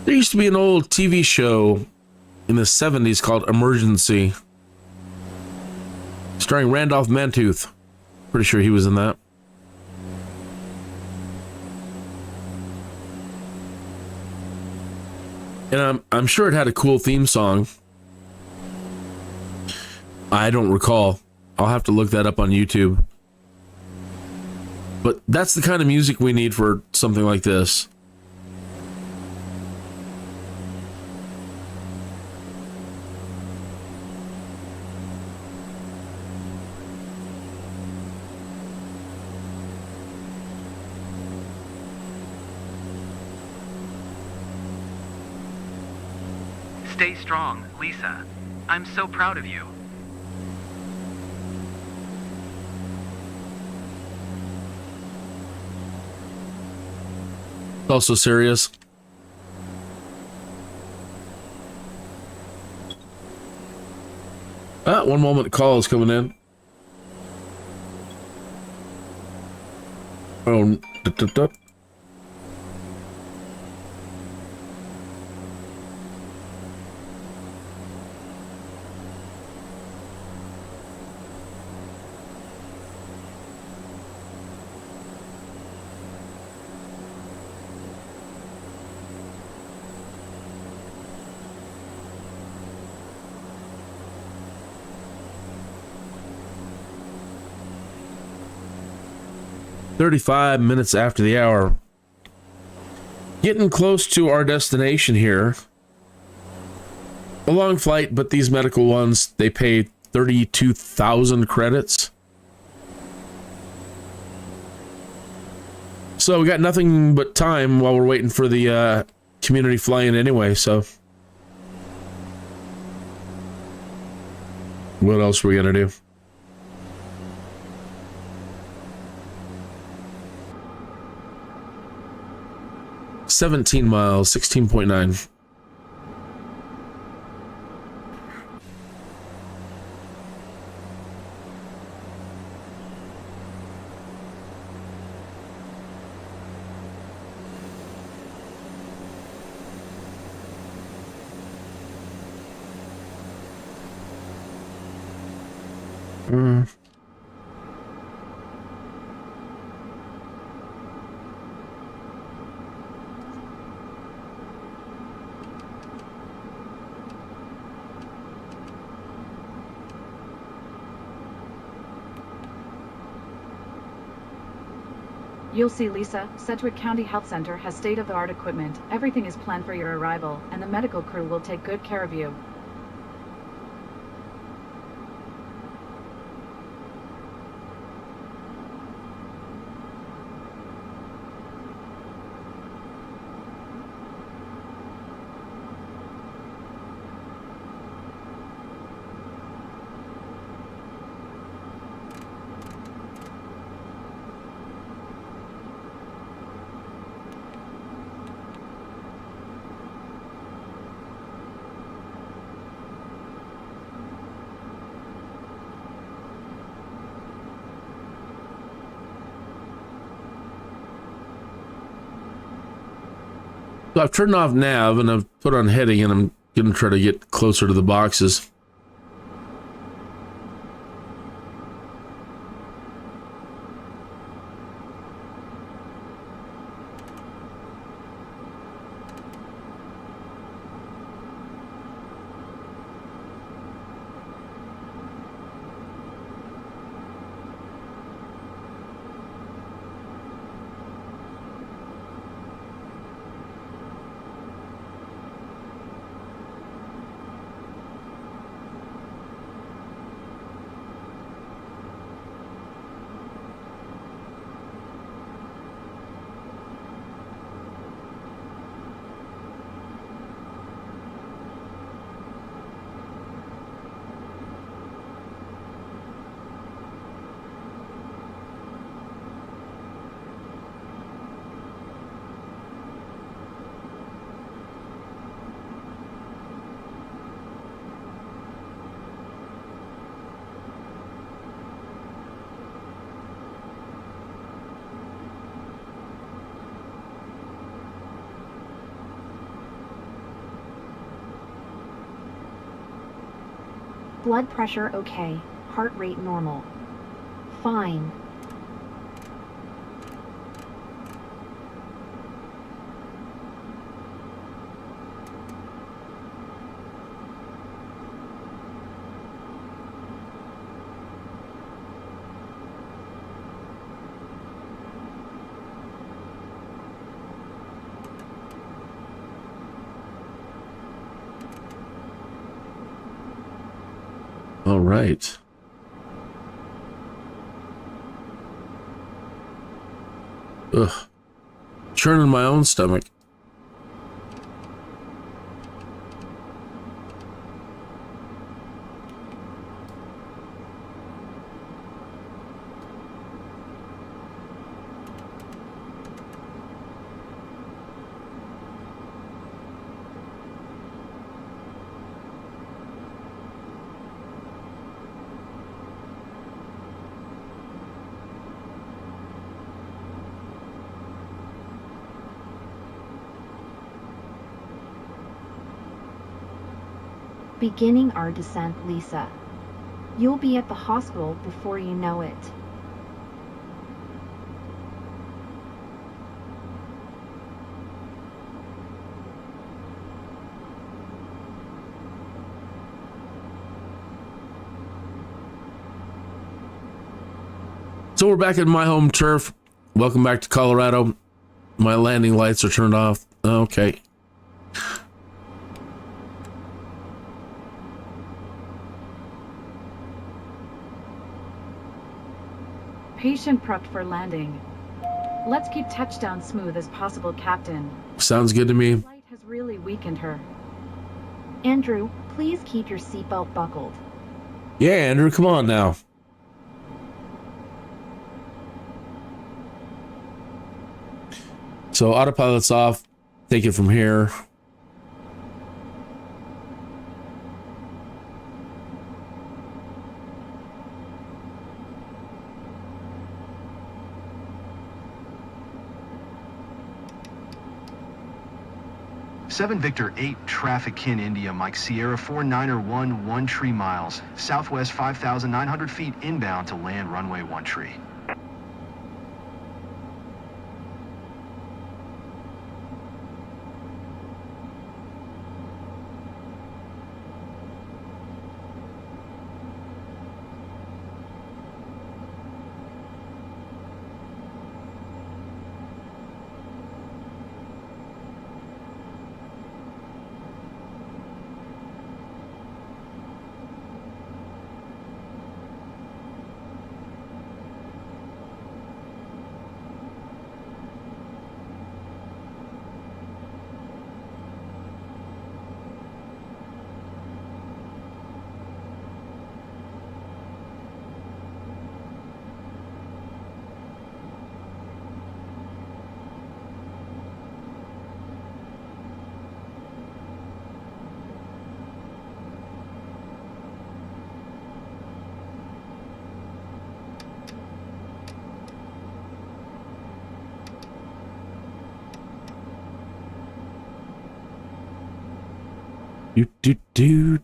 There used to be an old TV show in the 70s called Emergency, starring Randolph Mantooth. Pretty sure he was in that. And I'm sure it had a cool theme song. I don't recall. I'll have to look that up on YouTube. But that's the kind of music we need for something like this. Stay strong, Lisa. I'm so proud of you. It's also serious. One moment, call is coming in. Oh, dup. 35 minutes after the hour. Getting close to our destination here. A long flight, but these medical ones, they pay 32,000 credits. So we got nothing but time while we're waiting for the community fly-in anyway, so. What else are we gonna do? $17 miles, 16.9. You'll see, Lisa. Sedgwick County Health Center has state-of-the-art equipment. Everything is planned for your arrival, and the medical crew will take good care of you. So I've turned off nav and I've put on heading, and I'm going to try to get closer to the boxes. Blood pressure okay. Heart rate normal. Fine. All right. Ugh. Churning my own stomach. Beginning our descent, Lisa. You'll be at the hospital before you know it. So we're back at my home turf. Welcome back to Colorado. My landing lights are turned off. Okay. Patient prepped for landing. Let's keep touchdown smooth as possible, Captain. Sounds good to me. The flight has really weakened her. Andrew, please keep your seatbelt buckled. Yeah, Andrew, come on now. So autopilot's off. Take it from here. Seven Victor 8 traffic in India, Mike Sierra 49er 1 tree miles, southwest 5,900 feet inbound to land runway 1 tree. Do.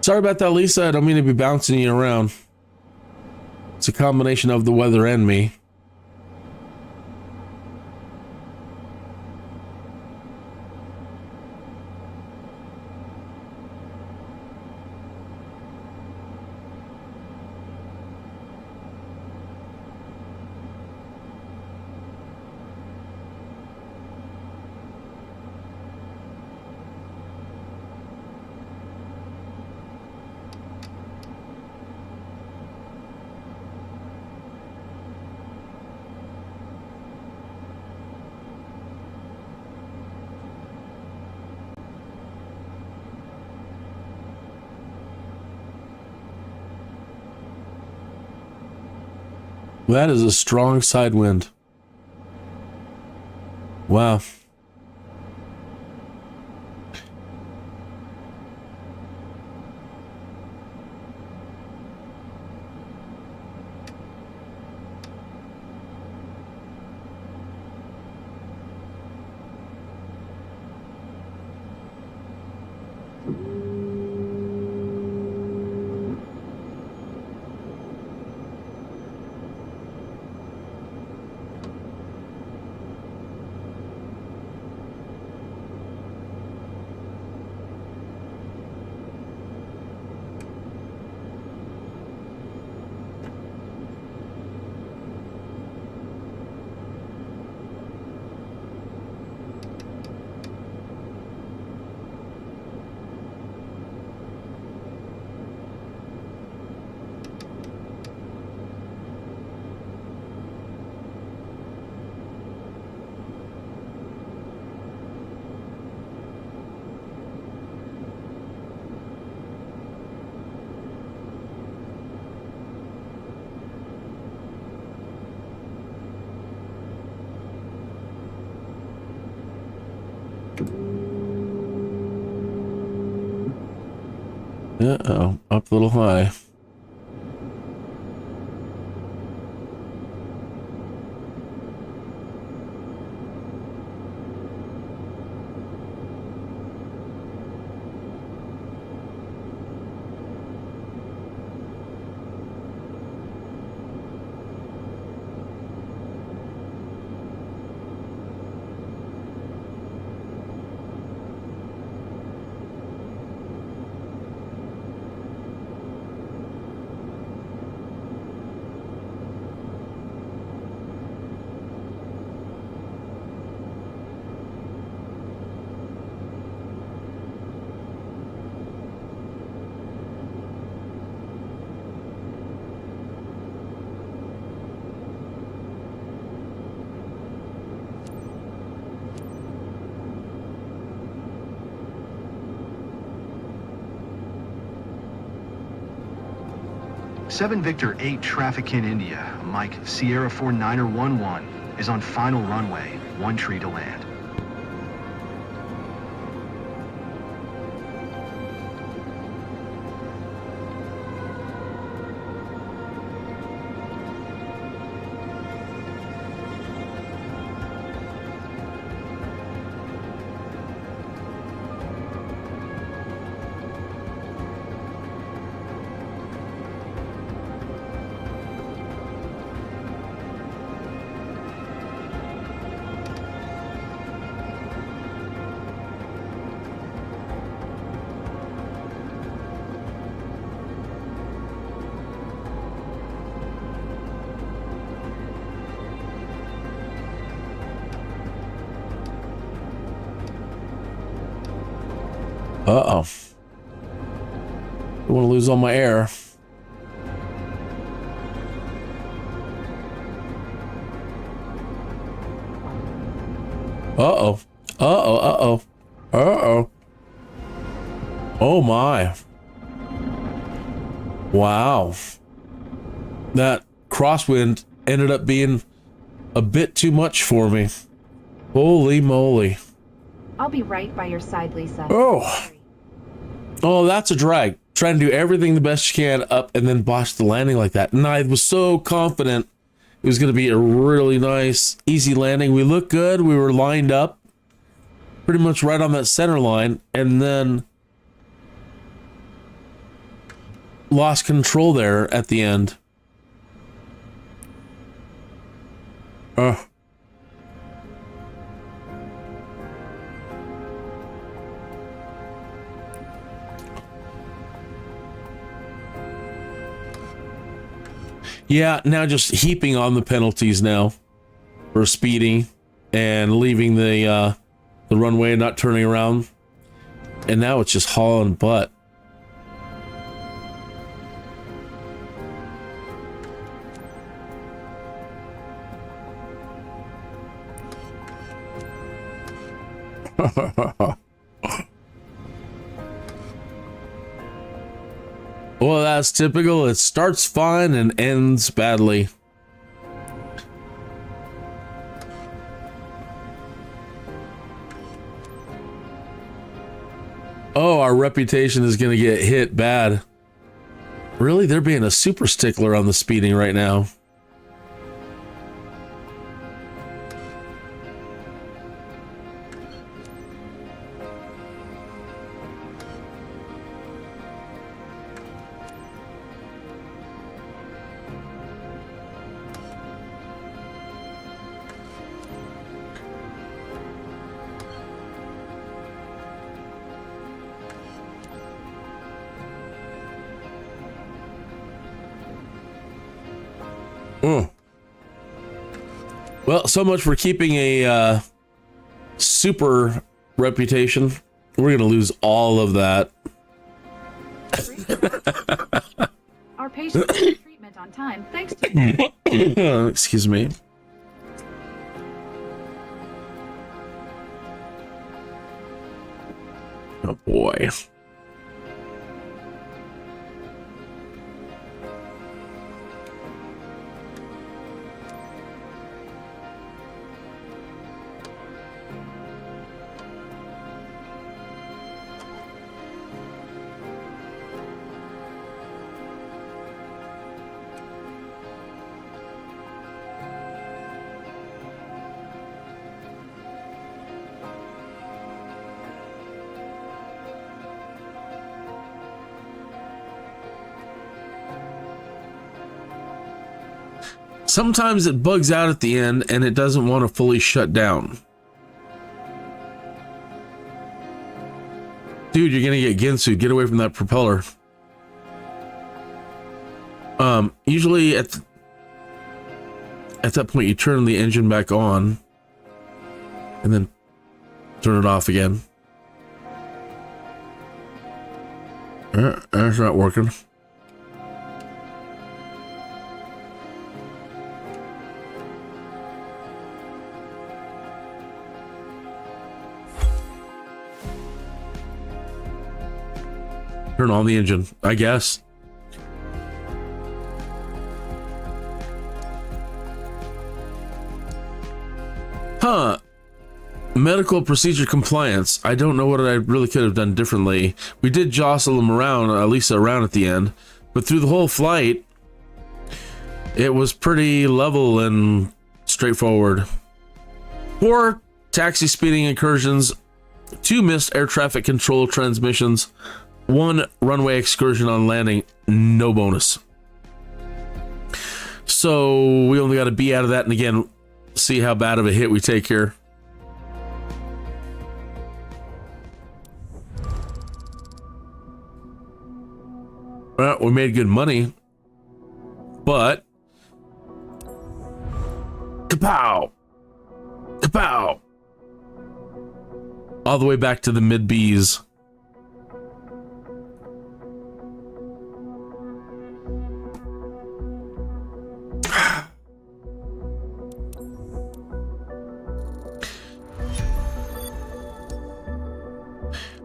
Sorry about that, Lisa. I don't mean to be bouncing you around. It's a combination of the weather and me. That is a strong side wind. Wow. Uh-oh, up a little high. Seven Victor 8 traffic in India, Mike Sierra 49er11 is on final runway, 1 tree to land. Uh-oh. Don't want to lose all my air. Uh-oh. Uh-oh, uh-oh. Uh-oh. Oh my. Wow. That crosswind ended up being a bit too much for me. Holy moly. I'll be right by your side, Lisa. Oh. Oh, that's a drag. Trying to do everything the best you can up and then botch the landing like that. And I was so confident it was going to be a really nice, easy landing. We looked good. We were lined up pretty much right on that center line. And then lost control there at the end. Yeah, now just heaping on the penalties now for speeding and leaving the runway and not turning around. And now it's just hauling butt. Well, that's typical. It starts fine and ends badly. Oh, our reputation is going to get hit bad. Really? They're being a super stickler on the speeding right now. Well, so much for keeping a super reputation. We're going to lose all of that. Our patient got treatment on time, thanks to Excuse me. Oh boy. Sometimes it bugs out at the end and it doesn't want to fully shut down. Dude, you're gonna get Ginsu. Get away from that propeller. Usually at that point you turn the engine back on and then turn it off again. That's not working. Turn on the engine, I guess. Huh. Medical procedure compliance. I don't know what I really could have done differently. We did jostle them around, Lisa around at the end, but through the whole flight, it was pretty level and straightforward. 4 taxi speeding incursions, 2 missed air traffic control transmissions, 1 runway excursion on landing, no bonus. So we only got a B out of that, and again, see how bad of a hit we take here. Well, we made good money, but kapow, kapow, all the way back to the mid B's.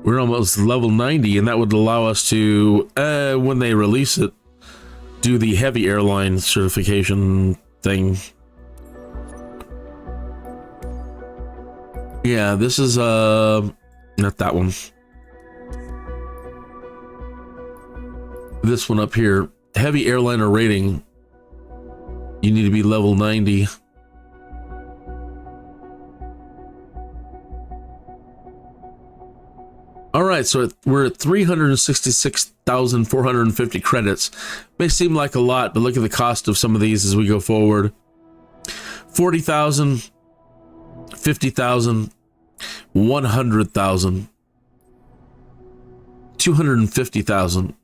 We're almost level 90, and that would allow us to, when they release it, do the heavy airline certification thing. Yeah, this is, not that one. This one up here, heavy airliner rating. You need to be level 90. All right. right, so we're at 366,450 credits. May seem like a lot, but look at the cost of some of these as we go forward. 40,000, 50,000, 100,000, 250,000.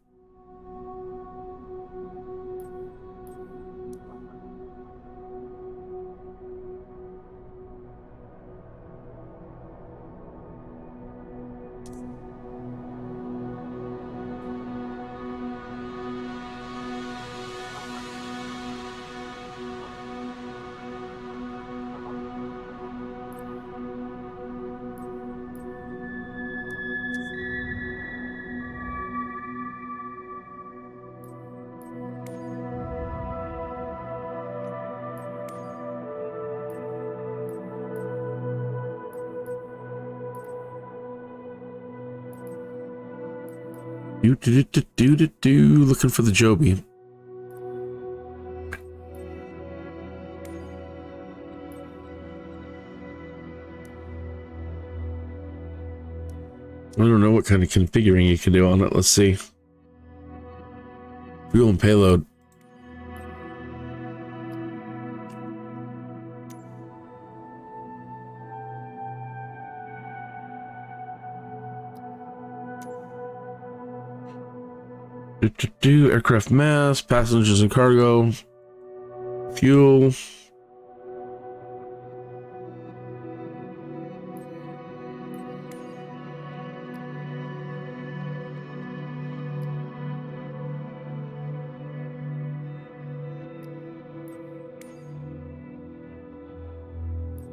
Looking for the Joby. I don't know what kind of configuring you can do on it. Let's see. Fuel and payload. Aircraft mass, passengers and cargo, fuel.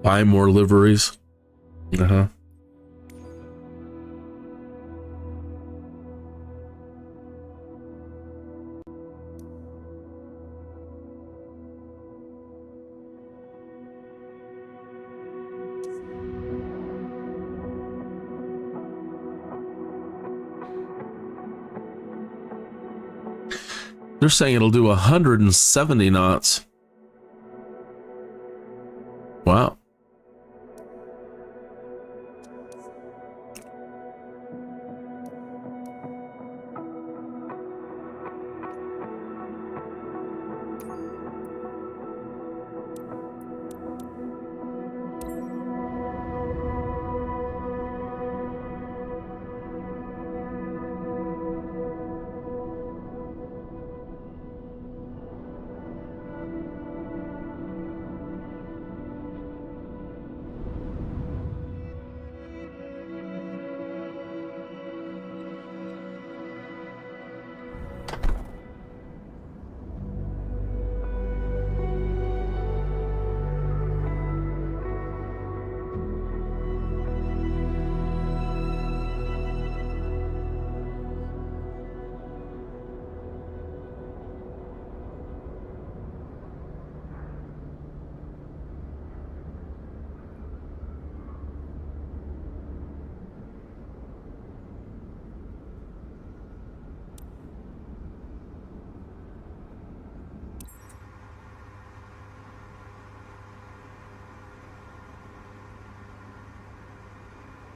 Buy more liveries. They're saying it'll do 170 knots. Wow.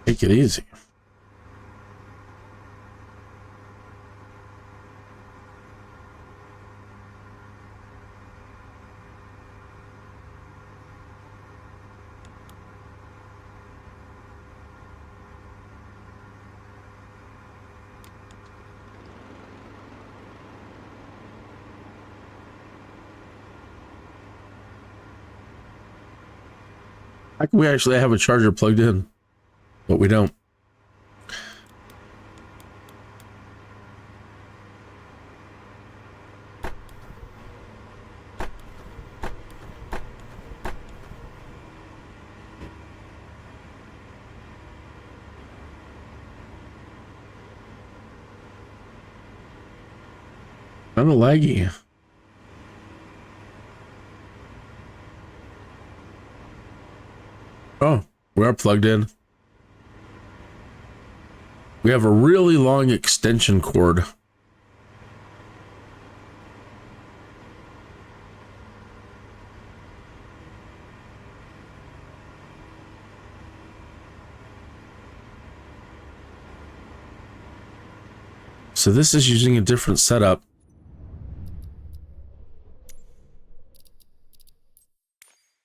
Take it easy. How can we actually have a charger plugged in? But we don't. Kind of laggy. Oh, we are plugged in. We have a really long extension cord. So this is using a different setup.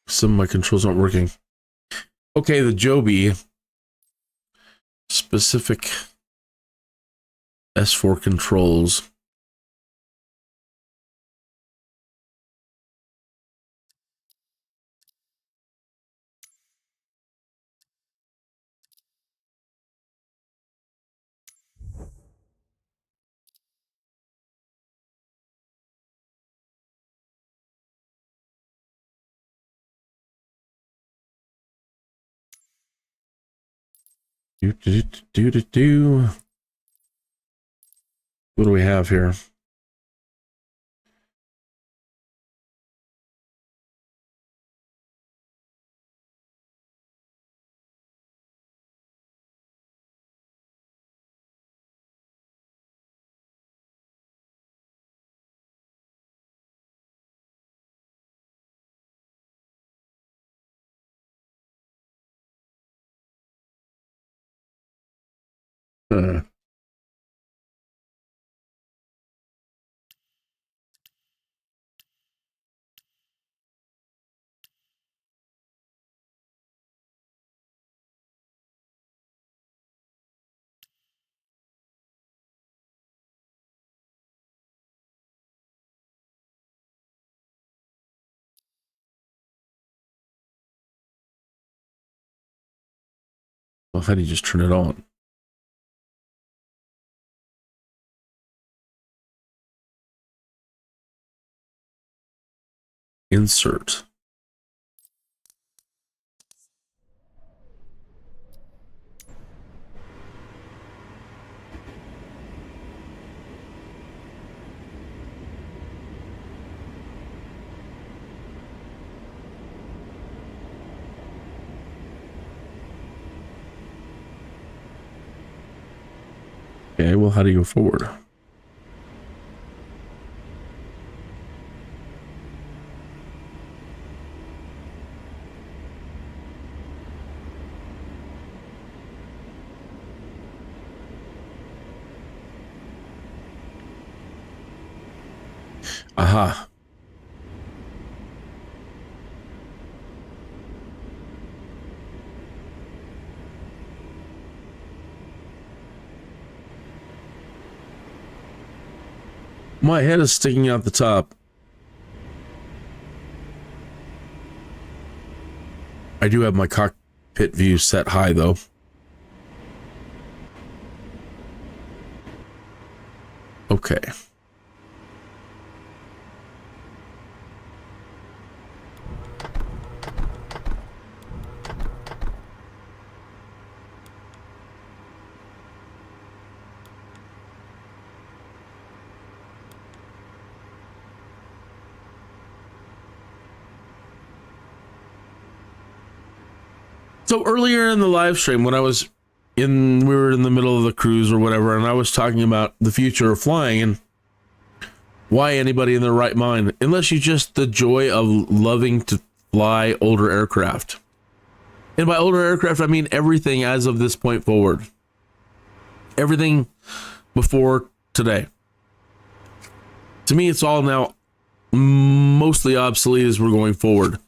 Some of my controls aren't working. Okay, the Joby specific S4 controls. What do we have here? Well, how do you just turn it on? Insert. Okay, well, how do you go forward? Aha. My head is sticking out the top. I do have my cockpit view set high, though. Okay. So earlier in the live stream, when we were in the middle of the cruise or whatever, and I was talking about the future of flying and why anybody in their right mind, unless you just the joy of loving to fly older aircraft. And by older aircraft, I mean everything as of this point forward. Everything before today. To me, it's all now mostly obsolete as we're going forward.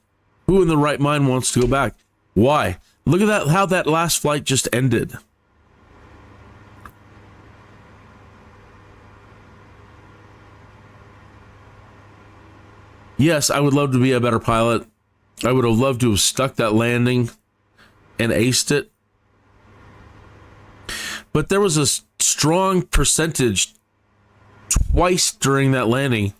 Who in the right mind wants to go back? Why? Look at that, how that last flight just ended. Yes, I would love to be a better pilot. I would have loved to have stuck that landing and aced it. But there was a strong percentage twice during that landing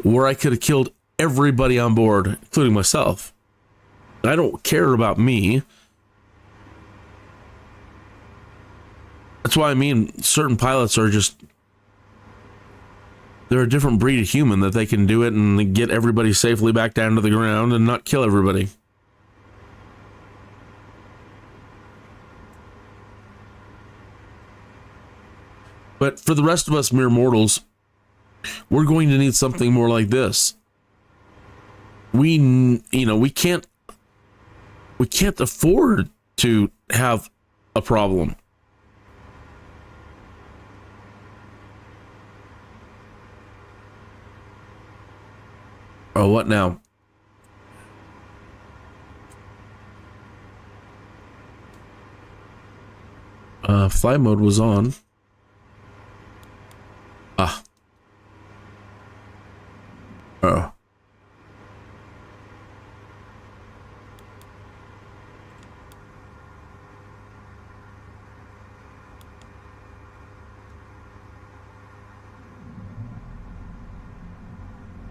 where I could have killed everybody on board, including myself. I don't care about me. That's why I mean certain pilots are just, they're a different breed of human, that they can do it and get everybody safely back down to the ground and not kill everybody. But for the rest of us mere mortals, we're going to need something more like this. We can't afford to have a problem. Oh, what now? Fly mode was on. Ah. Oh.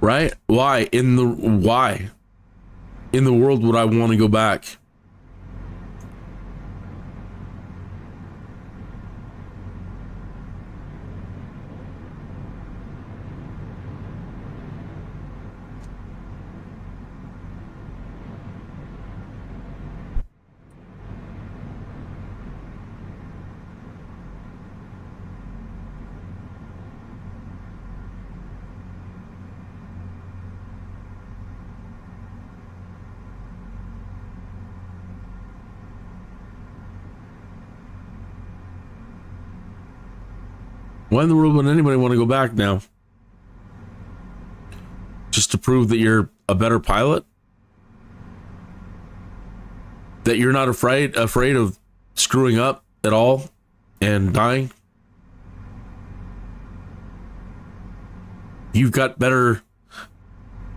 Right? Why in the world would I want to go back? Why in the world would anybody want to go back now? Just to prove that you're a better pilot? That you're not afraid of screwing up at all and dying? You've got better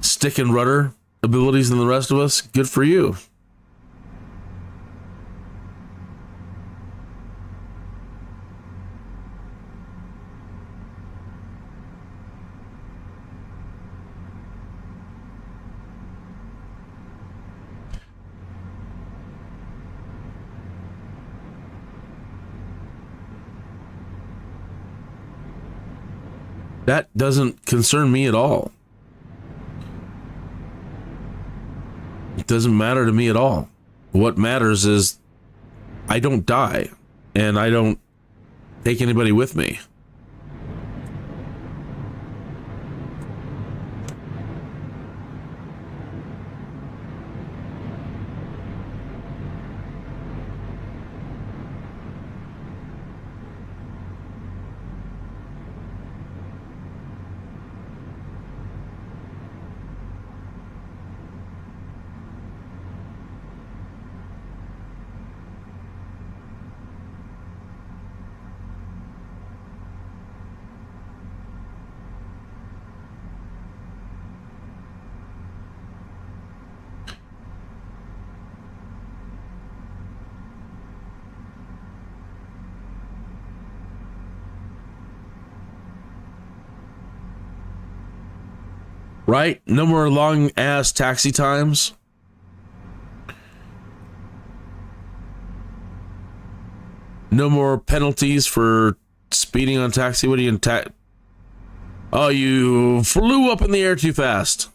stick and rudder abilities than the rest of us? Good for you. That doesn't concern me at all. It doesn't matter to me at all. What matters is I don't die and I don't take anybody with me. Right? No more long ass taxi times. No more penalties for speeding on taxi. What are you in Oh, you flew up in the air too fast.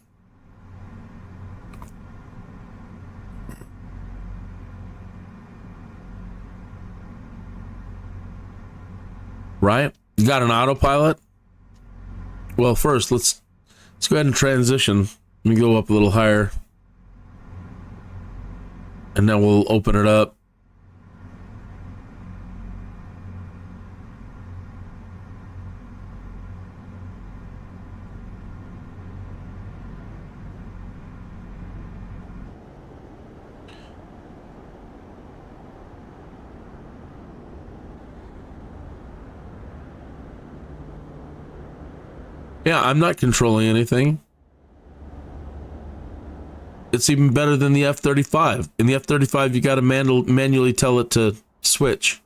Right? You got an autopilot? Well, first, let's go ahead and transition. Let me go up a little higher. And then we'll open it up. Yeah, I'm not controlling anything. It's even better than the F-35. In the F-35, you got to manually tell it to switch.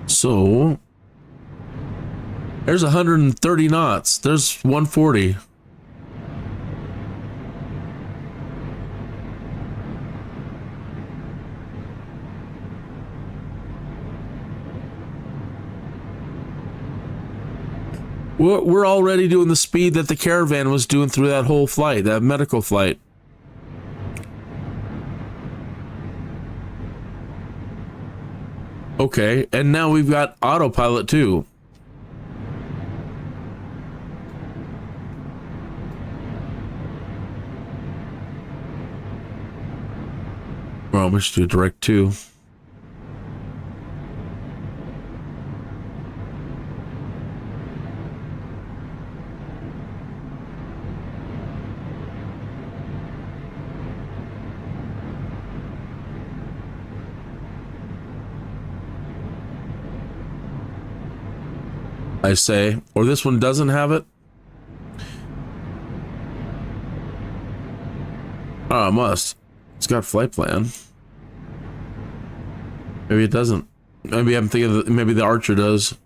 So, there's 130 knots. There's 140. We're already doing the speed that the caravan was doing through that whole flight, that medical flight. Okay, and now we've got autopilot too. Oh, we should do a direct too. I say, or this one doesn't have it. Oh, it must. It's got flight plan. Maybe it doesn't. Maybe I'm thinking maybe the Archer does.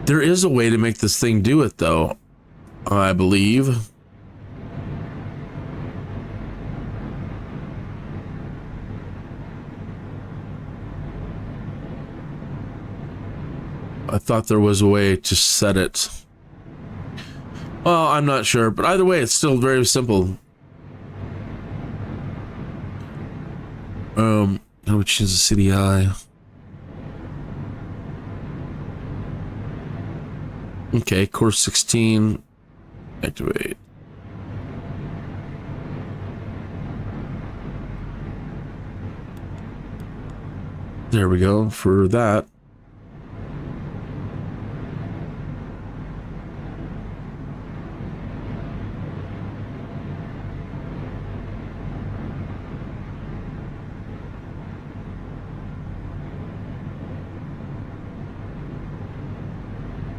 There is a way to make this thing do it, though, I believe. I thought there was a way to set it. Well, I'm not sure, but either way, it's still very simple. How would choose a CDI? Okay, course 16. Activate. There we go for that.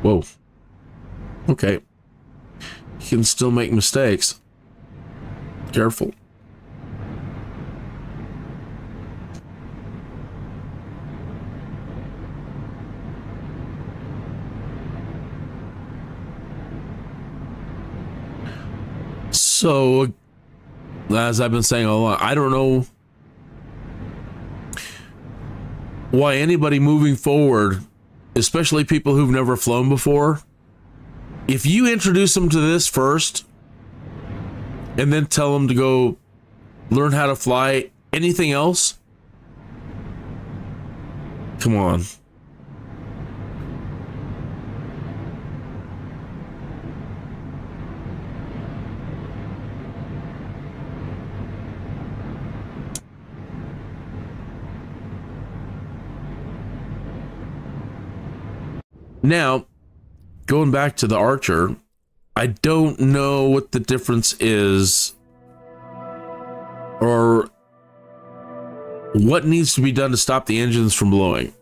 Whoa. Okay. You can still make mistakes. Careful. So, as I've been saying all along, I don't know why anybody moving forward, especially people who've never flown before, if you introduce them to this first and then tell them to go learn how to fly anything else, come on. Now, going back to the Archer, I don't know what the difference is or what needs to be done to stop the engines from blowing.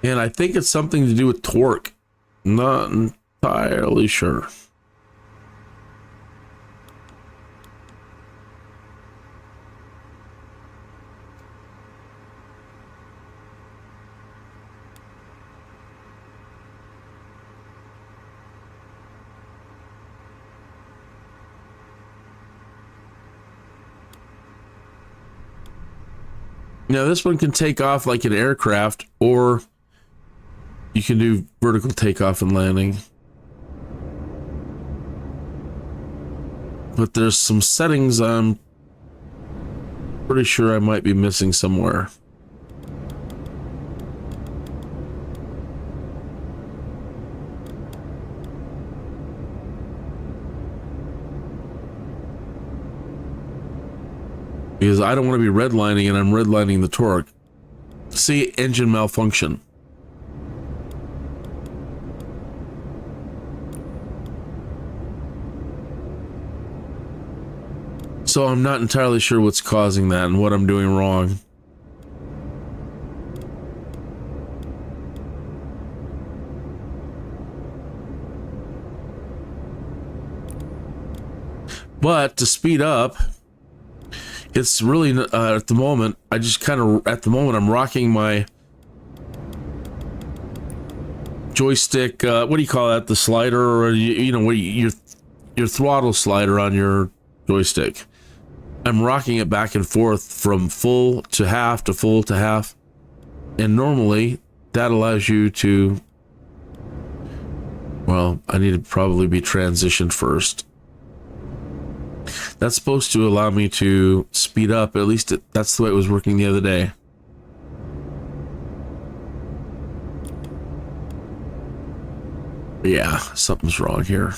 And I think it's something to do with torque. Not entirely sure. Now this one can take off like an aircraft, or you can do vertical takeoff and landing. But there's some settings I'm pretty sure I might be missing somewhere. Because I don't want to be redlining and I'm redlining the torque. See, engine malfunction. So I'm not entirely sure what's causing that and what I'm doing wrong. But to speed up, it's really at the moment. I just kind of I'm rocking my joystick. What do you call that? The slider, or your throttle slider on your joystick. I'm rocking it back and forth from full to half to full to half, and normally that allows you to. Well, I need to probably be transitioned first. That's supposed to allow me to speed up. At least that's the way it was working the other day. Yeah, something's wrong here.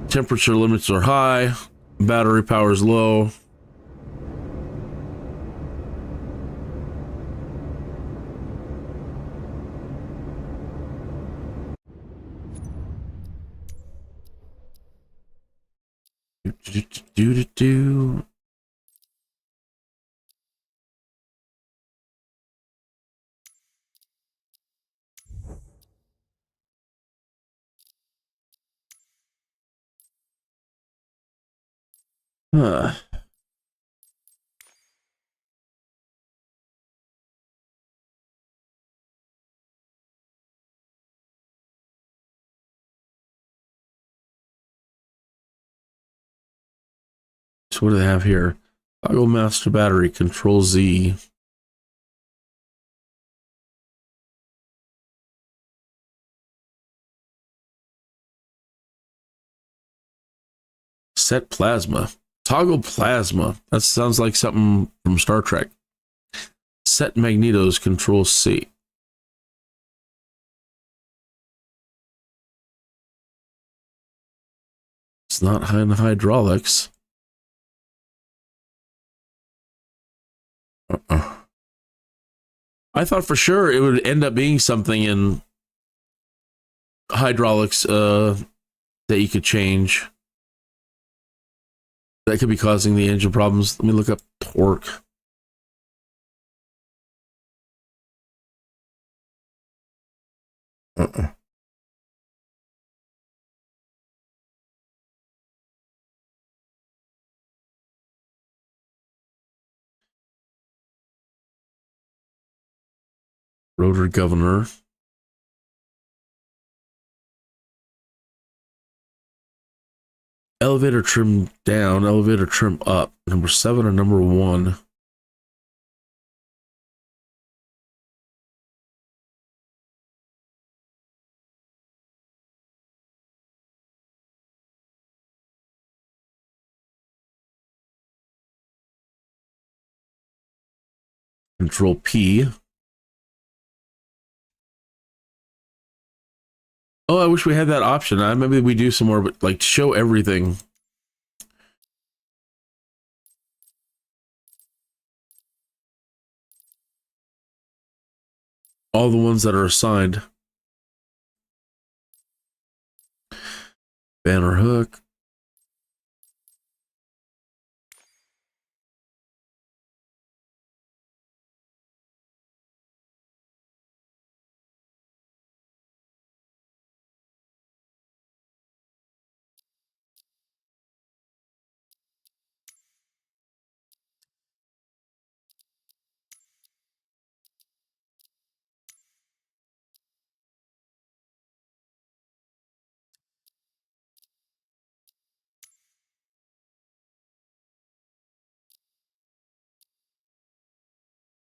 Temperature limits are high. Battery power is low. Do. Huh. So what do they have here? Toggle master battery, Control Z. Set plasma. Toggle plasma. That sounds like something from Star Trek. Set magnetos, Control C. It's not high in hydraulics. I thought for sure it would end up being something in hydraulics that you could change. That could be causing the engine problems. Let me look up torque. Rotor governor. Elevator trim down, elevator trim up. Number 7 or number 1? Control P. Oh, I wish we had that option. Maybe we do some more, but like show everything. All the ones that are assigned. Banner hook.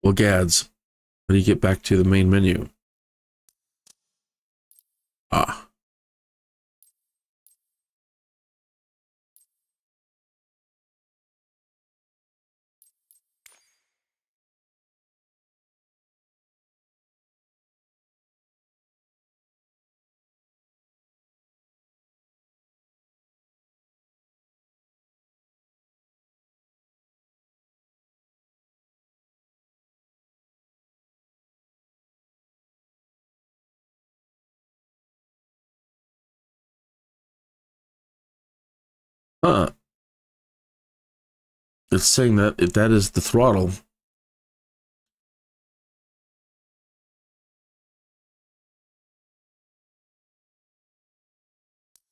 Well, gads, how do you get back to the main menu? Ah. Huh. It's saying that if that is the throttle.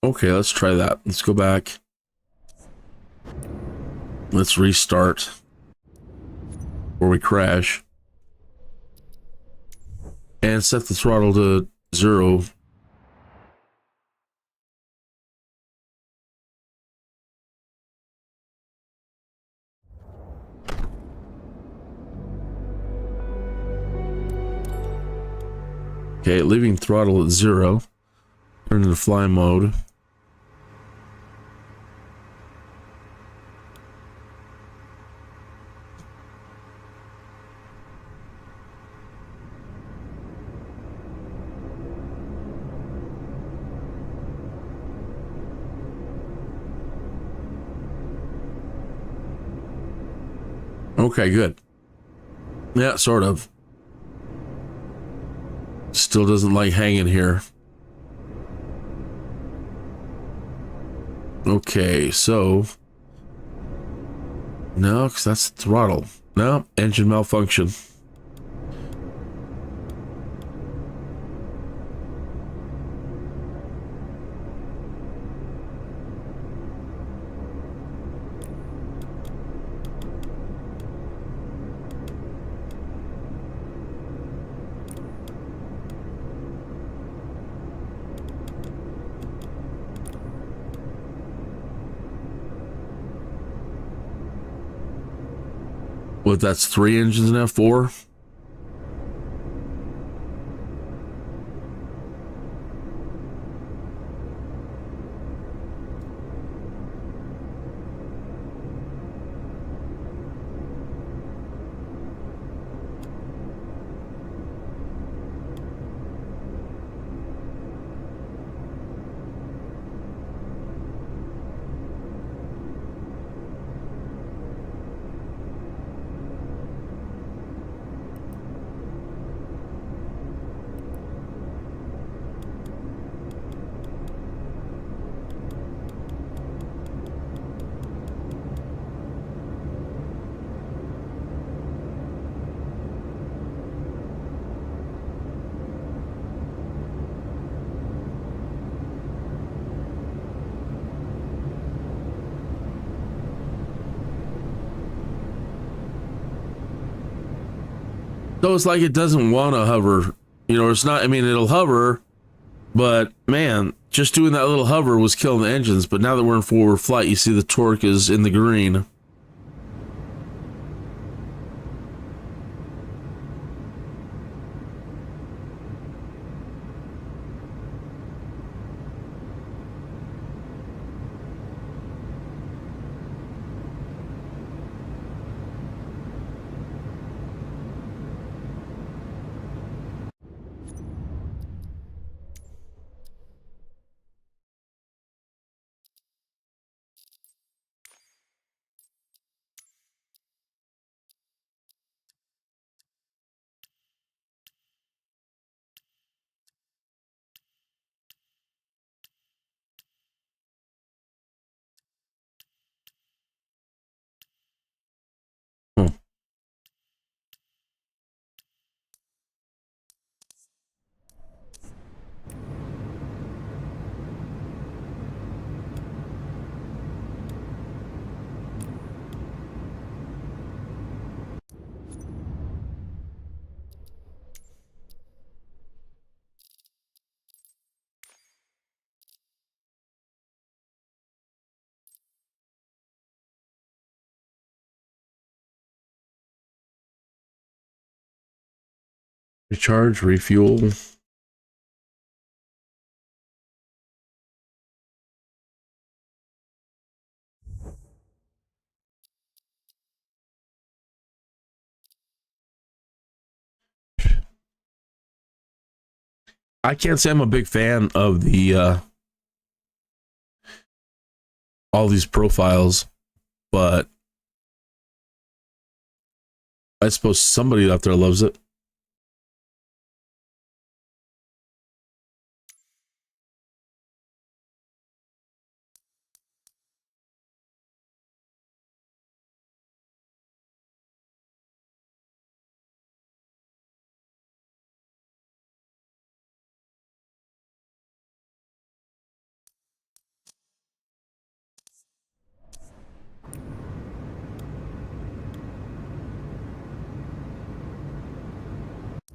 Okay, let's try that. Let's go back. Let's restart. Before we crash. And set the throttle to 0. Okay, leaving throttle at 0. Turn into fly mode. Okay, good. Yeah, sort of. Still doesn't like hanging here. Okay, so... No, because that's the throttle. No, engine malfunction. What, that's 3 engines now? 4? So it's like it doesn't want to hover. You know, it's not, I mean, it'll hover, but man, just doing that little hover was killing the engines. But now that we're in forward flight, you see the torque is in the green. Recharge, refuel. I can't say I'm a big fan of the all these profiles, but I suppose somebody out there loves it.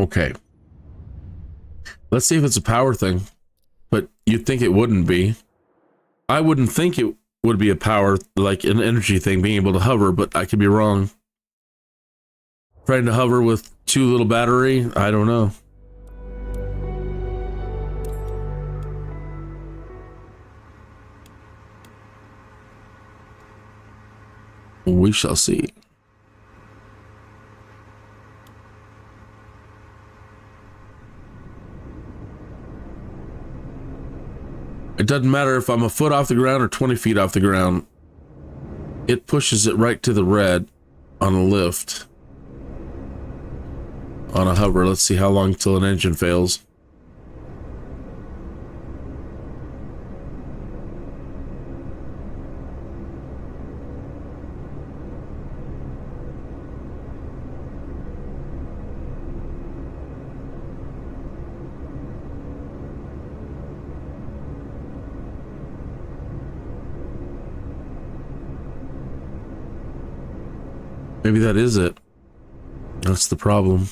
Okay. Let's see if it's a power thing. But you'd think it wouldn't be. I wouldn't think it would be a power, like an energy thing, being able to hover, but I could be wrong. Trying to hover with too little battery? I don't know. We shall see. It doesn't matter if I'm a foot off the ground or 20 feet off the ground. It pushes it right to the red on a lift. On a hover, let's see how long till an engine fails. Maybe that is it. That's the problem.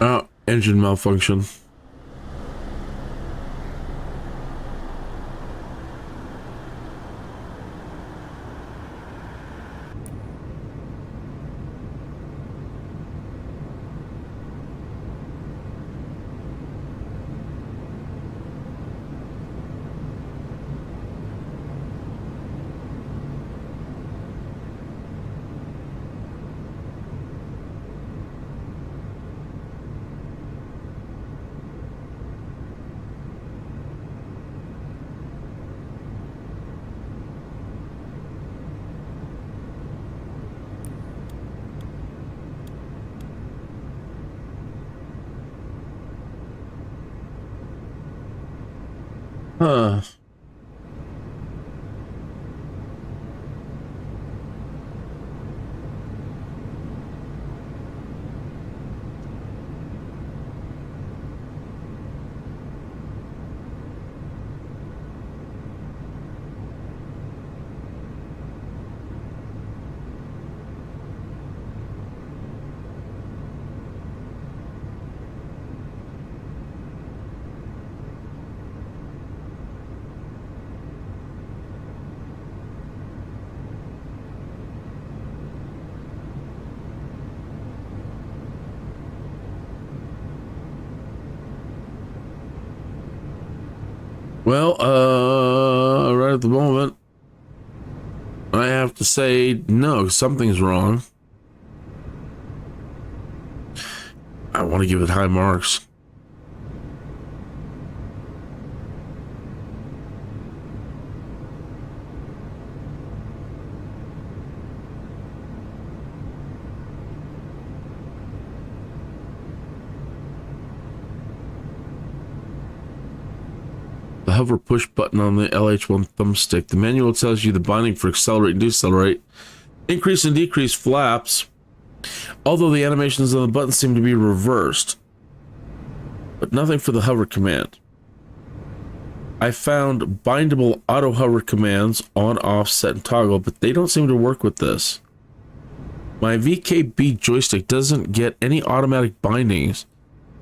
Oh, engine malfunction. Huh. Well, right at the moment, I have to say no, something's wrong. I want to give it high marks. The hover push button on the LH1 thumbstick. The manual tells you the binding for accelerate and decelerate, increase and decrease flaps, although the animations on the button seem to be reversed, but nothing for the hover command. I found bindable auto hover commands on, off, set, and toggle, but they don't seem to work with this. My VKB joystick doesn't get any automatic bindings,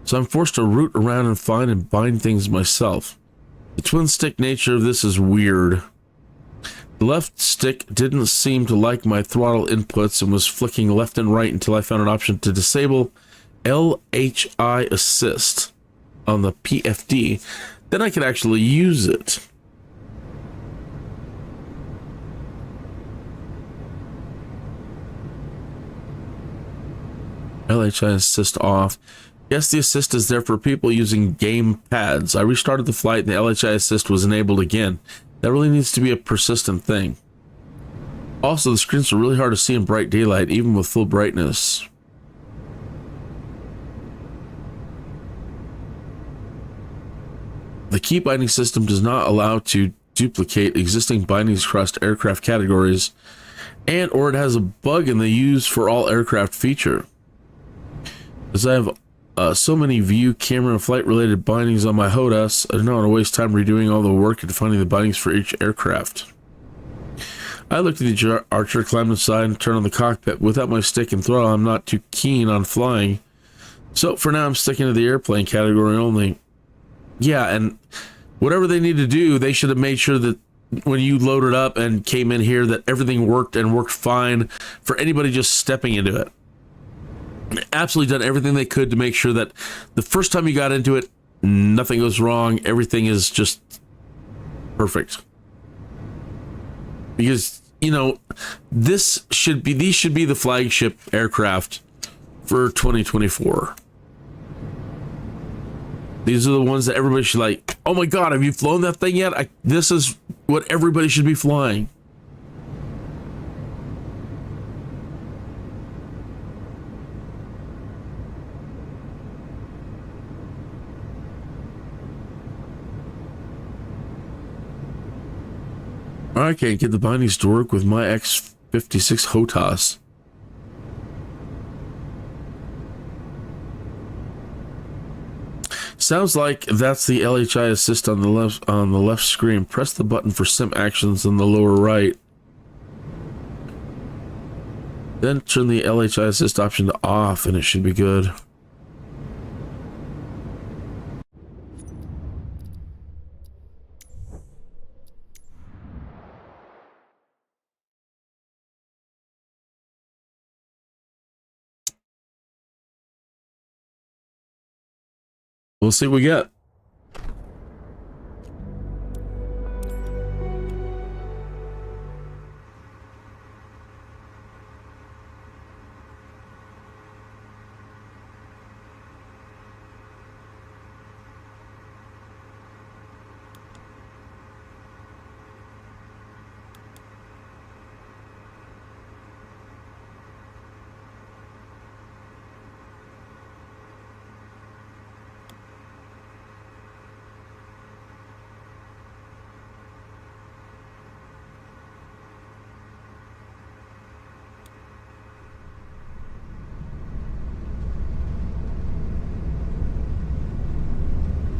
so I'm forced to root around and find and bind things myself. The twin stick nature of this is weird. The left stick didn't seem to like my throttle inputs and was flicking left and right until I found an option to disable LHI assist on the PFD. Then I could actually use it. LHI assist off. Yes, the assist is there for people using game pads. I restarted the flight and the LHI assist was enabled again. That really needs to be a persistent thing. Also, the screens are really hard to see in bright daylight, even with full brightness. The key binding system does not allow to duplicate existing bindings across aircraft categories. and or it has a bug in the use for all aircraft feature. As I have so many view, camera, and flight related bindings on my HOTAS, I don't want to waste time redoing all the work and finding the bindings for each aircraft. I looked at the Archer, climbed inside, and turned on the cockpit. Without my stick and throttle, I'm not too keen on flying. So for now, I'm sticking to the airplane category only. Yeah, and whatever they need to do, they should have made sure that when you loaded up and came in here that everything worked and worked fine for anybody just stepping into it. Absolutely done everything they could to make sure that the first time you got into it, nothing goes wrong. Everything is just perfect. Because, you know, these should be the flagship aircraft for 2024. These are the ones that everybody should like, oh my God, have you flown that thing yet? This is what everybody should be flying. I can't get the bindings to work with my X56 HOTAS. Sounds like that's the LHI assist on the left screen. Press the button for sim actions in the lower right. Then turn the LHI assist option to off and it should be good. We'll see what we get.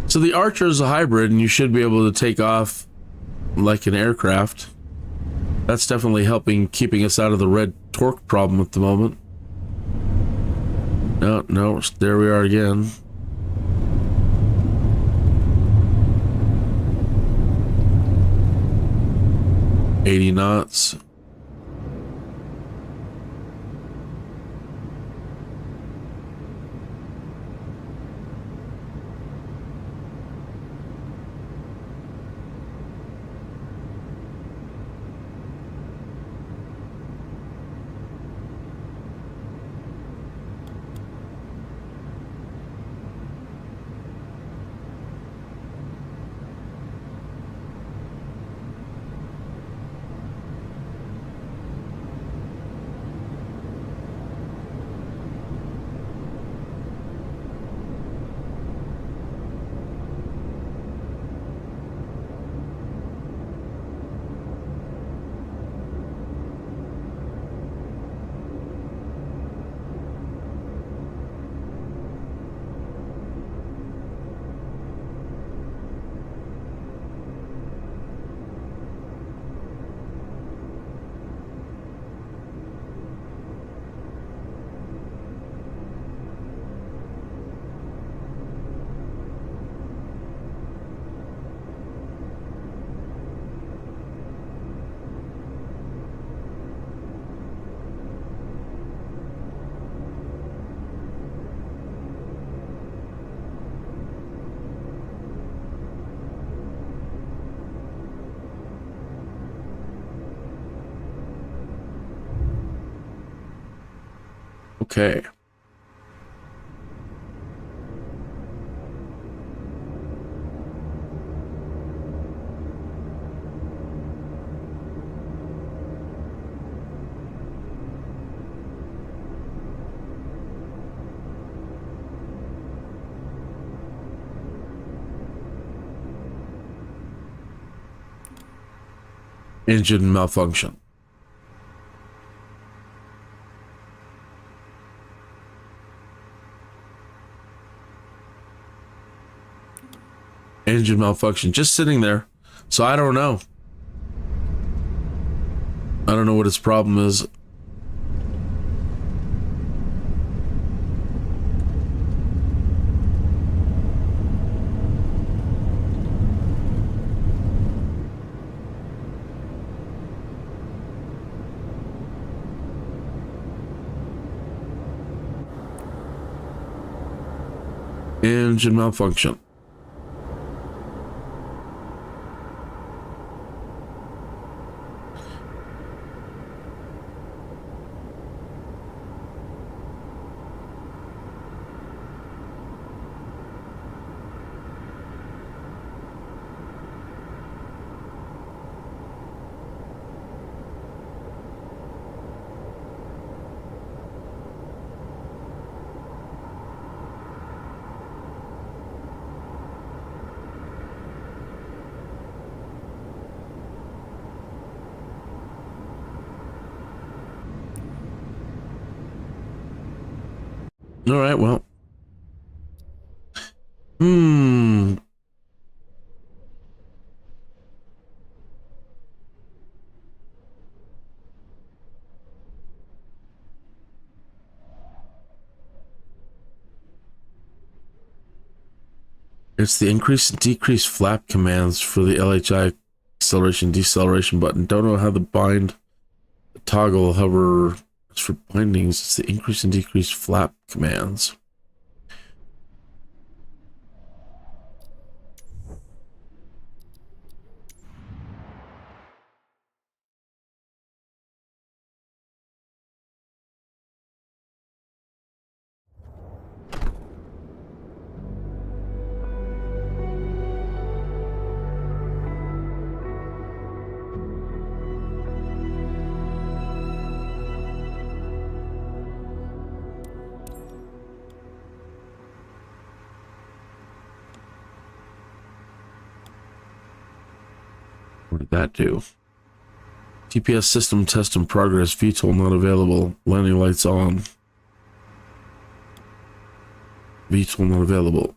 So the Archer is a hybrid, and you should be able to take off like an aircraft. That's definitely keeping us out of the red torque problem at the moment. No, there we are again. $80 knots. Okay. Engine malfunction. Engine malfunction. Just sitting there. So I don't know. I don't know what its problem is. Engine malfunction. All right, well. It's the increase and decrease flap commands for the LHI acceleration deceleration button. Don't know how to bind the toggle, however, it's for bindings. It's the increase and decrease flap commands. What did that do? TPS system test in progress. VTOL not available. Landing lights on. VTOL not available.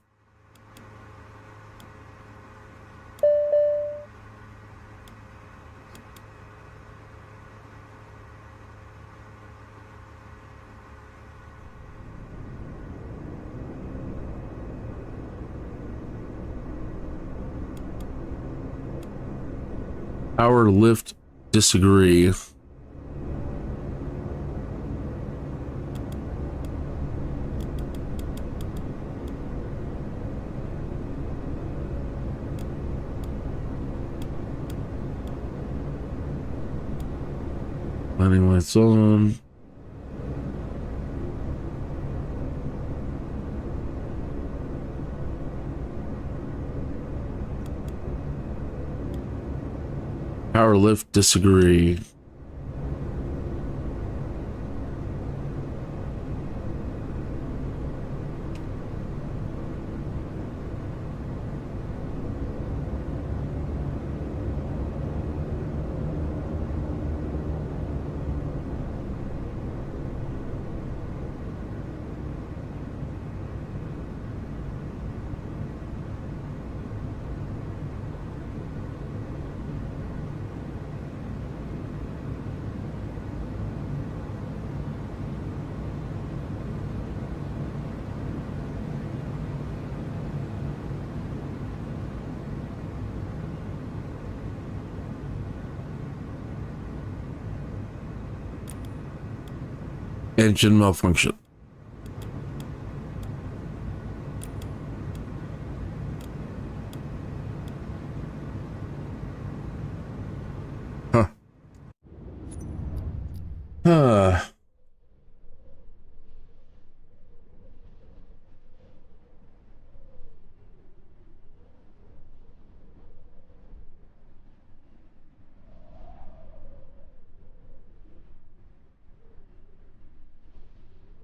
Power lift disagree. Landing lights on. Power lift disagree. Engine malfunction. Huh.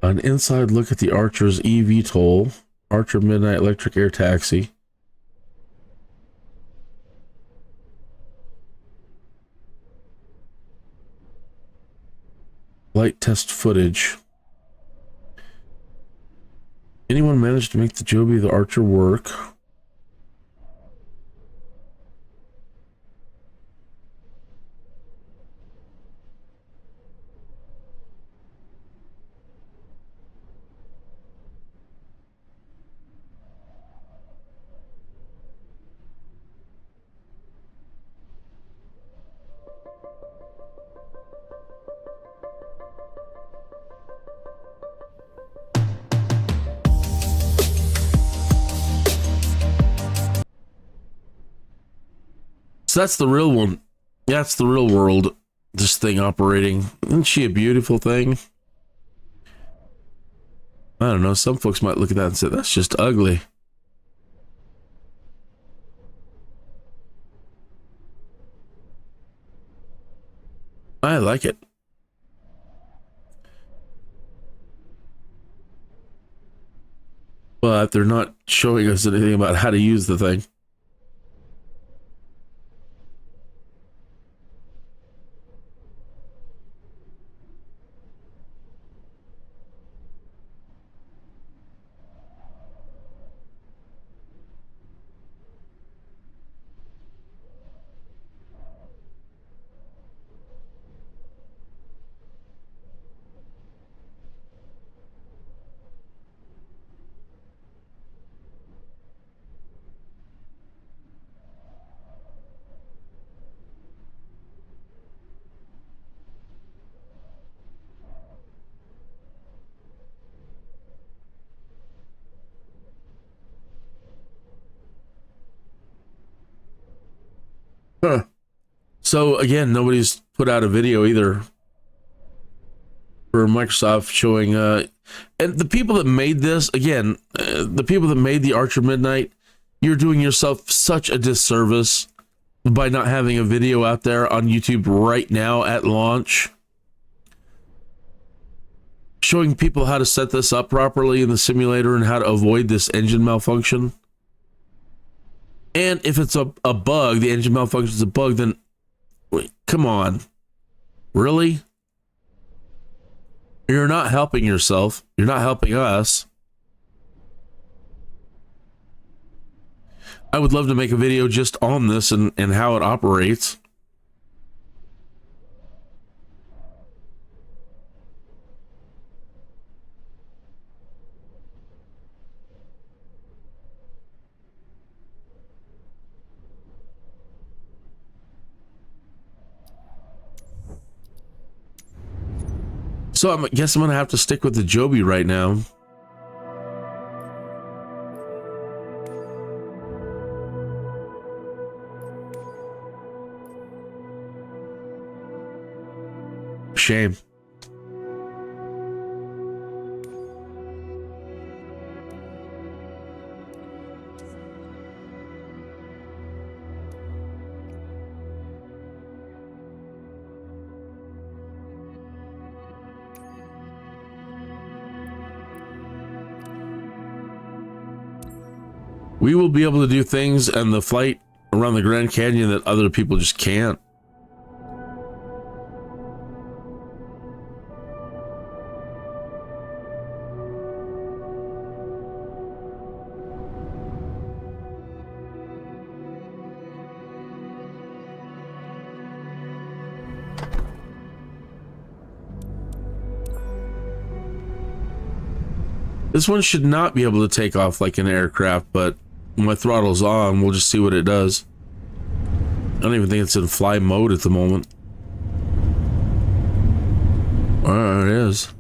An inside look at the Archer's eVTOL, Archer Midnight Electric Air Taxi. Flight test footage. Anyone managed to make the Joby the Archer work? So that's the real one. That's the real world, this thing operating. Isn't she a beautiful thing? I don't know. Some folks might look at that and say, that's just ugly. I like it. But they're not showing us anything about how to use the thing. Huh. So again, nobody's put out a video either for Microsoft showing, and the people that made this, again, the people that made the Archer Midnight, you're doing yourself such a disservice by not having a video out there on YouTube right now at launch, showing people how to set this up properly in the simulator and how to avoid this engine malfunction. And if it's a bug, the engine malfunction is a bug, then wait, come on. Really? You're not helping yourself. You're not helping us. I would love to make a video just on this and how it operates. So I guess I'm going to have to stick with the Joby right now. Shame. We will be able to do things on the flight around the Grand Canyon that other people just can't. This one should not be able to take off like an aircraft, but when my throttle's on, we'll just see what it does. I don't even think it's in fly mode at the moment. It is.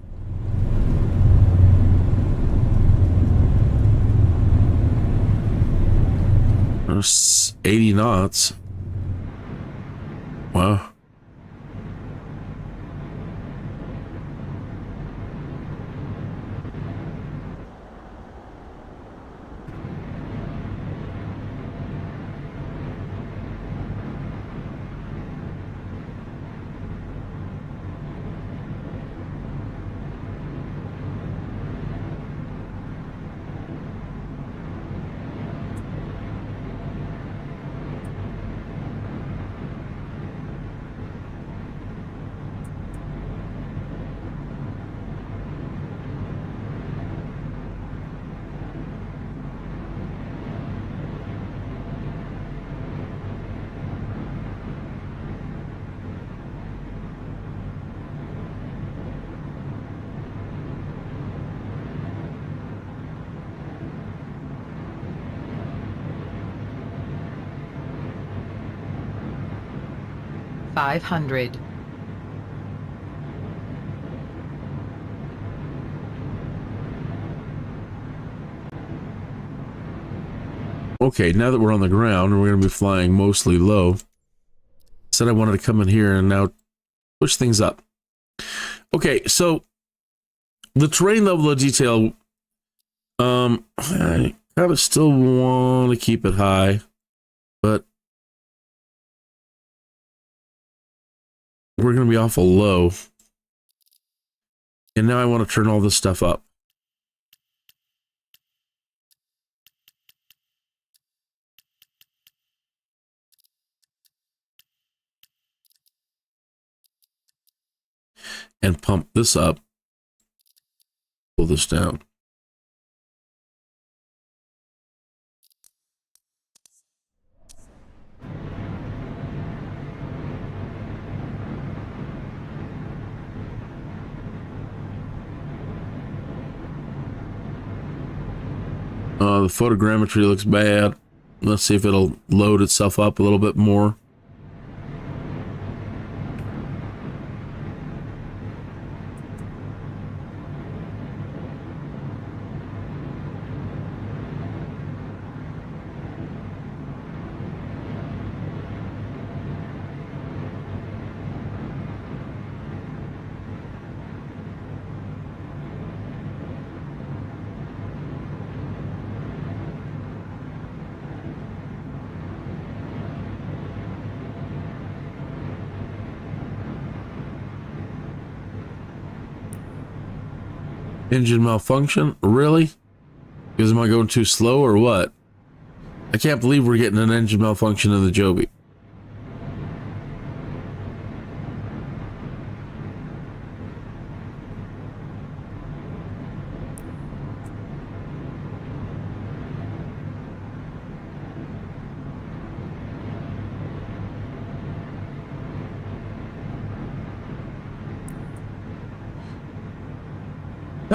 There's 80 knots. Wow. $500. Okay, now that we're on the ground, we're going to be flying mostly low. Said I wanted to come in here and now push things up. Okay, so the terrain level of detail, I kind of still want to keep it high, but we're going to be awful low. And now I want to turn all this stuff up. And pump this up. Pull this down. The photogrammetry looks bad. Let's see if it'll load itself up a little bit more. Engine malfunction? Really? Because am I going too slow or what? I can't believe we're getting an engine malfunction in the Joby.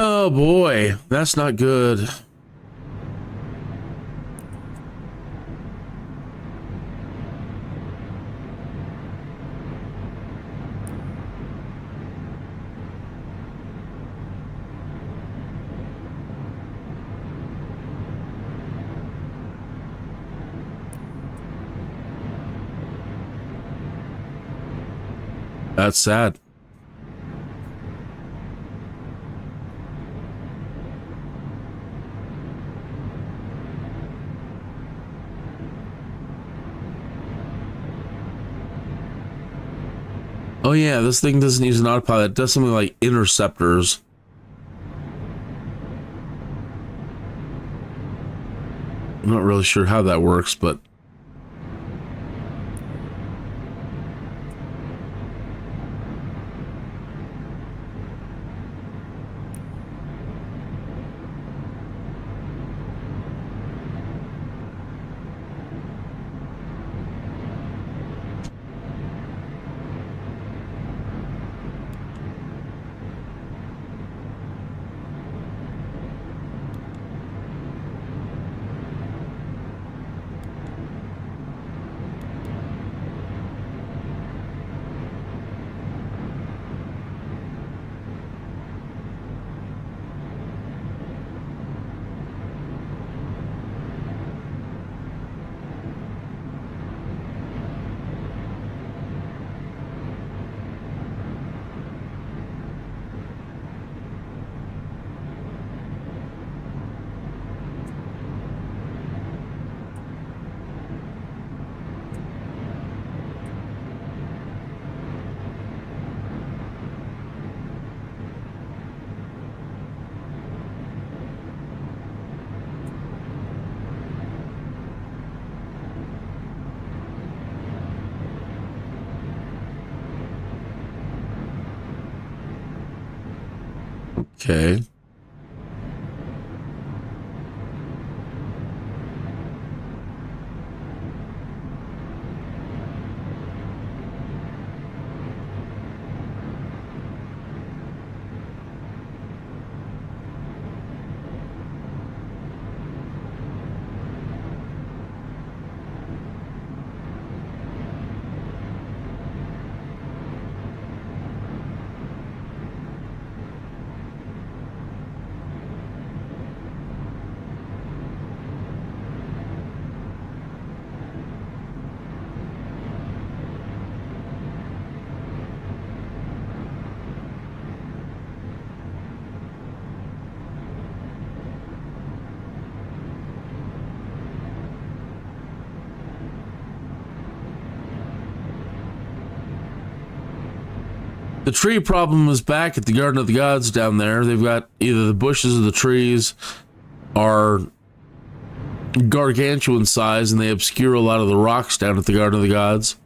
Oh boy, that's not good. That's sad. Oh yeah, this thing doesn't use an autopilot. It does something like interceptors. I'm not really sure how that works, but okay. The tree problem is back at the Garden of the Gods down there. They've got either the bushes or the trees are gargantuan size and they obscure a lot of the rocks down at the Garden of the Gods.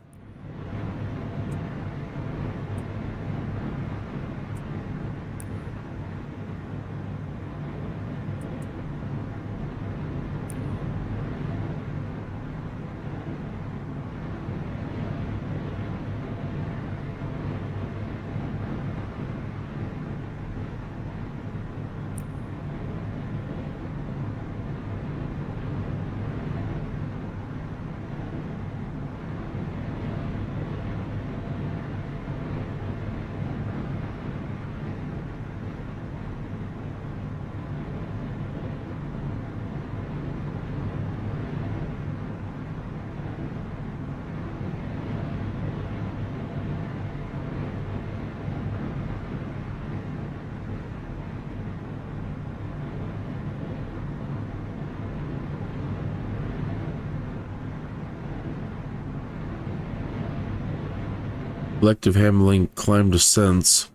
Collective handling climb descents.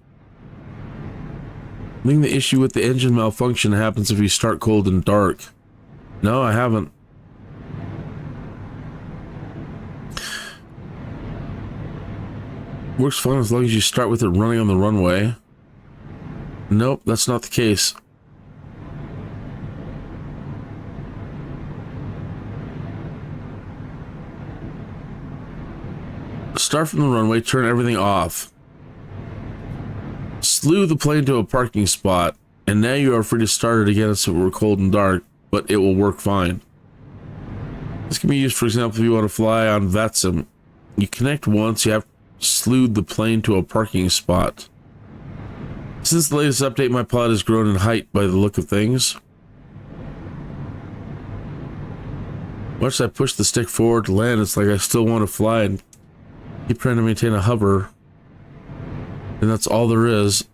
I think the issue with the engine malfunction happens if you start cold and dark. No, I haven't. Works fine as long as you start with it running on the runway. Nope, that's not the case. Start from the runway, turn everything off. Slew the plane to a parking spot, and now you are free to start it again if it were cold and dark, but it will work fine. This can be used, for example, if you want to fly on VETSIM. You connect once, you have slewed the plane to a parking spot. Since the latest update, my pilot has grown in height by the look of things. Once I push the stick forward to land, it's like I still want to fly and keep trying to maintain a hover. And that's all there is.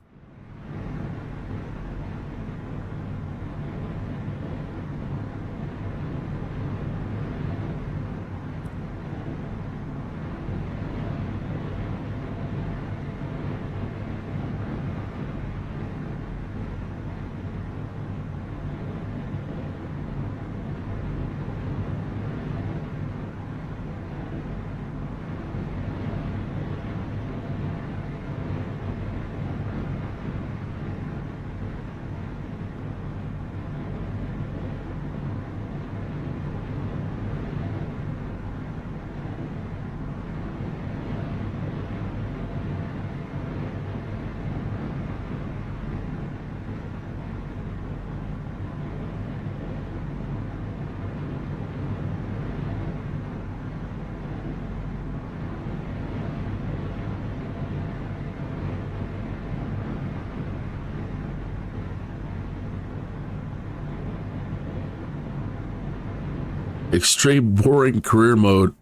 Extreme boring career mode.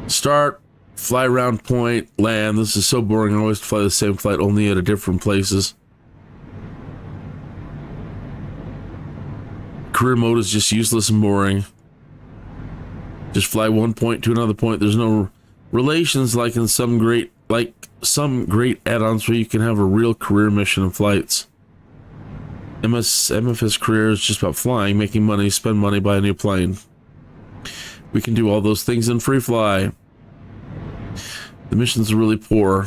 Start, fly around point, land. This is so boring. I always fly the same flight, only at a different places. Career mode is just useless and boring. Just fly one point to another point. There's no relations like in some great add-ons where you can have a real career mission in flights. MSFS career is just about flying, making money, spend money, buy a new plane. We can do all those things in free fly. The missions are really poor.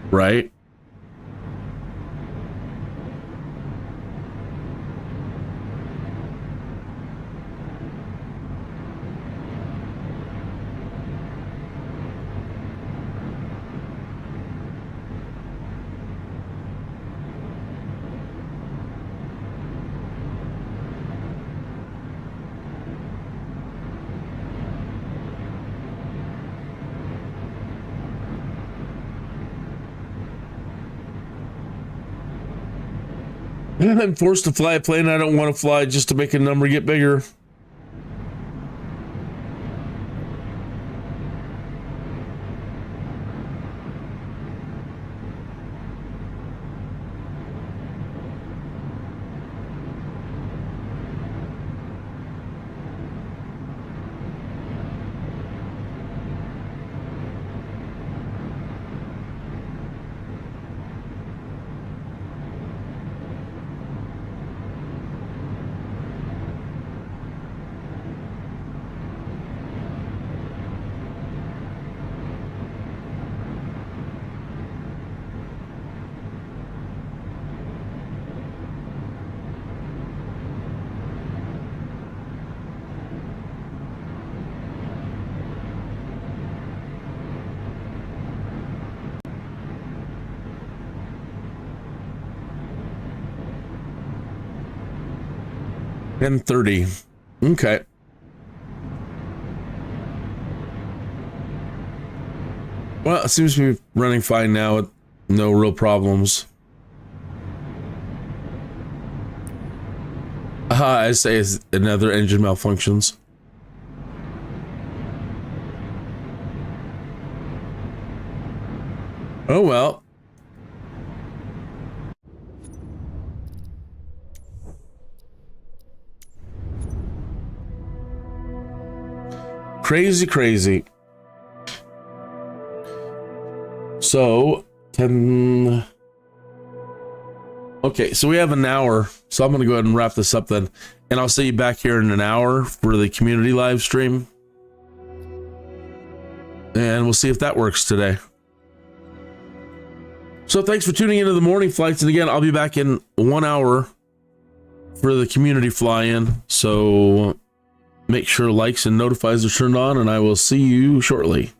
Right? I'm forced to fly a plane I don't want to fly just to make a number get bigger. 10:30. Okay. Well, it seems to be running fine now with no real problems. I say it's another engine malfunctions. Oh well. Crazy. So, 10... Okay, so we have an hour, so I'm going to go ahead and wrap this up then. And I'll see you back here in an hour for the community live stream. And we'll see if that works today. So thanks for tuning into the morning flights. And again, I'll be back in 1 hour for the community fly-in. So make sure likes and notifies are turned on, and I will see you shortly.